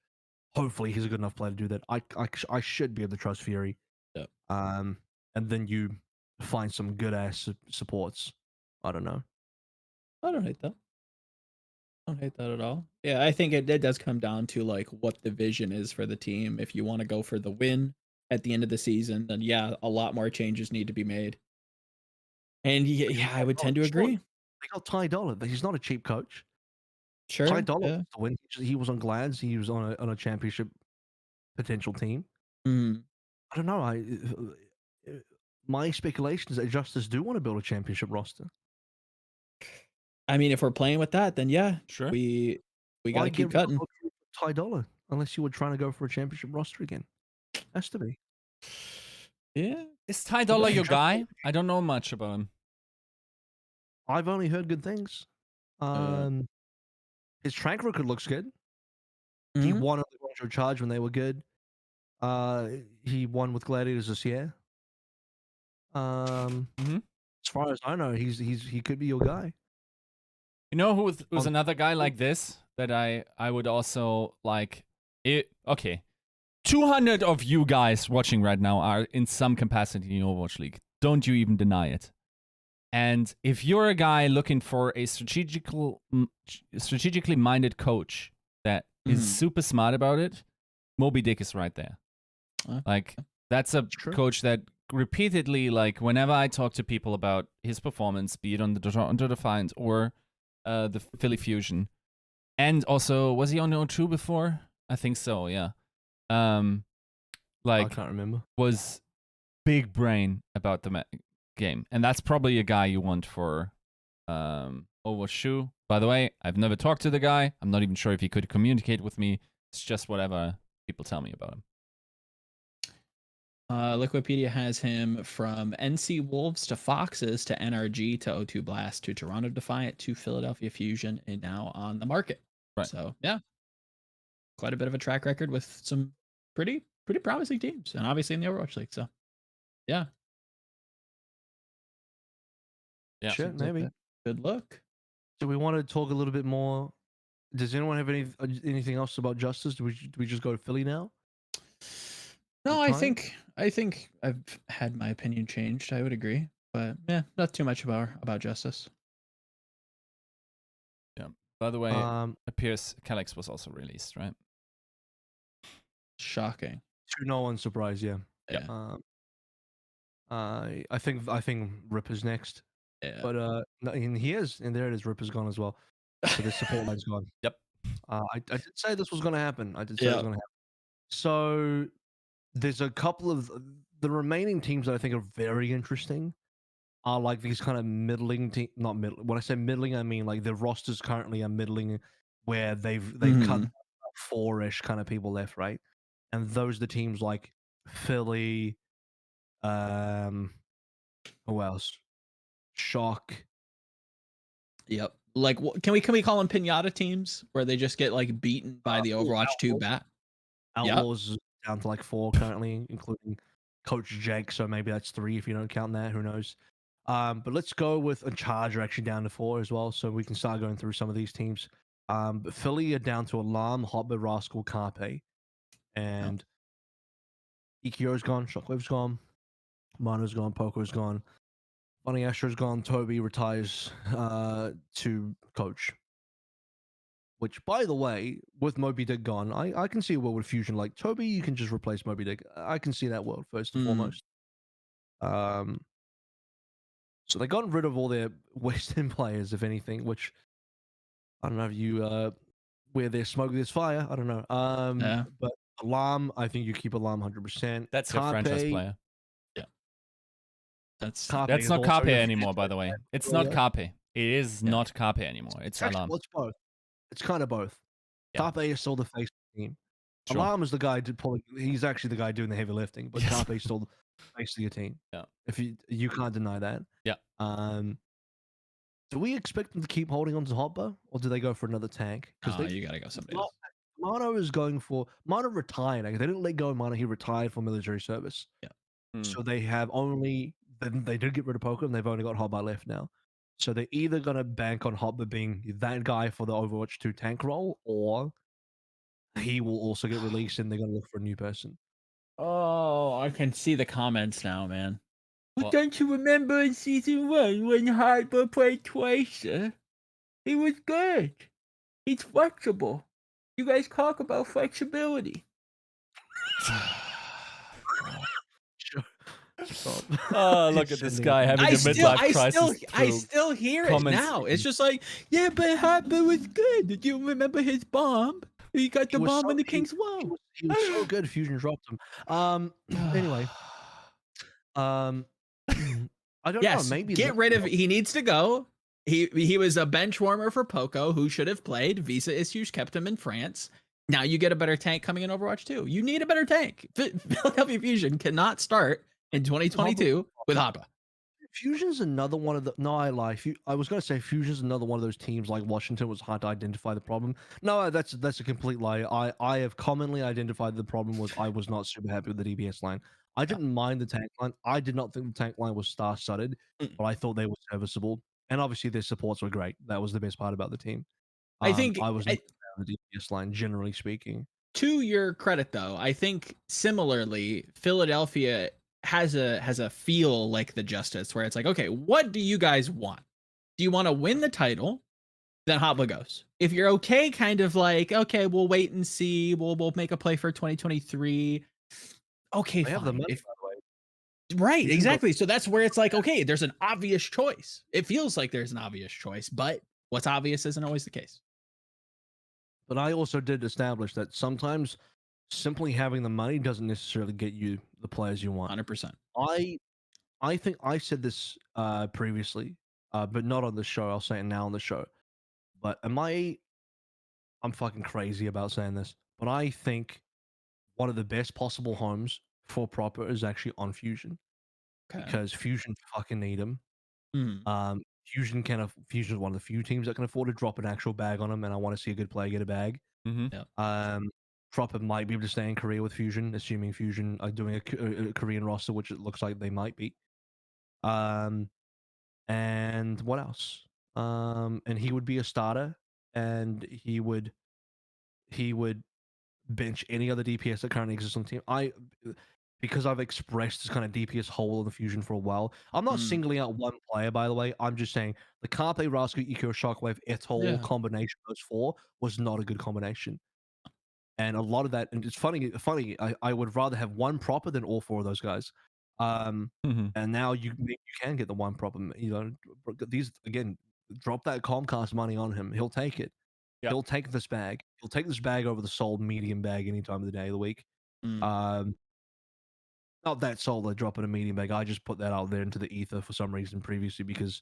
Hopefully, he's a good enough player to do that. I should be able to trust Fury. Yep. And then you find some good ass supports. I don't know. I don't hate that. I don't hate that at all. Yeah, I think it does come down to like what the vision is for the team. If you want to go for the win at the end of the season, then yeah, a lot more changes need to be made. And yeah, I would tend to agree. They got Ty Dollar. He's not a cheap coach. Sure. Ty Dollar to win. He was on Glads. He was on a championship potential team. I don't know. My speculation is that Justice do want to build a championship roster. I mean, if we're playing with that, then yeah, sure. We got to keep cutting. Ty Dollar, unless you were trying to go for a championship roster again. Has to be. Yeah. Is Ty Dollar your guy? I don't know much about him. I've only heard good things. His track record looks good. He won at the Roger Charge when they were good. He won with Gladiators this year. As far as I know, he could be your guy. You know who's another guy like this that I would also like? Okay, 200 of you guys watching right now are in some capacity in Overwatch League. Don't you even deny it. And if you're a guy looking for a strategically minded coach that is super smart about it, Moby Dick is right there. Like, that's a coach that repeatedly, like, whenever I talk to people about his performance, be it on the Toronto Defiant or the Philly Fusion, and also, was he on the O2 before? I think so, yeah. I can't remember. Was big brain about the game, and that's probably a guy you want for Overwatch 2. By the way, I've never talked to the guy. I'm not even sure if he could communicate with me. It's just whatever people tell me about him. Liquipedia has him from NC Wolves to Foxes to NRG to O2 Blast to Toronto Defiant to Philadelphia Fusion, and now on the market. Right. So yeah, quite a bit of a track record with some pretty promising teams, and obviously in the Overwatch League. So yeah. Shit, maybe. Good look. Do we want to talk a little bit more? Does anyone have anything else about Justice? Do we just go to Philly now? No, I think I've had my opinion changed. I would agree, but yeah, not too much about Justice. Yeah. By the way, appears Calyx was also released, right? Shocking. To no one's surprise, yeah. Yeah. I think Ripper's next. Yeah. But no, and he is, and there it is. Ripper's gone as well. So the support line's gone. Yep. I did say this was going to happen. I did say it was going to happen. So there's a couple of the remaining teams that I think are very interesting. Are like these kind of middling team, not middle. When I say middling, I mean like the rosters currently are middling, where they've cut 4-ish kind of people left, right? And those are the teams like Philly, who else? Shock. Yep. Like, can we call them pinata teams where they just get like beaten by the Overwatch 2 bat? Outlaws down to like 4 currently, including Coach Jake. So maybe that's 3 if you don't count that. Who knows? But let's go with a Charger actually down to 4 as well, so we can start going through some of these teams. But Philly are down to Alarm, Hotbird, Rascal, Carpe, and Ikio's gone, Shockwave's gone, Mano's gone, Poco's gone, Funny Astro's gone, Toby retires to Coach. Which, by the way, with Moby Dick gone, I can see a world with Fusion. Like, Toby, you can just replace Moby Dick. I can see that world, first and foremost. So they got rid of all their Western players, if anything, which, I don't know if you, where there's smoke, there's fire. I don't know. But Alarm, I think you keep Alarm 100%. That's your franchise player. Yeah. That's not Carpe anymore, by the way. It's not Carpe. It is not Carpe anymore. It's Alarm. Well, it's both. It's kind of both. Yeah. Carpe is still the face of the team. Sure. Alarm is the guy he's actually the guy doing the heavy lifting, but Carpe is still the face of your team. Yeah. If you can't deny that. Yeah. Do we expect them to keep holding on to Hopper, or do they go for another tank? Because you gotta go somebody else. Mano is going for Mano retired. They didn't let go of Mano. He retired for military service. Yeah. So they have only they did get rid of Poker, and they've only got Hopper left now. So they're either gonna bank on Hopper being that guy for the Overwatch 2 tank role, or he will also get released, and they're gonna look for a new person. Oh, I can see the comments now, man. Well, don't you remember in Season 1 when Hyper played Tracer? He was good. He's flexible. You guys talk about flexibility. Oh, look at this guy having a midlife crisis. I still hear it now. It's just like, yeah, but Hyper was good. Did you remember his bomb? He got the bomb in the King's Wall. He was so good. Fusion dropped him. Anyway. I don't know. Maybe get rid of. He needs to go. He was a bench warmer for Poco, who should have played. Visa issues kept him in France. Now you get a better tank coming in Overwatch 2. You need a better tank. Philadelphia Fusion cannot start in 2022 with Hopper. Fusion's another one of the. No, I lie. I was going to say Fusion's another one of those teams like Washington was hard to identify the problem. No, that's a complete lie. I have commonly identified the problem was I was not super happy with the DBS line. I didn't mind the tank line. I did not think the tank line was star-studded, but I thought they were serviceable. And obviously their supports were great. That was the best part about the team. I think I was not the DBS line, generally speaking. To your credit, though, I think similarly, Philadelphia has a feel like the Justice, where it's like, okay, what do you guys want? Do you want to win the title? Then Hotba goes. If you're okay, kind of like, okay, we'll wait and see. We'll make a play for 2023. Okay, They have the fine. money, If by the way. right, Fusion exactly. So that's where it's like, okay, there's an obvious choice. It feels like there's an obvious choice, but what's obvious isn't always the case. But I also did establish that sometimes simply having the money doesn't necessarily get you the players you want. 100%. I think I said this previously, but not on the show. I'll say it now on the show. But I'm fucking crazy about saying this, but I think one of the best possible homes for Proper is actually on Fusion, Okay. because Fusion fucking need him. Mm. Fusion is one of the few teams that can afford to drop an actual bag on him, and I want to see a good player get a bag. Mm-hmm. Yep. Proper might be able to stay in Korea with Fusion, assuming Fusion are doing a Korean roster, which it looks like they might be. And what else? And he would be a starter, and he would bench any other DPS that currently exists on the team. Because I've expressed this kind of DPS hole in the Fusion for a while. I'm not singling out one player, by the way. I'm just saying the Carpe, Rascal, Eco, Shockwave, Etoll combination of those four was not a good combination. And a lot of that, and it's funny. I would rather have one proper than all four of those guys. And now you can get the one proper. You know, these again, drop that Comcast money on him. He'll take it. Yep. He'll take this bag. He'll take this bag over the Soul medium bag any time of the day of the week. Not that Soul they're dropping a medium bag. I just put that out there into the ether for some reason previously, because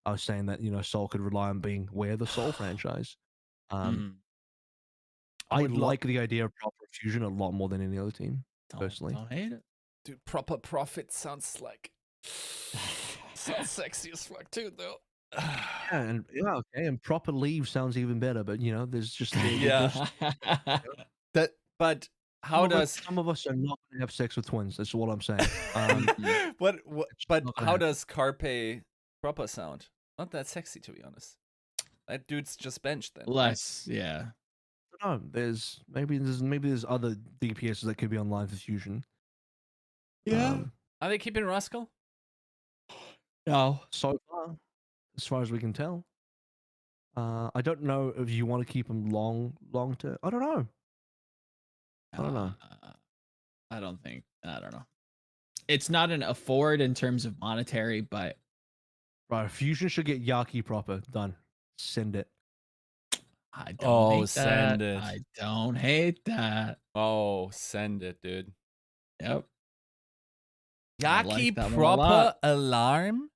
I was saying that Soul could rely on being where the Soul franchise. I like the idea of Proper Fusion a lot more than any other team, personally. Don't hate it. Dude, Proper Profit sounds like sounds sexy as fuck too, though. Okay, and Proper Leave sounds even better, but there's just but how does some of us are not going to have sex with twins? That's what I'm saying. but not gonna how does Carpe Proper sound? Not that sexy, to be honest. That dude's just benched then. Less, yeah. No, there's maybe there's other DPSs that could be online for Fusion. Yeah. Are they keeping Rascal? No. So far as we can tell. I don't know if you want to keep him long term. I don't know. I don't know. I don't know. It's not an afford in terms of monetary, but Right, Fusion should get Yaki Proper done. Send it. I don't hate send that. it. I don't hate that. Oh, send it, dude. Yep. Yaki Proper Alarm?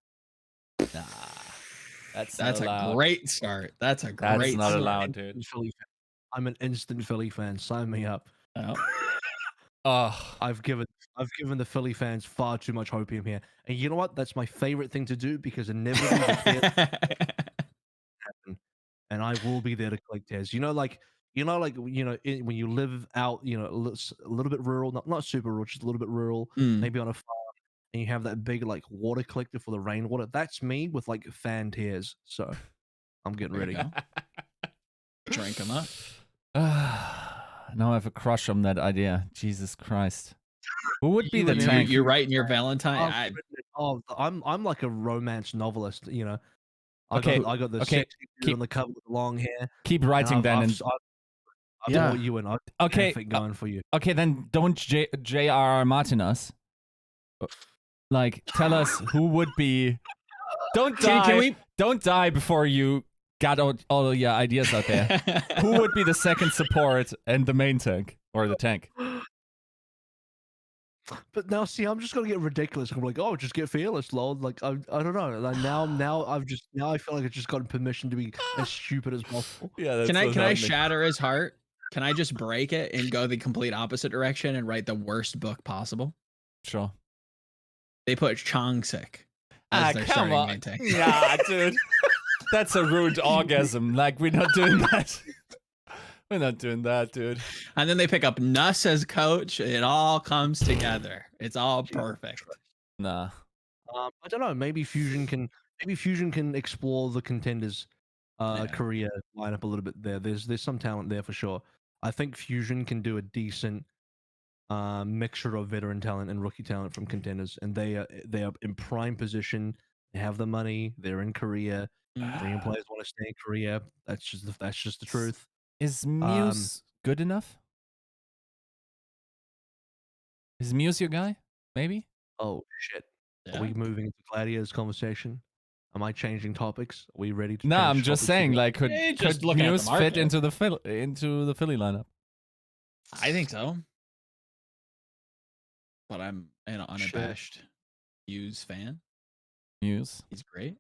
Nah. That's a great start. That's a great That's not start. allowed, dude. I'm an instant Philly fan. Sign me up. Oh. I've given the Philly fans far too much hopium here. And you know what? That's my favorite thing to do, because inevitably happen, and I will be there to collect tears. When you live out, a little bit rural, not super rural, just a little bit rural, maybe on a farm, and you have that big water collector for the rainwater. That's me with fan tears. So I'm getting ready. Drink them up. Now I have a crush on that idea. Jesus Christ. Who would be the tank? You're writing your Valentine. I'm like a romance novelist. I got the sexy dude on the cover with the long hair. Keep writing then. I've brought you in. Going for you. Okay, then don't J.R.R. Martin us. Tell us who would be. Don't die. Don't die before you got all your ideas out there. Who would be the second support and the main tank, or the tank? But now, see, I'm just gonna get ridiculous. I'm like, oh, just get fearless, lol. I don't know. Now I feel like I've just gotten permission to be as stupid as possible. Yeah. Can I shatter his heart? Can I just break it and go the complete opposite direction and write the worst book possible? Sure. They put Changsik as their come starting on. main tank. Yeah, dude. That's a rude orgasm. We're not doing that. We're not doing that, dude. And then they pick up Nuss as coach. It all comes together. It's all perfect. Nah. I don't know. Maybe Fusion can explore the contenders' career lineup a little bit there. There's some talent there for sure. I think Fusion can do a decent mixture of veteran talent and rookie talent from contenders, and they are in prime position. They have the money. They're in Korea. Korean players want to stay in Korea. That's just the truth. Is Muse good enough? Is Muse your guy? Maybe. Oh shit! Yeah. Are we moving into Gladiators conversation? Am I changing topics? Are we ready to? No, change I'm just topics saying, again? like, could Muse fit into the Philly lineup? I think so. But I'm an unabashed Muse fan. Muse. He's great.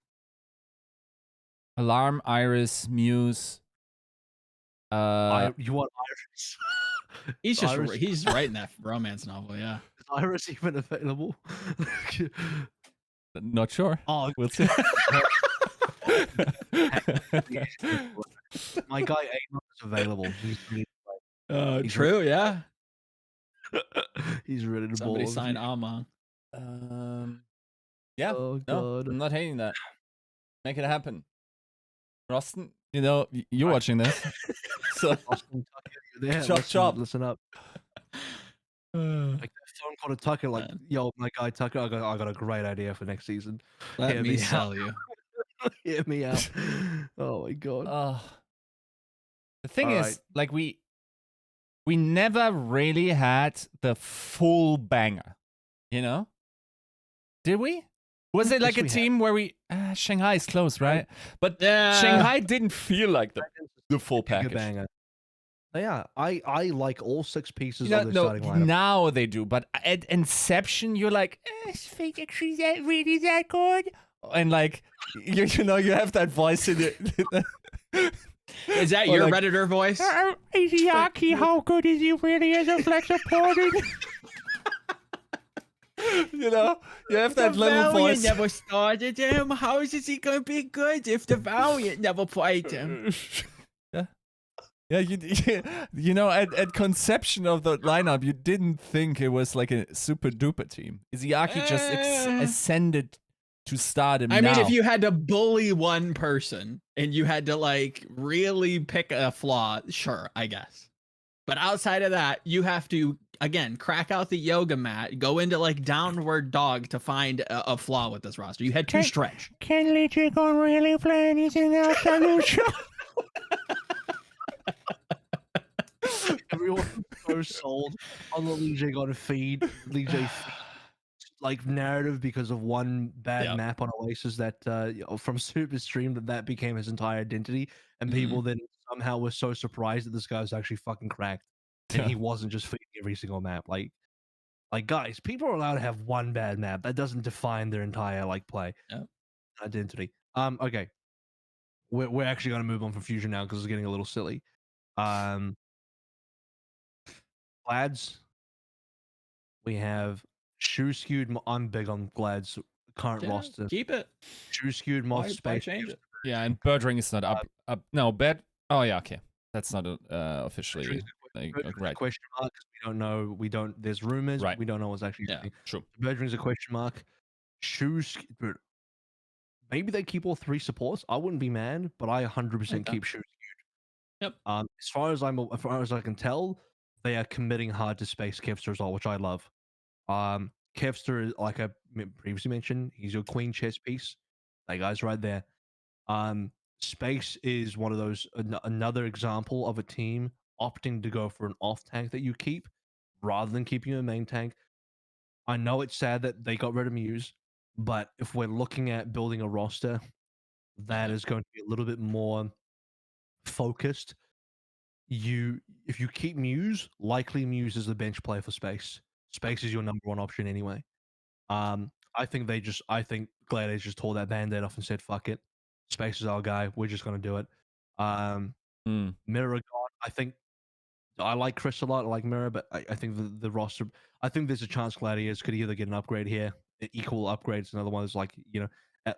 Alarm, Iris, Muse. You want Iris? He's just Iris? he's writing that romance novel. Yeah. Is Iris even available? Not sure. Oh, We'll see. My guy Amon is available. He's True. Yeah. he's ready to Somebody ball. sign Amon. Yeah. Oh No, god. I'm not hating that. Make it happen. Roston, you know, you're watching this. So Austin Tucker, you're there. Chop, chop. Listen up. Like that phone call to Tucker, like, yo, my guy Tucker, I got a great idea for next season. Let me sell you. Hear me out. Oh my god. The thing is, like, we never really had the full banger, you know? Did we? Was it like a team where we Shanghai is close, right? But Shanghai didn't feel like the full package. Banger. Yeah, I like all 6 pieces You know, of the starting lineup. now they do, but at Inception, you're like, is Fake actually really that good? And like, you know, you have that voice in it. Is that your like, Redditor voice? Yaki, how good is he really as a flex supporting? You know, you have that little voice. The Valiant never started him. How is he going to be good if the Valiant never played him? Yeah, you know, at conception of the lineup, you didn't think it was like a super duper team. Izayaki just ascended to stardom. I mean, if you had to bully one person and you had to like really pick a flaw, sure, I guess. But outside of that, you have to again crack out the yoga mat, go into like downward dog to find a flaw with this roster. You had to stretch. Can Lee Jae really play anything else solution? Everyone's so sold on the Lee Jae feed. Lee Jae like narrative because of one bad map on Oasis that from Super Stream that became his entire identity, and people then somehow were so surprised that this guy was actually fucking cracked and he wasn't just feeding every single map. Like guys, people are allowed to have one bad map. That doesn't define their entire like play identity. Okay, we're actually gonna move on from Fusion now because it's getting a little silly. Glads, we have Shoe Skewed. I'm big on Glad's current roster. Keep it. Shoe Skewed, Moth Space. Change it. Yeah, and Birdring is not up. No, Bed. Oh yeah, okay. That's not officially right. Question mark. We don't know. We don't. There's rumors. Right. We don't know what's actually happening. True. Birdring's a question mark. Shoes. Maybe they keep all 3 supports. I wouldn't be mad, but I 100% keep Shoe Skewed. Yep. As far as I can tell, they are committing hard to Space Kevster as well, which I love. Kevster, like I previously mentioned, he's your queen chess piece. That guy's right there. Space is one of those another example of a team opting to go for an off tank that you keep rather than keeping a main tank. I know it's sad that they got rid of Muse, but if we're looking at building a roster that is going to be a little bit more focused, if you keep Muse, likely Muse is the bench player for Space. Space is your number 1 option anyway. I think Gladiators just tore that band-aid off and said, fuck it. Space is our guy. We're just going to do it. Mirror God, I like Chris a lot. I like Mirror, but I think the roster, I think there's a chance Gladiators could either get an upgrade here, equal upgrades, and other ones like, you know,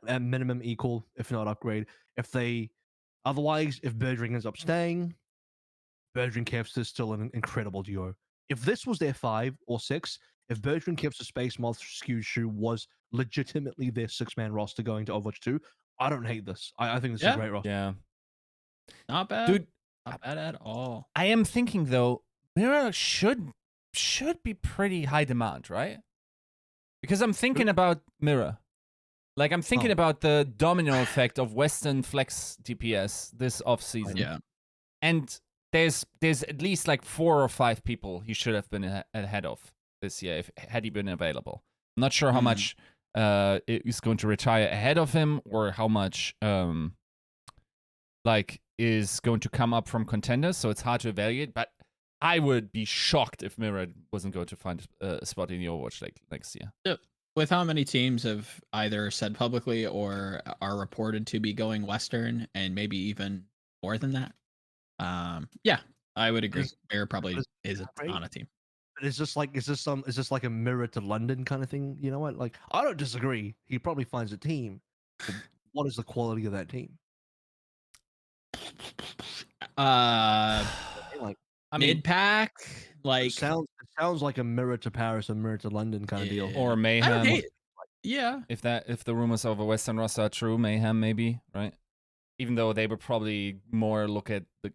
at minimum equal, if not upgrade. Otherwise, if Birdring ends up staying, Birdring Kevster is still an incredible duo. If this was their 5 or 6, if Birdring Kevster Space Moth Skewed Shoe was legitimately their 6-man roster going to Overwatch 2, I don't hate this. I think this is a great roster. Yeah. Not bad. Dude, not bad at all. I am thinking though, Mirror should should be pretty high demand, right? Because I'm thinking about Mirror. Like, I'm thinking about the domino effect of Western Flex DPS this offseason. Yeah. And there's at least like 4 or 5 people he should have been ahead of this year had he been available. I'm not sure how much is going to retire ahead of him or how much like is going to come up from contenders, so it's hard to evaluate, but I would be shocked if Mirror wasn't going to find a spot in the Overwatch like next year. Yep. With how many teams have either said publicly or are reported to be going Western, and maybe even more than that, yeah, I would agree. Mirror probably is on a team. But is this like a Mirror to London kind of thing? You know what? Like, I don't disagree. He probably finds a team. But what is the quality of that team? Like mid pack, like it sounds like a Mirror to Paris or Mirror to London kind of deal. Or Mayhem. Yeah. If the rumors of a Western roster are true, Mayhem maybe, right? Even though they would probably more look at the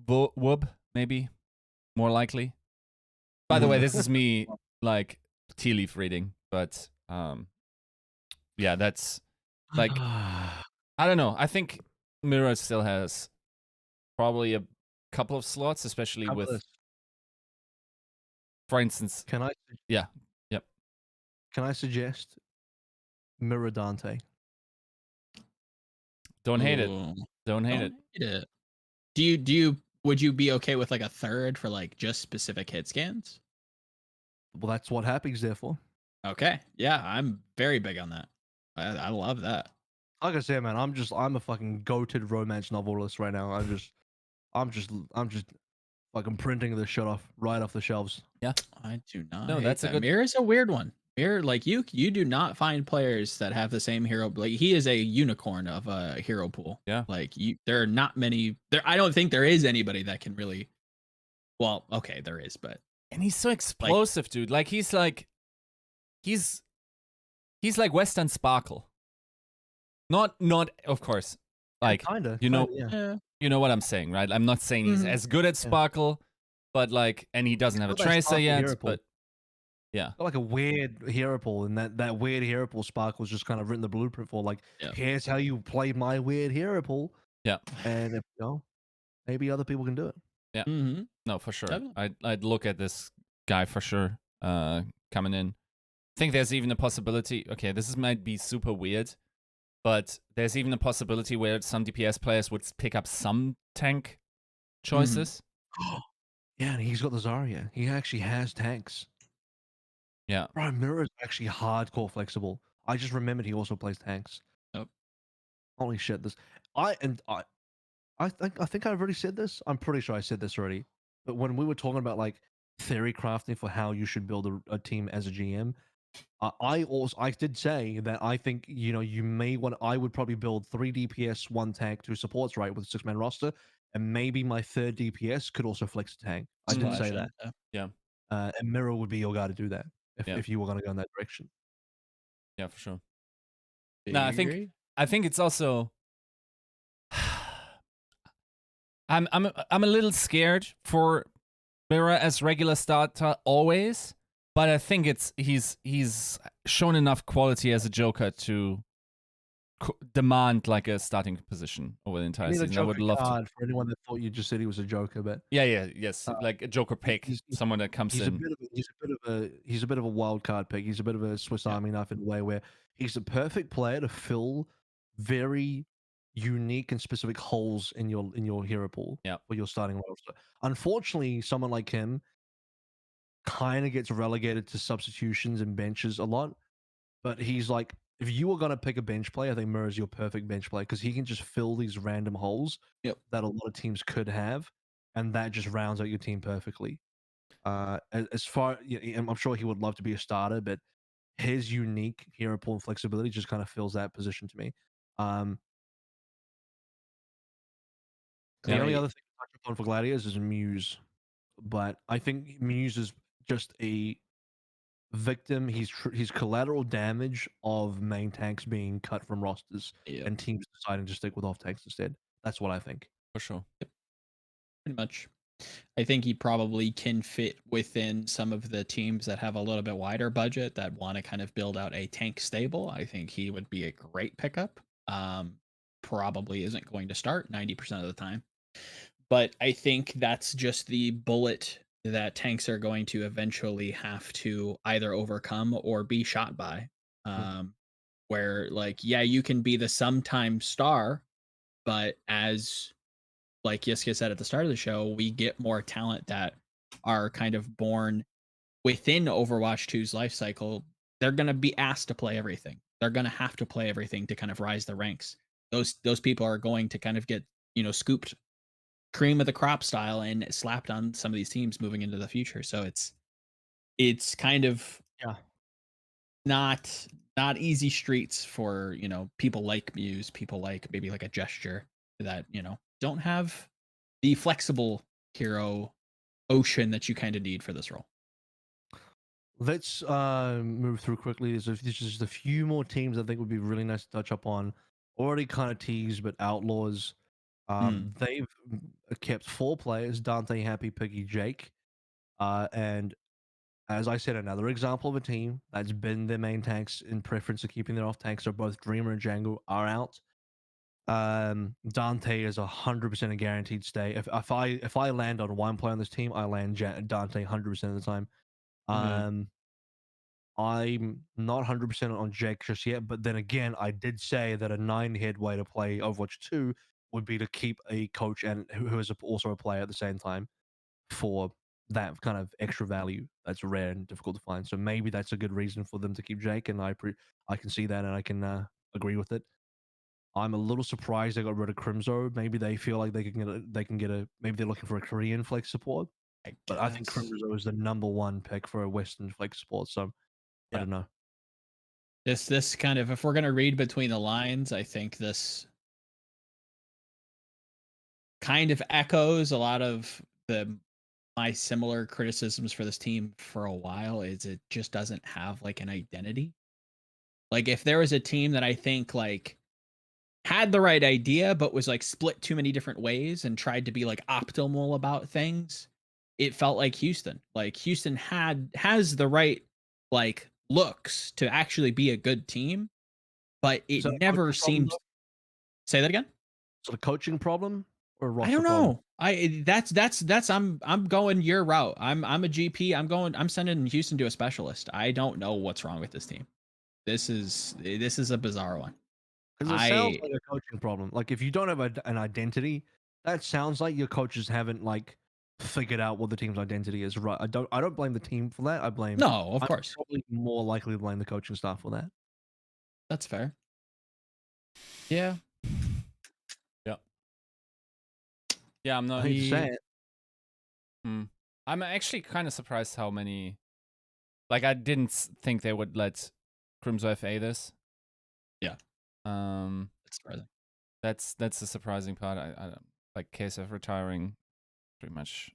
Wub, maybe more likely. By the way, this is me like tea leaf reading, but yeah, that's like I don't know. I think Mirror still has probably a couple of slots, especially with, for instance. Can I? Yeah. Yep. Can I suggest Mirror Dante? Don't hate it. Don't hate it. Would you be okay with like a third for like just specific hit scans? Well, that's what Happy's there for. Okay. Yeah, I'm very big on that. I love that. Like I said, man, I'm a fucking goated romance novelist right now. I'm just fucking printing this shit right off the shelves. Yeah. I do not. No, that's a good. Mirror is a weird one. Mirror, like you do not find players that have the same hero. Like he is a unicorn of a hero pool. Yeah. Like there are not many. I don't think there is anybody that can really. Well, okay, there is, but. And he's so explosive, dude. Like he's like Western Sparkle. Not of course. Like kinda, you know, yeah. You know what I'm saying, right? I'm not saying he's as good at Sparkle, but like, and he doesn't have a tracer yet. But yeah, like a weird hero pool, and that weird hero pool Sparkle's just kind of written the blueprint for. Like, here's how you play my weird hero pool. Yeah, and if maybe other people can do it. Yeah, no, for sure. I'd look at this guy for sure. Coming in, I think there's even a possibility. Okay, might be super weird. But there's even a possibility where some DPS players would pick up some tank choices. Yeah, and he's got the Zarya. He actually has tanks. Yeah. Bro, Mirror is actually hardcore flexible. I just remembered he also plays tanks. Yep. Holy shit! I think I've already said this. I'm pretty sure I said this already. But when we were talking about like theory crafting for how you should build a team as a GM, I did say that I think you may want. I would probably build 3 DPS, 1 tank, 2 supports, right, with a 6-man roster, and maybe my 3rd DPS could also flex a tank. I did say that. Yeah. And Mirror would be your guy to do that if you were going to go in that direction. Yeah, for sure. No, I think it's also. I'm a little scared for Mirror as regular starter always. But I think he's shown enough quality as a Joker to demand like a starting position over the entire season. I would love to. For anyone that thought you just said he was a Joker, but yes, like a Joker pick, someone that comes in. He's a bit of a wild card pick. He's a bit of a Swiss Army knife in a way where he's the perfect player to fill very unique and specific holes in your hero pool for your starting roster. Unfortunately, someone like him kind of gets relegated to substitutions and benches a lot, but he's like, if you were going to pick a bench player, I think Mirror's your perfect bench player because he can just fill these random holes that a lot of teams could have, and that just rounds out your team perfectly. As far, I'm sure he would love to be a starter, but his unique hero pool and flexibility just kind of fills that position to me. The only other thing to touch upon for Gladiators is Muse. But I think Muse is just a victim. He's collateral damage of main tanks being cut from rosters and teams deciding to stick with off tanks instead. That's what I think. For sure. Yep. Pretty much. I think he probably can fit within some of the teams that have a little bit wider budget that want to kind of build out a tank stable. I think he would be a great pickup. Probably isn't going to start 90% of the time. But I think that's just the bullet that tanks are going to eventually have to either overcome or be shot by. Where, like, yeah, you can be the sometime star, but as like Yiska said at the start of the show, we get more talent that are kind of born within Overwatch 2's life cycle. They're going to be asked to play everything. They're going to have to play everything to kind of rise the ranks. Those people are going to kind of get, scooped cream of the crop style and slapped on some of these teams moving into the future. So it's kind of not easy streets for, people like Muse, people like maybe like a Gesture that, don't have the flexible hero ocean that you kind of need for this role. Let's move through quickly. There's just a few more teams I think would be really nice to touch up on. Already kind of teased, but Outlaws. They've kept 4 players: Dante, Happy, Piggy, Jake. And as I said, another example of a team that's been their main tanks in preference of keeping their off tanks. So both Dreamer and Django are out. Dante is 100% a guaranteed stay. If I land on one player on this team, I land Dante 100% of the time. I'm not 100% on Jake just yet, but then again, I did say that a 9-head way to play Overwatch 2 would be to keep a coach and who is also a player at the same time for that kind of extra value that's rare and difficult to find. So maybe that's a good reason for them to keep Jake, and I can see that and I can agree with it. I'm a little surprised they got rid of Crimzo. Maybe they feel like they can get a maybe they're looking for a Korean flex support. But I think Crimzo is the number 1 pick for a Western flex support. So I don't know. This kind of, if we're gonna read between the lines, I think this kind of echoes a lot of my similar criticisms for this team for a while. Is it just doesn't have like an identity. Like if there was a team that I think like had the right idea but was like split too many different ways and tried to be like optimal about things, it felt like Houston. Like Houston has the right like looks to actually be a good team, but it never seemed. Say that again. Is it a coaching problem or a roster I don't problem? know. That's I'm going your route. I'm a GP. I'm sending Houston to a specialist. I don't know what's wrong with this team. This is a bizarre one. Because it sounds like a coaching problem. Like if you don't have an identity, that sounds like your coaches haven't like figured out what the team's identity is. Right? I don't blame the team for that. Of course. Probably more likely to blame the coaching staff for that. That's fair. Yeah. Yeah, I'm not. I hate to say it. I'm actually kind of surprised how many. Like, I didn't think they would let Crimzo FA this. Yeah. That's surprising. That's the surprising part. I like KSF retiring, pretty much.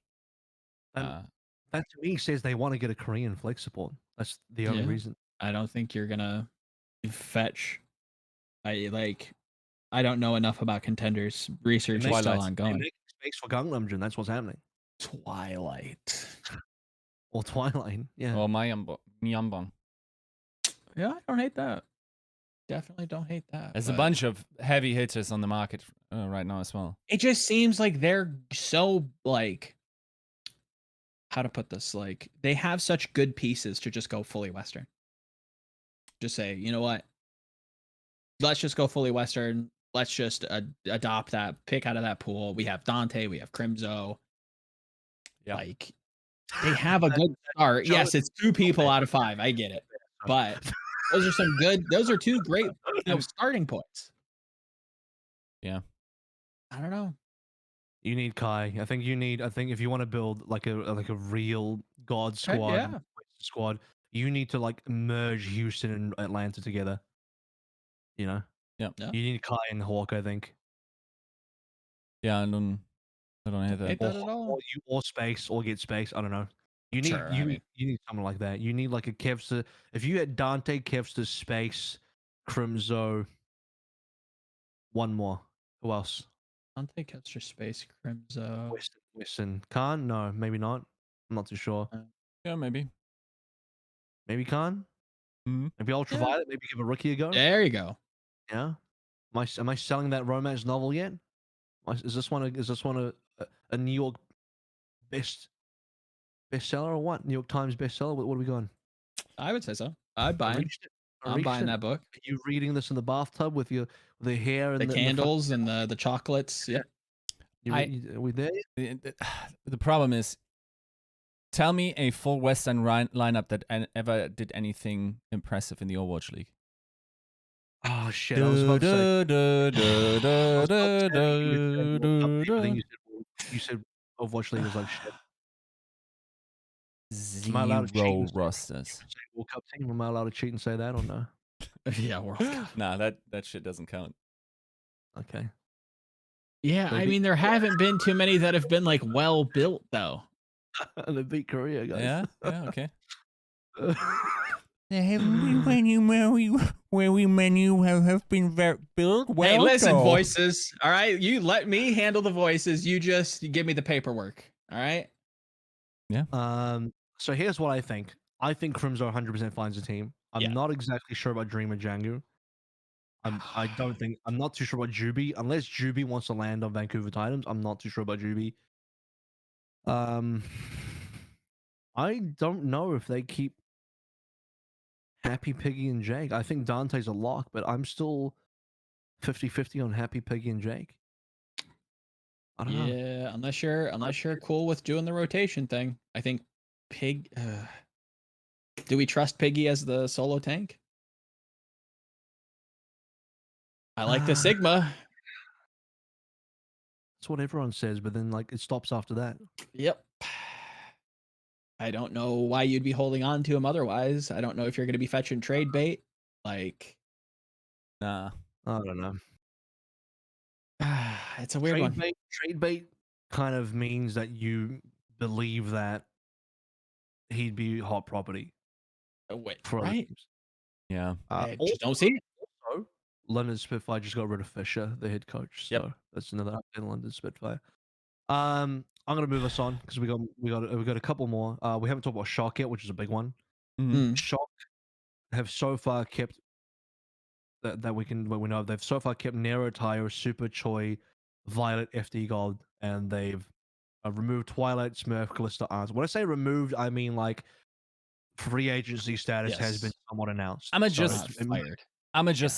That to me says they want to get a Korean flex support. That's the only reason. I don't think you're gonna fetch. I don't know enough about contenders. Research is still ongoing. Space for Gangnam Jin. That's what's happening. Twilight. Or Twilight. Yeah. Or Myeonbong. Yeah, I don't hate that. Definitely don't hate that. There's a bunch of heavy hitters on the market right now as well. It just seems like they're so like, how to put this? Like they have such good pieces to just go fully Western. Just say, you know what? Let's just go fully Western. Let's just adopt that, pick out of that pool. We have Dante, we have Crimzo. Yeah. Like they have a good start. Yes, it's 2 people out of 5. I get it. But those are 2 great starting points. Yeah. I don't know. You need Kai. I think if you want to build like a real God squad, you need to like merge Houston and Atlanta together. You know? Yeah. You need Kai and Hawk, I think. Yeah, I don't hate that. That at all. Or space, or get space. I don't know. You need you need someone like that. You need like a Kevster. If you had Dante, Kevster, Space, Crimzo, one more. Who else? Dante, Kevster, Space, Crimzo. Listen, Khan? No, maybe not. I'm not too sure. Yeah, maybe. Maybe Khan? Maybe Ultraviolet? Maybe give a rookie a go? There you go. Yeah. Am I selling that romance novel yet? Is this one a New York bestseller or what? New York Times bestseller? What are we going? I would say so. I'd buy it. Reached it. I'm buying that book. Are you reading this in the bathtub with the hair and The candles and the chocolates. Yep. Are we there? The problem is, tell me a full Western lineup that ever did anything impressive in the Overwatch League. Oh shit! I was about to say. You said Overwatch League was like shit. Am I allowed to cheat Zero and say rosters. World Cup team? Am I allowed to cheat and say that or no? Yeah, World Cup. Nah, that shit doesn't count. Okay. Yeah, I mean, there haven't been too many that have been like well built though. And they beat Korea, guys. Yeah, okay. There haven't been many menu have been very built well. Hey, listen, voices. All right, you let me handle the voices. You just give me the paperwork. All right. Yeah. So here's what I think. I think Crimzo 100% finds a team. I'm not exactly sure about Dream and Django. I'm not too sure about Juby. Unless Juby wants to land on Vancouver Titans, I'm not too sure about Juby. I don't know if they keep Happy Piggy and Jake. I think Dante's a lock, but I'm still 50-50 on Happy Piggy and Jake. I don't know. Yeah, unless you're cool with doing the rotation thing. I think Pig. Do we trust Piggy as the solo tank? I like the Sigma. That's what everyone says, but then like it stops after that. Yep. I don't know why you'd be holding on to him otherwise. I don't know if you're going to be fetching trade bait. Like, nah, I don't know. It's a weird one. Trade bait kind of means that you believe that he'd be hot property. Wait, for other right? teams. Yeah. Just don't see it. Also, London Spitfire just got rid of Fisher, the head coach. So that's another update in London Spitfire. I'm gonna move us on because we got a couple more. We haven't talked about Shock yet, which is a big one. Shock have so far kept that we know they've so far kept Nero, Tayo, Super Choi, Violet, FD Gold, and they've removed Twilight, Smurf, Callisto, Arms. When I say removed, I mean like free agency status has been somewhat announced. I'm just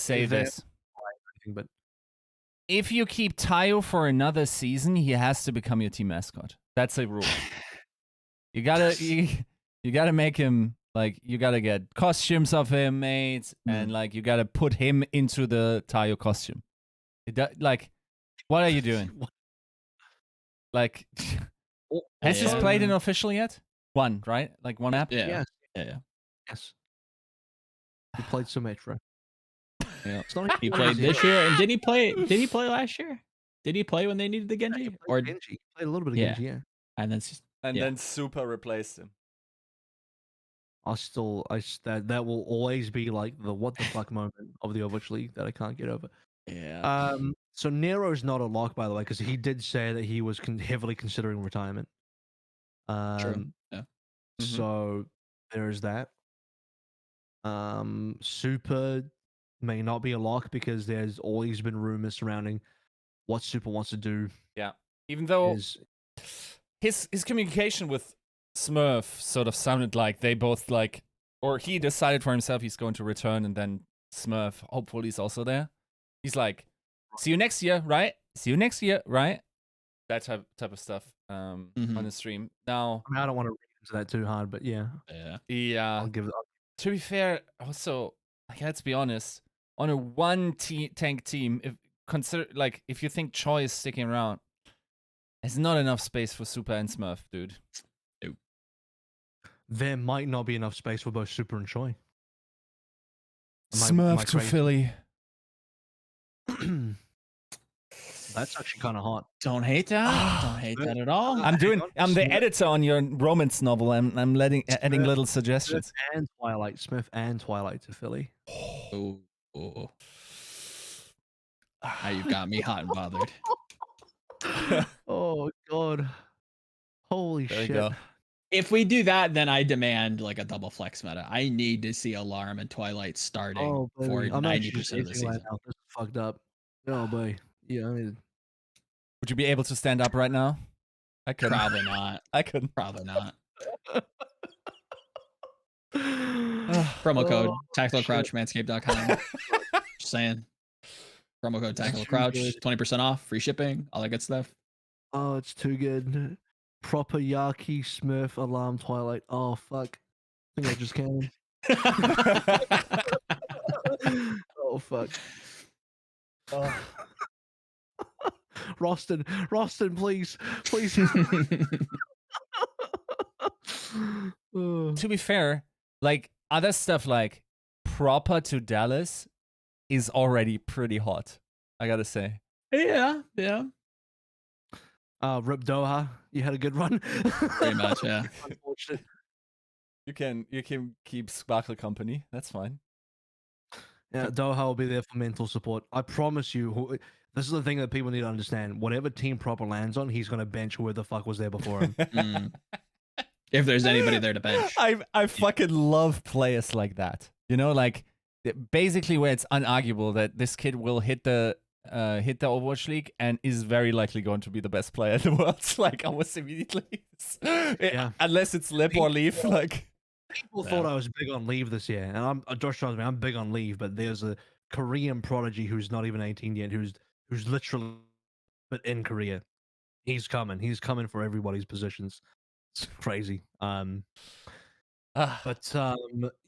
say this. But if you keep Tayo for another season, he has to become your team mascot. That's a rule. you gotta make him like you gotta get costumes of him, mates, and like you gotta put him into the Tayo costume. Like, what are you doing? Like, has this played in official yet? One, right? Like one app? Yeah. Yes. He played so much, bro. Yeah. He played this year, and did he play last year? Did he play when they needed the Genji? Yeah, he played a little bit of Genji, yeah. And then Super replaced him. That will always be like the what the fuck moment of the Overwatch League that I can't get over. Yeah. So Nero's not a lock, by the way, because he did say that he was heavily considering retirement. True. Yeah. So there is that. Super may not be a lock because there's always been rumors surrounding what Super wants to do. Yeah. Even though his communication with Smurf sort of sounded like they both like, or he decided for himself he's going to return, and then Smurf hopefully is also there. He's like, see you next year, right? See you next year, right? That type of stuff on the stream. Now, I don't want to read into that too hard, but yeah. I'll give it up. To be fair, also, like, let's be honest, on a one tank team, if you think Choi is sticking around, there's not enough space for Super and Smurf, dude. Nope. There might not be enough space for both Super and Choi. Smurf to Philly. That's actually kind of hot. Don't hate that. Don't hate that at all. I'm the editor on your romance novel. I'm adding little suggestions. Smith and Twilight to Philly. Oh. Now you've got me hot and bothered. Oh god. Holy There you shit. go. If we do that, then I demand like a double flex meta. I need to see Alarm and Twilight starting Oh, for baby. I'm actually just 90% of the itching right season. now. This is fucked up. Oh, boy. Yeah, I mean, Would you be able to stand up right now? I couldn't. Probably not. I couldn't. Probably not. Ugh. Promo code Oh, tactical shit. crouch manscaped.com. Just saying. Promo code This is tactical too crouch, good. 20% off, free shipping, all that good stuff. Oh, it's too good. Proper Yaki Smurf Alarm Twilight. Oh, fuck. I think I just came. Oh, fuck. Oh. Roston, please. Please. Oh. To be fair, like other stuff like proper to Dallas is already pretty hot. I gotta say. yeah. Rip Doha, you had a good run. Pretty much, yeah. Unfortunate. You can keep Sparkle company. That's fine. Yeah, Doha will be there for mental support. I promise you. This is the thing that people need to understand. Whatever team Proper lands on, he's gonna bench whoever the fuck was there before him. If there's anybody there to bench. I fucking love players like that. You know, like basically where it's unarguable that this kid will hit the Overwatch League and is very likely going to be the best player in the world. Like almost immediately. Yeah. Unless it's lip or leave. Like People thought I was big on leave this year, and I'm Josh tells me I'm big on leave, but there's a Korean prodigy who's not even 18 yet, who's literally but in Korea. He's coming. He's coming for everybody's positions. It's crazy. But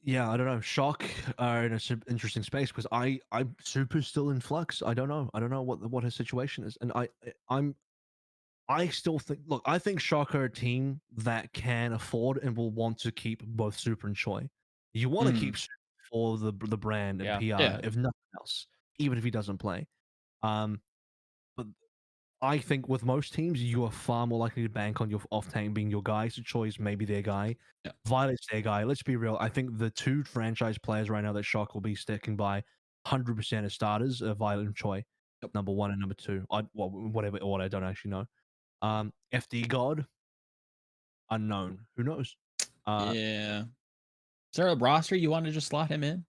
yeah, I don't know. Shock are in a interesting space because I'm super still in flux. I don't know. I don't know what his situation is, and I still think. Look, I think Shock are a team that can afford and will want to keep both Super and Choi. You want to keep Super for the brand and PR, Yeah. if nothing else, even if he doesn't play. But I think with most teams, you are far more likely to bank on your off tank being your guy. So Choi's maybe their guy. Yeah. Violet's their guy. Let's be real. I think the two franchise players right now that Shock will be sticking by 100% as starters are Violet and Choi. Yep. Number one and number two. Whatever order, I don't actually know. FD God, unknown. Who knows? Yeah. Is there a roster you want to just slot him in?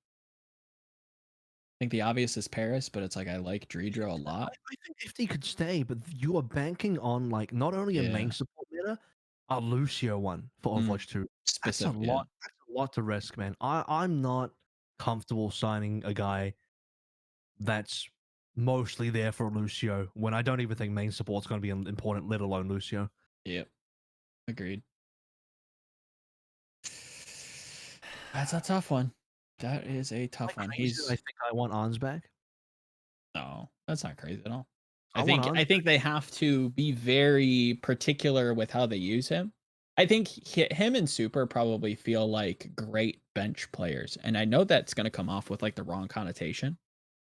I think the obvious is Paris, but it's like I like Dredro a lot. I think FD could stay, but you are banking on like not only a main support meta, a Lucio one for Overwatch 2. That's a lot. That's a lot to risk, man. I'm not comfortable signing a guy that's mostly there for Lucio when I don't even think main support's going to be important, let alone Lucio. Yep. Agreed. That's a tough one. That is a tough one. I think I want Ons back. No, that's not crazy at all. I I think they have to be very particular with how they use him. I think him and Super probably feel like great bench players, and I know that's going to come off with like the wrong connotation,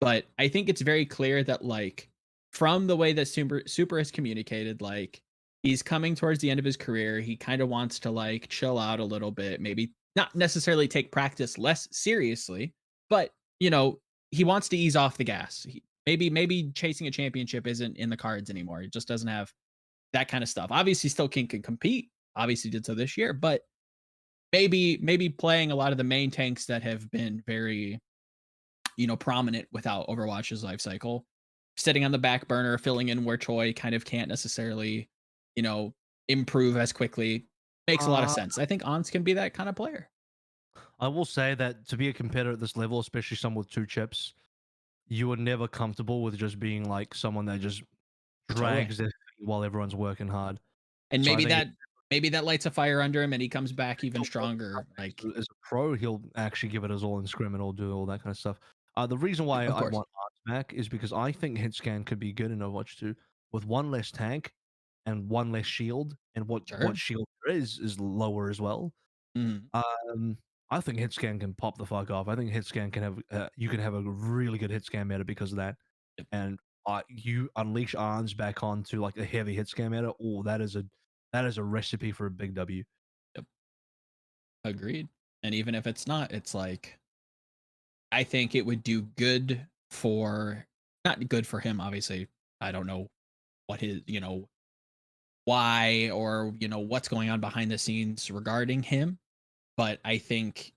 but I think it's very clear that like from the way that Super has communicated, like he's coming towards the end of his career, he kind of wants to like chill out a little bit, maybe not necessarily take practice less seriously, but you know he wants to ease off the gas. Maybe chasing a championship isn't in the cards anymore. He just doesn't have that kind of stuff. Obviously, still can compete. Obviously, did so this year, but maybe playing a lot of the main tanks that have been very, prominent without Overwatch's life cycle, sitting on the back burner, filling in where Choi kind of can't necessarily, improve as quickly. Makes a lot of sense. I think Ons can be that kind of player. I will say that to be a competitor at this level, especially someone with 2 chips, you are never comfortable with just being like someone that just drags their feet while everyone's working hard. And maybe that lights a fire under him and he comes back even stronger. Like as a pro, he'll actually give it his all in scrim and all do all that kind of stuff. The reason why I want Arts back is because I think Hitscan could be good in Overwatch 2 with one less tank and one less shield, and what shield there is lower as well. I think Hitscan can pop the fuck off. I think Hitscan can have you can have a really good Hitscan meta because of that. Yep. And you unleash Arns back onto like a heavy Hitscan meta. Oh, that is a recipe for a big W. Yep. Agreed. And even if it's not, it's like I think it would do good for not good for him, obviously. I don't know what his, why or what's going on behind the scenes regarding him. But I think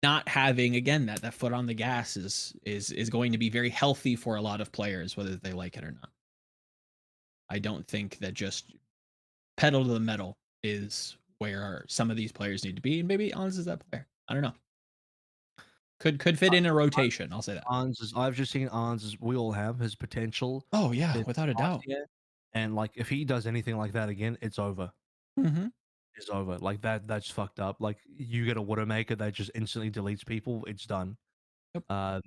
not having again that foot on the gas is going to be very healthy for a lot of players, whether they like it or not. I don't think that just pedal to the metal is where some of these players need to be, and maybe Ons is that player. I don't know. Could fit in a rotation. I'll say that. I've just seen Ans, we all have his potential. Oh yeah, without a doubt. And like, if he does anything like that again, it's over. Mm-hmm. It's over. Like that's fucked up. Like, you get a Widowmaker that just instantly deletes people, it's done. Yep.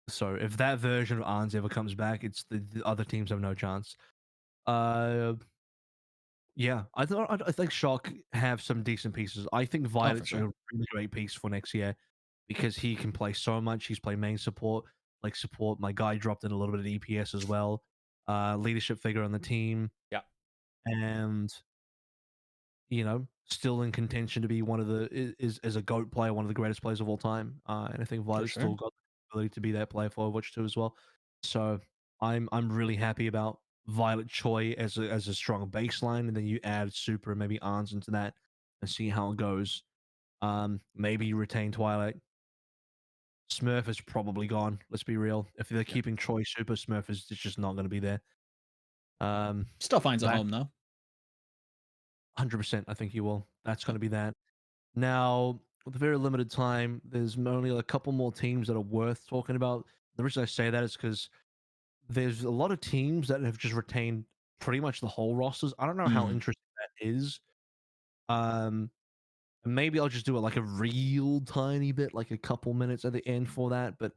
So if that version of Ans ever comes back, it's the other teams have no chance. Yeah, I think Shock have some decent pieces. I think Violet's sure. a really great piece for next year because he can play so much. He's played main support, like support. My guy dropped in a little bit of EPS as well. Leadership figure on the team. Yeah. And still in contention to be one of the is a GOAT player, one of the greatest players of all time. And I think Violet's sure. still got the ability to be that player for Overwatch 2 as well. So I'm really happy about Violet Choi as a strong baseline, and then you add Super and maybe Arns into that and see how it goes. Maybe you retain Twilight. Smurf is probably gone. Let's be real. If they're keeping Choi Super, Smurf is just not going to be there. Still finds a home though. 100%. I think he will. That's going to be that. Now, with a very limited time, there's only a couple more teams that are worth talking about. The reason I say that is because there's a lot of teams that have just retained pretty much the whole rosters. I don't know how interesting that is. Maybe I'll just do it like a real tiny bit, like a couple minutes at the end for that. But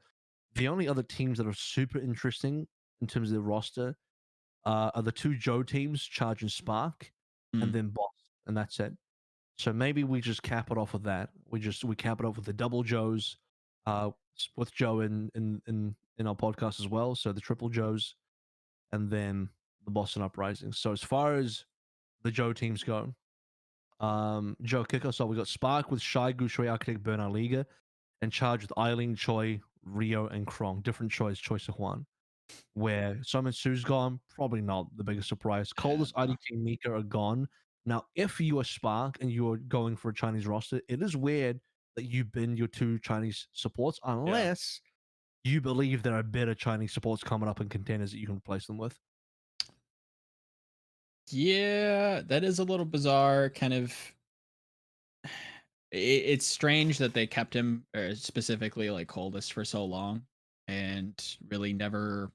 the only other teams that are super interesting in terms of the roster are the two Zhou teams, Charge and Spark, and then Boss, and that's it. So maybe we just cap it off with that. We cap it off with the double Joes, with Joe in our podcast as well. So the triple Joes, and then the Boston Uprising. So as far as the Joe teams go, Joe, kick us off. We got Spark with Shy, Gushui, Architect, Bernard Liga, and Charge with Eileen, Choi, Rio, and Krong. Different choice of Juan. Where Simon Sue's gone, probably not the biggest surprise. Coldest, IDT, Mika are gone. Now, if you are Spark and you are going for a Chinese roster, it is weird that you bin your two Chinese supports unless you believe there are better Chinese supports coming up in contenders that you can replace them with. Yeah, that is a little bizarre. Kind of, it's strange that they kept him, or specifically like Coldest, for so long, and really never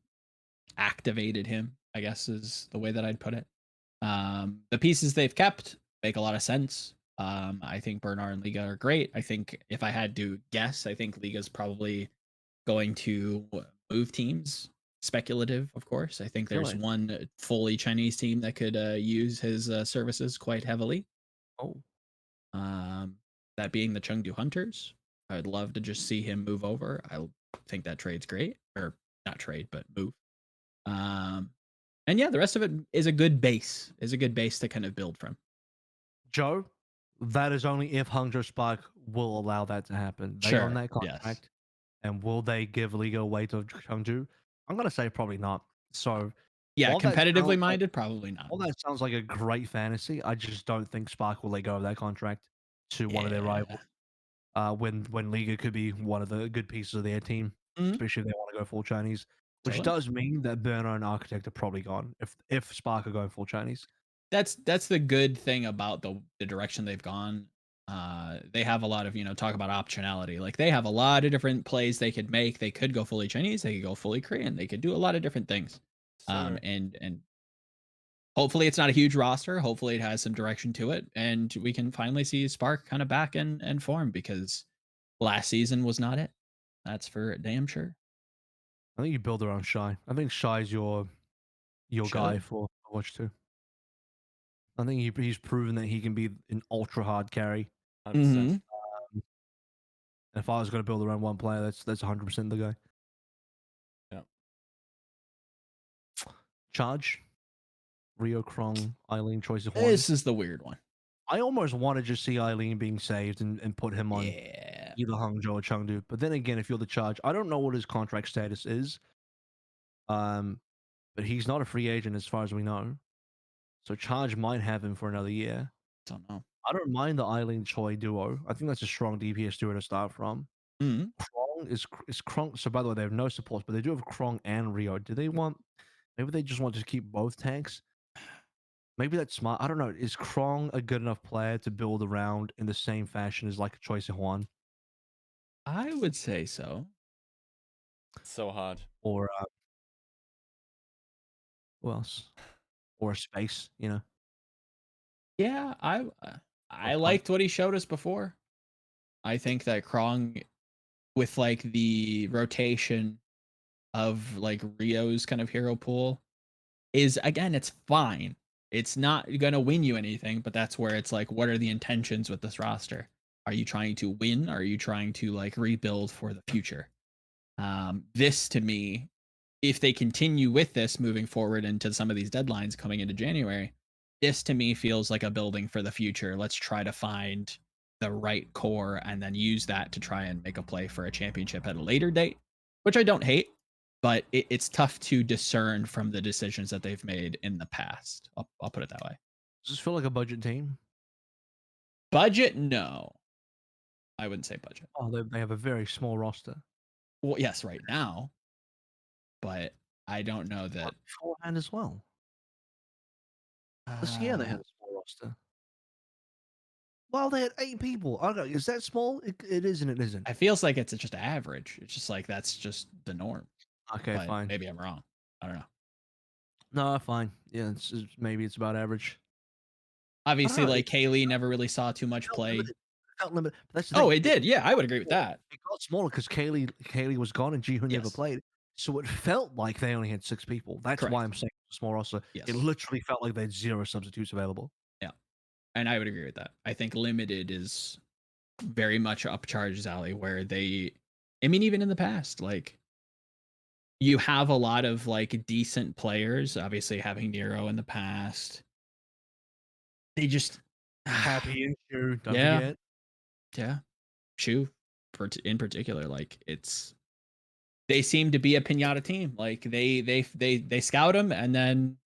activated him, I guess is the way that I'd put it. The pieces they've kept make a lot of sense. I think Bernard and Liga are great. I think if I had to guess, I think Liga's probably going to move teams. Speculative, of course. I think there's one fully Chinese team that could use his services quite heavily. Oh. That being the Chengdu Hunters. I'd love to just see him move over. I think that trade's great. Or not trade, but move. And yeah, the rest of it is a good base. To kind of build from. Joe, that is only if Hangzhou Spark will allow that to happen. They own that contract. Yes. And will they give Liga away to Chengdu? I'm going to say probably not. So, yeah, competitively minded, probably not. All that sounds like a great fantasy. I just don't think Spark will let go of that contract to one of their rivals. When Liga could be one of the good pieces of their team, especially if they want to go full Chinese, which does mean that Burner and Architect are probably gone if Spark are going full Chinese. That's the good thing about the direction they've gone. They have a lot of talk about optionality. Like they have a lot of different plays they could make. They could go fully Chinese. They could go fully Korean. They could do a lot of different things. And hopefully it's not a huge roster. Hopefully it has some direction to it, and we can finally see Spark kind of back and form, because last season was not it. That's for damn sure. I think you build around Shy. I think Shy's your guy for Overwatch 2. I think he's proven that he can be an ultra hard carry. Mm-hmm. If I was going to build around one player, that's 100% the guy. Yeah. Charge, Rio, Krong, Eileen, choice of one. This is the weird one. I almost want to just see Eileen being saved and put him on either Hangzhou or Chengdu. But then again, if you're the Charge, I don't know what his contract status is. But he's not a free agent as far as we know. So Charge might have him for another year. Don't know. I don't mind the Eileen Choi duo. I think that's a strong DPS duo to start from. Mm. Krong is Krong. So by the way, they have no supports, but they do have Krong and Rio. Do they want? Maybe they just want to keep both tanks. Maybe that's smart. I don't know. Is Krong a good enough player to build around in the same fashion as like a Choi Sihuan I would say so. So hard. or who else? Or Space, you know? Yeah, I liked what he showed us before. I think that Krong, with like the rotation of like Rio's kind of hero pool, is again, it's fine. It's not gonna win you anything, but that's where it's like, what are the intentions with this roster? Are you trying to win? Are you trying to like rebuild for the future? This to me, if they continue with this moving forward into some of these deadlines coming into January, this to me feels like a building for the future. Let's try to find the right core and then use that to try and make a play for a championship at a later date, which I don't hate, but it's tough to discern from the decisions that they've made in the past. I'll put it that way. Does this feel like a budget team? Budget? No. I wouldn't say budget. Oh, they have a very small roster. Well, yes, right now, but I don't know that. Beforehand as well. This year they had a small roster. Well, they had 8 people. I don't know. Is that small? It is and it isn't. It feels like it's just average. It's just like that's just the norm. Okay, But fine. maybe I'm wrong. I don't know. No, fine. Yeah, maybe it's about average. Obviously, know, like Kaylee never really saw too much play. Limited. It felt limited. But that's the Oh, thing. it did. Yeah, I would agree with that. It got smaller because Kaylee was gone and Jihoon never Yes. played. So it felt like they only had 6 people. That's Correct. why I'm saying it's a small roster. Yes. It literally felt like they had 0 substitutes available. Yeah, and I would agree with that. I think limited is very much up Charge's alley, where they, I mean, even in the past, like you have a lot of like decent players. Obviously, having Nero in the past, they just Happy and Zhou, don't Yeah. forget. yeah, Shu in particular, like they seem to be a pinata team. Like they scout them and then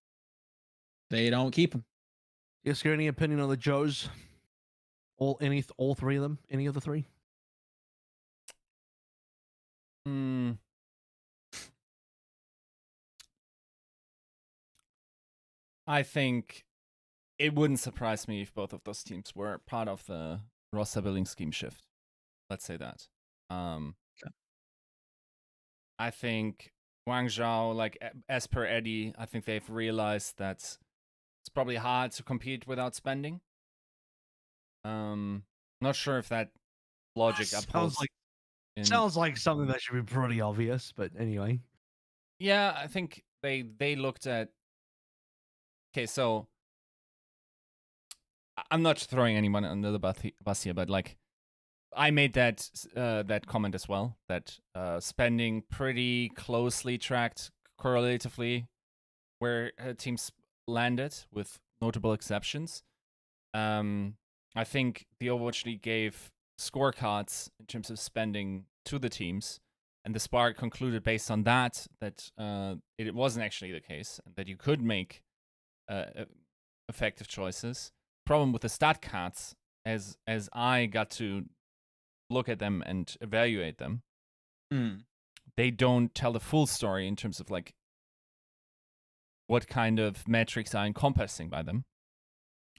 they don't keep them. Is there any opinion on the Joes? All 3 of them? Any of the 3? I think it wouldn't surprise me if both of those teams were part of the roster building scheme shift. Let's say that. Okay. I think Wang Zhao, like as per Eddie, I think they've realized that it's probably hard to compete without spending. Not sure if that logic upholds. Sounds like something that should be pretty obvious, but anyway. Yeah, I think they looked at. Okay, so I'm not throwing anyone under the bus here, but like I made that that comment as well, that spending pretty closely tracked correlatively where teams landed, with notable exceptions. I think the Overwatch League gave scorecards in terms of spending to the teams, and the Spark concluded based on that it wasn't actually the case, and that you could make effective choices. Problem with the stat cards, as I got to look at them and evaluate them, they don't tell the full story in terms of like what kind of metrics are encompassing by them.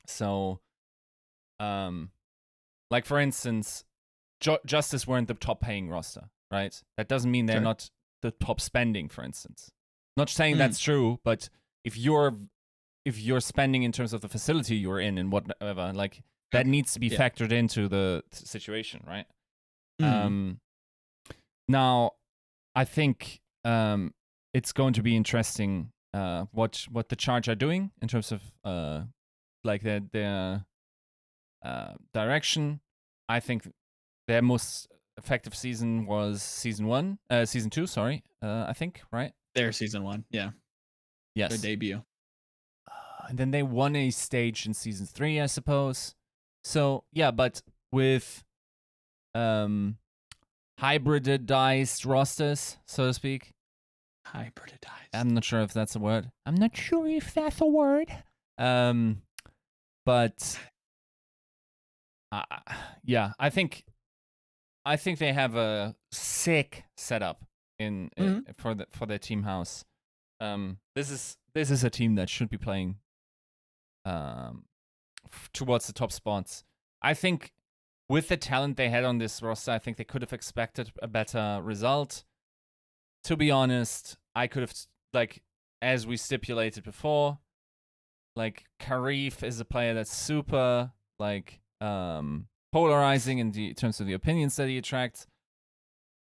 So, like for instance, Justice weren't the top paying roster, right? That doesn't mean they're not the top spending, for instance. Not saying that's true, but if you're spending in terms of the facility you're in and whatever, like that needs to be factored into the situation, right? Now, I think it's going to be interesting what the Charge are doing in terms of like their direction. I think their most effective season was season 2, sorry. I think, right? Their season 1, yeah. Yes. Their debut. And then they won a stage in season 3, I suppose. So yeah, but with hybridized rosters, so to speak. Hybridized. I'm not sure if that's a word. I'm not sure if that's a word. But yeah, I think they have a sick setup in for their team house. This is a team that should be playing towards the top spots. I think with the talent they had on this roster, I think they could have expected a better result. To be honest, I could have, like, as we stipulated before, like, Karif is a player that's super, like, polarizing in terms of the opinions that he attracts.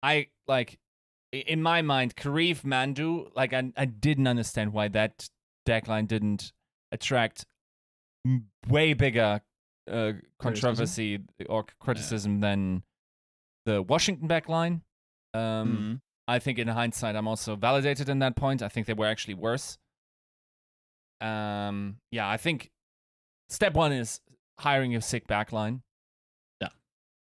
In my mind, Karif, Mandu, like, I didn't understand why that deckline didn't attract way bigger controversy or criticism than the Washington backline. I think in hindsight, I'm also validated in that point. I think they were actually worse. Yeah, I think step one is hiring a sick backline. Yeah.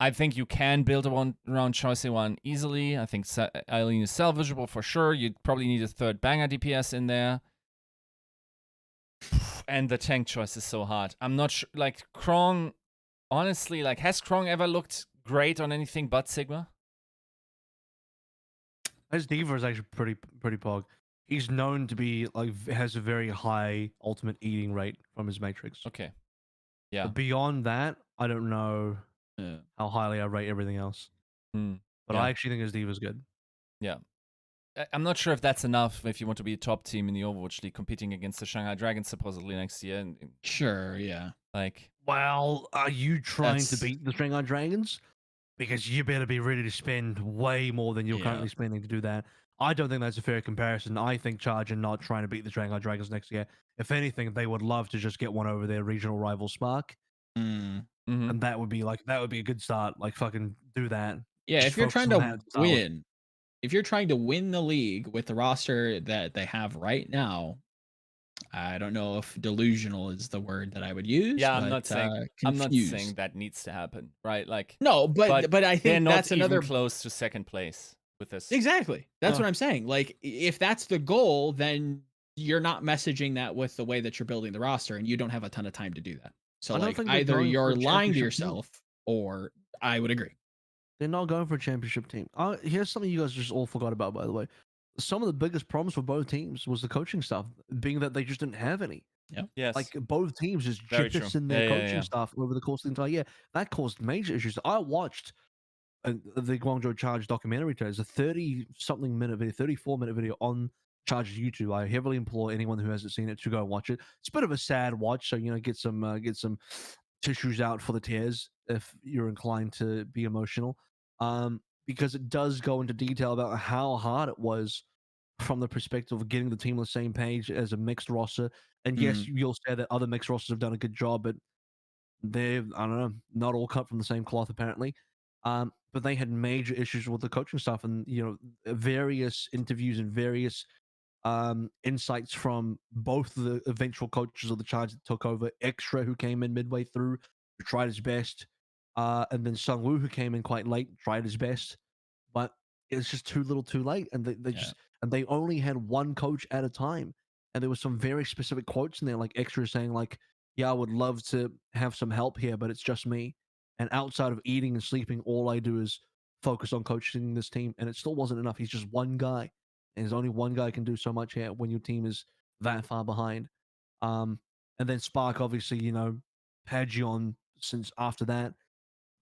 I think you can build around Choi one easily. I think Eileen is salvageable for sure. You'd probably need a third banger DPS in there. And the tank choice is so hard. I'm not sure. Like, Krong, honestly, like, has Krong ever looked great on anything but Sigma? His diva is actually pretty pog. He's known to be like has a very high ultimate eating rate from his matrix. Okay. Yeah. But beyond that, I don't know how highly I rate everything else. But I actually think his diva is good. Yeah. I'm not sure if that's enough if you want to be a top team in the Overwatch League competing against the Shanghai Dragons supposedly next year. Sure, yeah. Like, well, are you trying to beat the Shanghai Dragons? Because you better be ready to spend way more than you're currently spending to do that. I don't think that's a fair comparison. I think Charge are not trying to beat the Shanghai Dragons next year. If anything, they would love to just get one over their regional rival Spark. And that would be a good start. Like, fucking do that. Yeah, Just if you're trying focus on to that to start with. win, if you're trying to win the league with the roster that they have right now, I don't know if delusional is the word that I would use. Yeah, but, I'm not saying that needs to happen, right? Like, no, but I think they're not that's even another close to second place with this. Exactly. That's what I'm saying. Like, if that's the goal, then you're not messaging that with the way that you're building the roster, and you don't have a ton of time to do that. So, like, either you're lying to yourself, or I would agree. They're not going for a championship team. Here's something you guys just all forgot about, by the way. Some of the biggest problems for both teams was the coaching staff, being that they just didn't have any. Yeah. Yes. Like, both teams just Very jettisoned true. their Yeah, coaching staff over the course of the entire year. That caused major issues. I watched the Guangzhou Charge documentary today. It's a 30-something minute video, 34-minute video on Charge's YouTube. I heavily implore anyone who hasn't seen it to go watch it. It's a bit of a sad watch, so get some tissues out for the tears if you're inclined to be emotional. Because it does go into detail about how hard it was from the perspective of getting the team on the same page as a mixed roster. And yes, you'll say that other mixed rosters have done a good job, but they've, I don't know, not all cut from the same cloth apparently. But they had major issues with the coaching staff, and various interviews and various insights from both the eventual coaches of the Charge that took over, Extra, who came in midway through, who tried his best, and then Sung Woo, who came in quite late, tried his best, but it was just too little, too late, and they only had one coach at a time, and there was some very specific quotes in there, like Extra saying, like, "Yeah, I would love to have some help here, but it's just me, and outside of eating and sleeping, all I do is focus on coaching this team," and it still wasn't enough. He's just one guy. And there's only one guy can do so much here when your team is that far behind. And then Spark, obviously, Pagion, since after that,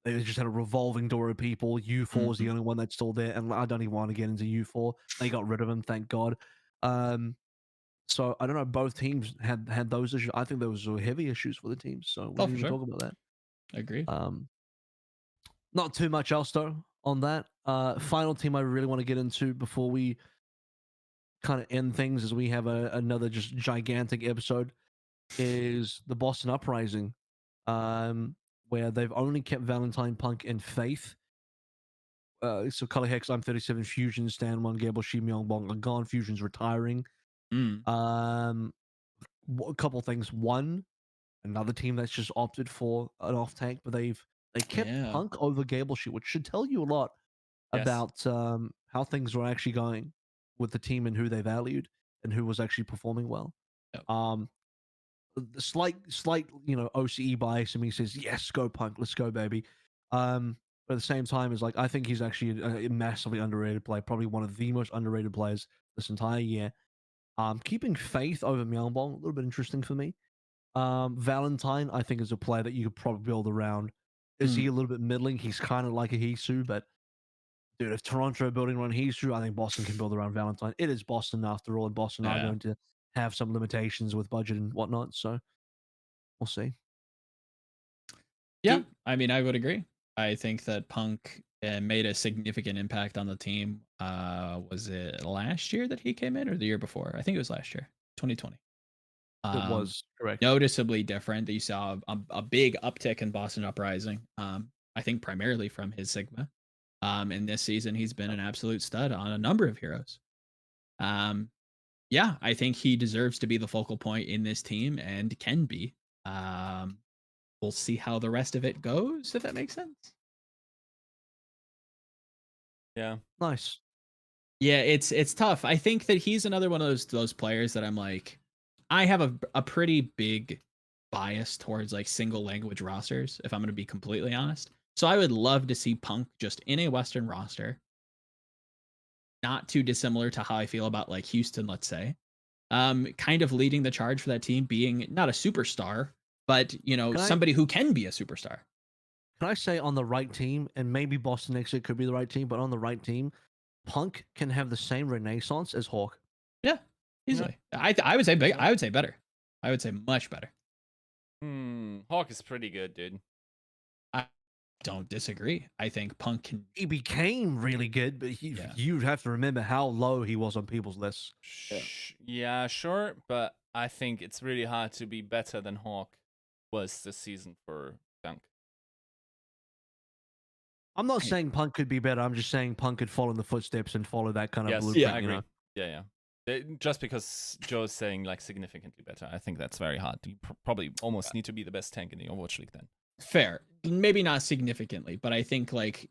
they just had a revolving door of people. U4 is the only one that's still there. And I don't even want to get into U4. They got rid of him, thank God. So I don't know. Both teams had those issues. I think those were heavy issues for the teams. So we didn't even talk about that. Agreed. Not too much else, though, on that. Final team I really want to get into before we kind of end things as we have another just gigantic episode is the Boston Uprising, where they've only kept Valentine, Punk, and Faith. So Color Hex, I'm 37, Fusion, Stan 1, Gable, Shi Myung Bong are gone. Fusion's retiring. A couple things. One, another team that's just opted for an off tank, but they kept Punk over Gable Shi, which should tell you a lot about how things were actually going with the team and who they valued and who was actually performing well. the slight OCE bias in me says yes, go Punk, let's go baby. But at the same time, is like I think he's actually a massively underrated player, probably one of the most underrated players this entire year. Keeping Faith over Myeongbong, a little bit interesting for me. Valentine, I think, is a player that you could probably build around. Is he a little bit middling? He's kind of like a Hisu, but dude, if Toronto are building around Hisu, I think Boston can build around Valentine. It is Boston after all, and Boston are going to have some limitations with budget and whatnot. So we'll see. Yeah, I mean, I would agree. I think that Punk made a significant impact on the team. Was it last year that he came in, or the year before? I think it was last year, 2020. It was correct. Noticeably different. That you saw a big uptick in Boston Uprising. I think primarily from his Sigma. In this season, he's been an absolute stud on a number of heroes. Yeah, I think he deserves to be the focal point in this team and can be. We'll see how the rest of it goes, if that makes sense. Yeah. Nice. Yeah, it's tough. I think that he's another one of those players that I'm like, I have a pretty big bias towards like single language rosters, if I'm going to be completely honest. So I would love to see Punk just in a Western roster, not too dissimilar to how I feel about like Houston, let's say. Kind of leading the charge for that team, being not a superstar, but somebody who can be a superstar. Can I say on the right team, and maybe Boston next year could be the right team, but on the right team, Punk can have the same renaissance as Hawk. Yeah, easily. Yeah. I would say big. I would say better. I would say much better. Hawk is pretty good, dude. I don't disagree. I think Punk can. He became really good, but you'd have to remember how low he was on people's lists. Yeah, sure, but I think it's really hard to be better than Hawk was this season for Punk. I'm not saying Punk could be better. I'm just saying Punk could follow in the footsteps and follow that kind of blueprint. Yeah, I agree. Yeah. Just because Joe's saying like significantly better, I think that's very hard. You probably almost need to be the best tank in the Overwatch League then. Fair. Maybe not significantly, but I think like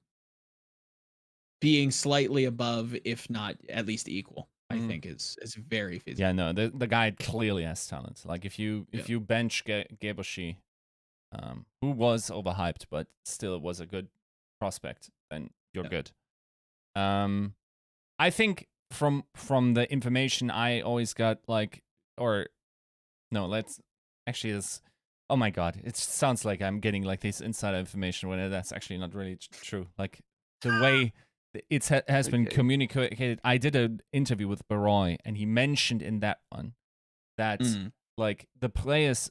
being slightly above, if not at least equal, I think is very feasible. Yeah, no, the guy clearly has talent. Like if you bench Geboshi, who was overhyped but still was a good prospect, then you're good. I think from the information I always got, oh my god, it sounds like I'm getting like this insider information when that's actually not really true. Like the way it has been communicated. I did an interview with Baroy, and he mentioned in that one that like the players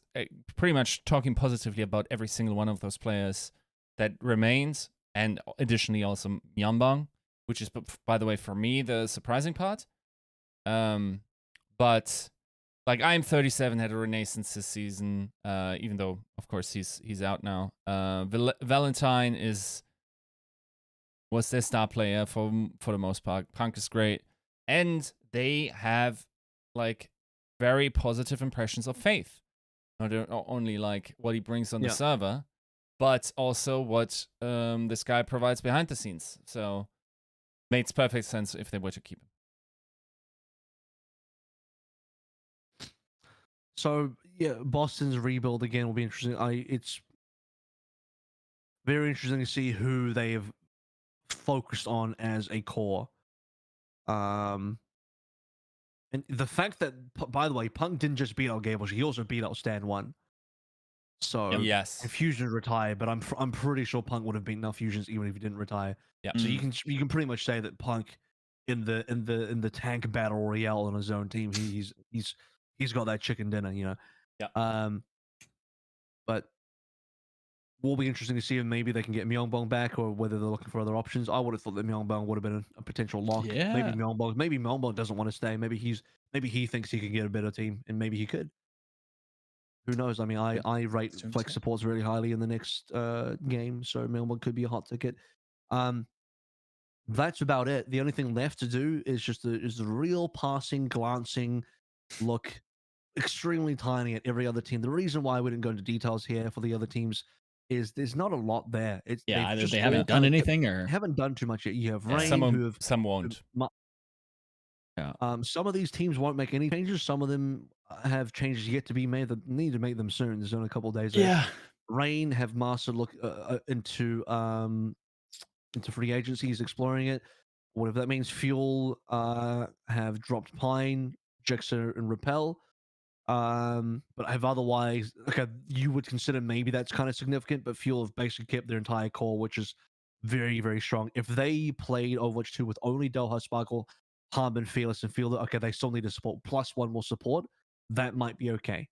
pretty much talking positively about every single one of those players that remains, and additionally also Myeongbong, which is, by the way, for me the surprising part. But like I'm 37, had a renaissance this season, even though of course he's out now. Valentine was their star player for the most part. Punk is great, and they have like very positive impressions of Faith. Not only like what he brings on the server, but also what this guy provides behind the scenes. So makes perfect sense if they were to keep him. So yeah, Boston's rebuild again will be interesting. It's very interesting to see who they have focused on as a core. And the fact that, by the way, Punk didn't just beat out Gable, he also beat out Stan 1. So yes, Fusion retired, but I'm pretty sure Punk would have beaten out Fusions even if he didn't retire. Yeah. So you can pretty much say that Punk in the tank battle royale on his own team, he's got that chicken dinner, Yeah. But will be interesting to see if maybe they can get Myeongbong back, or whether they're looking for other options. I would have thought that Myeongbong would have been a potential lock. Yeah. Maybe Myeongbong doesn't want to stay. Maybe he thinks he can get a better team, and maybe he could. Who knows? I mean, I rate flex supports really highly in the next game, so Myeongbong could be a hot ticket. That's about it. The only thing left to do is just the real passing, glancing look, extremely tiny at every other team. The reason why we didn't go into details here for the other teams is there's not a lot there. Either they haven't done anything or haven't done too much yet. You have Rain, some won't. Some of these teams won't make any changes. Some of them have changes yet to be made. That need to make them soon. There's only a couple of days left. Yeah. Rain have mastered look into free agency. He's exploring it. Whatever that means. Fuel have dropped Pine, Jixer, and Repel. But I've otherwise okay. You would consider maybe that's kind of significant, but Fuel have basically kept their entire core, which is very, very strong. If they played Overwatch 2 with only Delha Sparkle, Harmon, Fearless, and feel that okay, they still need to support plus one more support, that might be okay.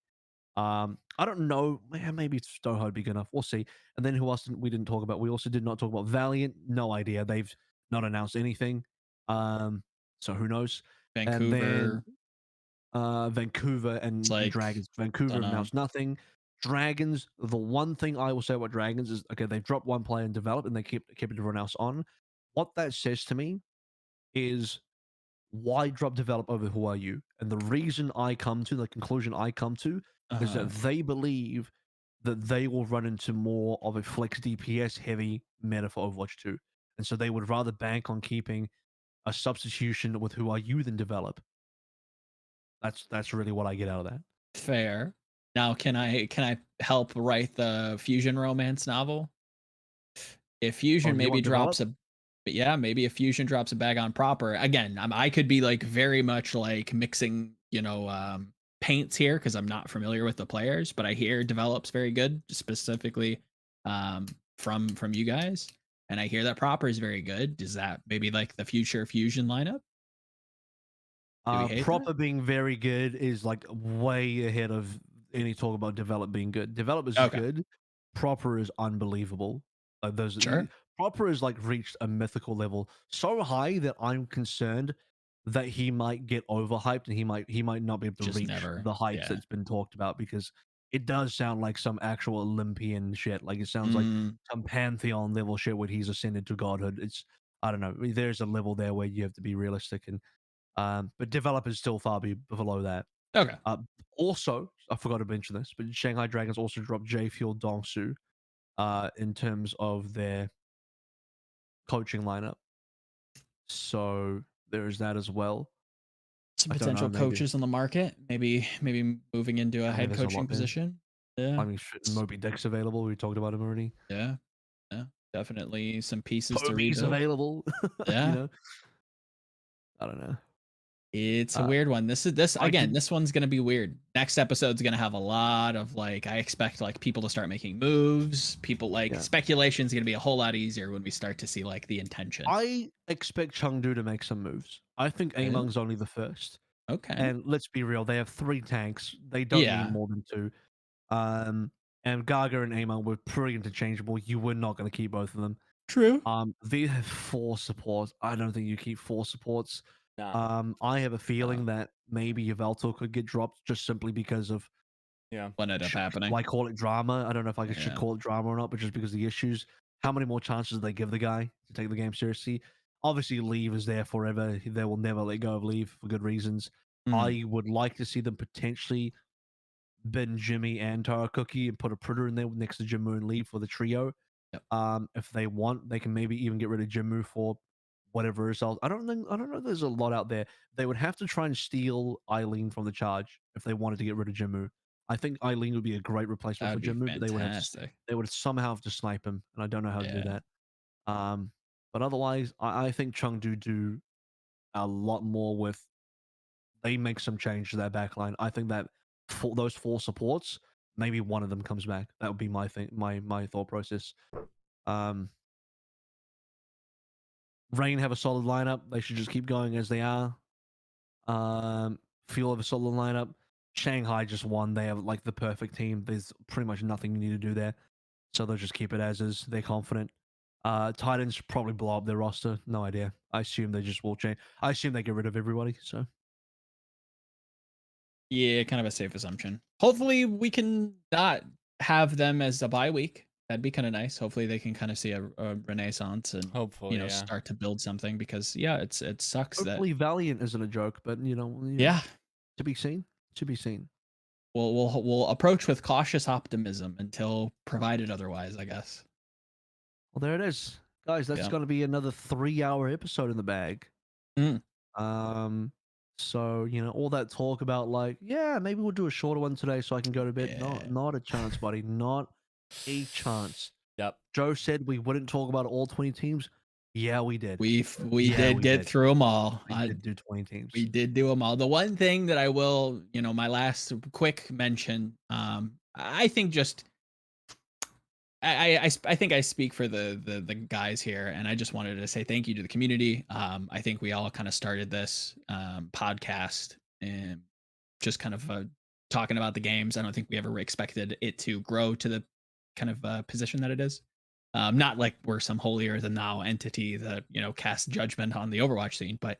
I don't know. Maybe Stoho would be good enough. We'll see. And then who else we didn't talk about? We also did not talk about Valiant. No idea. They've not announced anything. So who knows? And then Vancouver. Vancouver It's and like, Dragons. Vancouver have dunno. announced nothing. Dragons, the one thing I will say about Dragons is okay, they've dropped one player and developed and they keep everyone else on. What that says to me is why drop develop over who are you? And the reason I come to, the conclusion I come to, is that they believe that they will run into more of a flex DPS heavy meta for Overwatch 2. And so they would rather bank on keeping a substitution with who are you than develop. That's really what I get out of that. Fair. Now, can I help write the fusion romance novel? If fusion You maybe want drops develop? maybe if fusion drops a bag on proper again, I could be like very much like mixing, paints here because I'm not familiar with the players, but I hear develops very good, specifically from you guys, and I hear that proper is very good. Is that maybe like the future fusion lineup? Do we hate that? Proper being very good is like way ahead of any talk about develop being good. Develop is Okay, good. Proper is unbelievable. Like sure. proper is like reached a mythical level so high that I'm concerned that he might get overhyped and he might not be able to Just reach never. the heights Yeah. that's been talked about because it does sound like some actual Olympian shit. Like it sounds like Mm, some pantheon level shit where he's ascended to godhood. It's I don't know. There's a level there where you have to be realistic and but developers still far below that. okay. Uh, Also, I forgot to mention this, but Shanghai Dragons also dropped J Fuel Dongsu in terms of their coaching lineup. So there is that as well. Some I don't know, potential maybe. coaches on the market, maybe moving into a I mean, head there's a coaching lot there. position. Yeah. I mean, Moby Dick's available. We talked about him already. Yeah. Yeah. Definitely some pieces to Toby's rebuild. available. Yeah. I don't know. It's a Uh, weird one. This I again, can. this one's gonna be weird. Next episode's gonna have a lot of like I expect like people to start making moves. People like Yeah. speculation's gonna be a whole lot easier when we start to see like the intention. I expect Chengdu to make some moves. I think Okay. Among's only the first. Okay. And let's be real, they have 3 tanks. They don't need Yeah. more than 2. And Gaga and Amon were pretty interchangeable. You were not going to keep both of them. True. They have 4 supports. I don't think you keep 4 supports. Nah. I have a feeling that maybe Yveltal could get dropped just simply because of Yeah. What ended up happening. do I call it drama? I don't know if I should Yeah. call it drama or not, but just because of the issues. How many more chances do they give the guy to take the game seriously? Obviously, Leave is there forever. They will never let go of Leave for good reasons. Mm. I would like to see them potentially bin Jimmy and Tara Cookie and put a Pritter in there next to Jimmu and Lee for the trio. Yep. If they want, they can maybe even get rid of Jimmu for whatever else. I don't know. There's a lot out there. They would have to try and steal Eileen from the charge if they wanted to get rid of Jimmu. I think Eileen would be a great replacement That'd for be Jimmu, but fantastic. they would somehow have to snipe him, and I don't know how to do Yeah. that. But otherwise, I think Chengdu do a lot more with. They make some change to their backline. I think that for those 4 supports, maybe one of them comes back. That would be my thing, my thought process. Um, Rain have a solid lineup. They should just keep going as they are. Fuel have a solid lineup. Shanghai just won. They have like the perfect team. There's pretty much nothing you need to do there. So they'll just keep it as is. They're confident. Titans probably blow up their roster. No idea. I assume they just will change. I assume they get rid of everybody. So Yeah, kind of a safe assumption. Hopefully we can not have them as a bye week. That'd be kind of nice. Hopefully they can kind of see a renaissance and Hopefully, yeah. start to build something because yeah, it sucks that hopefully Valiant isn't a joke, but yeah, to be seen. To be seen. we'll approach with cautious optimism until provided otherwise, I guess. Well, there it is, guys. That's Yeah. going to be another 3-hour episode in the bag. Mm. Um, So, all that talk about like, yeah, maybe we'll do a shorter one today so I can go to bed. Yeah. Not a chance, buddy. Not a chance. Yep. Joe said we wouldn't talk about all 20 teams. Yeah, we did. We Yeah, did we get did. through them all. We did do 20 teams. We did do them all. The one thing that I will, my last quick mention, I think just I think I speak for the guys here, and I just wanted to say thank you to the community. I think we all kind of started this podcast and just kind of talking about the games. I don't think we ever expected it to grow to the kind of position that it is. Not like we're some holier than thou entity that casts judgment on the Overwatch scene, but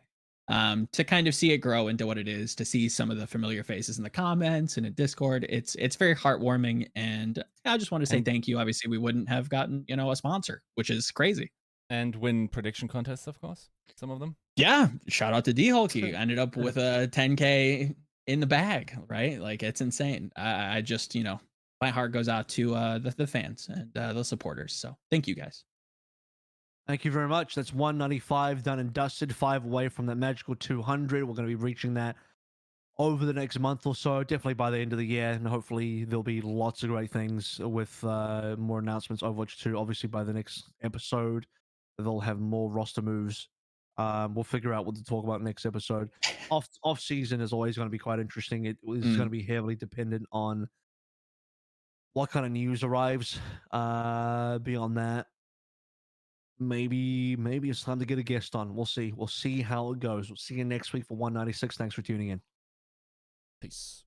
to kind of see it grow into what it is, to see some of the familiar faces in the comments and in Discord, it's very heartwarming. And I just want to say thank you. Obviously, we wouldn't have gotten a sponsor, which is crazy. And win prediction contests, of course. Some of them. Yeah, shout out to D Hulky. Ended up with a 10K in the bag, right? Like it's insane. I just my heart goes out to the fans and the supporters. So thank you guys. Thank you very much. That's 195 done and dusted, 5 away from that magical 200. We're going to be reaching that over the next month or so, definitely by the end of the year, and hopefully there'll be lots of great things with more announcements. Overwatch 2, obviously by the next episode, they'll have more roster moves. We'll figure out what to talk about next episode. Off season is always going to be quite interesting. It is going to be heavily dependent on what kind of news arrives. Beyond that, maybe it's time to get a guest on. We'll see how it goes. We'll see you next week for 196. Thanks for tuning in. Peace.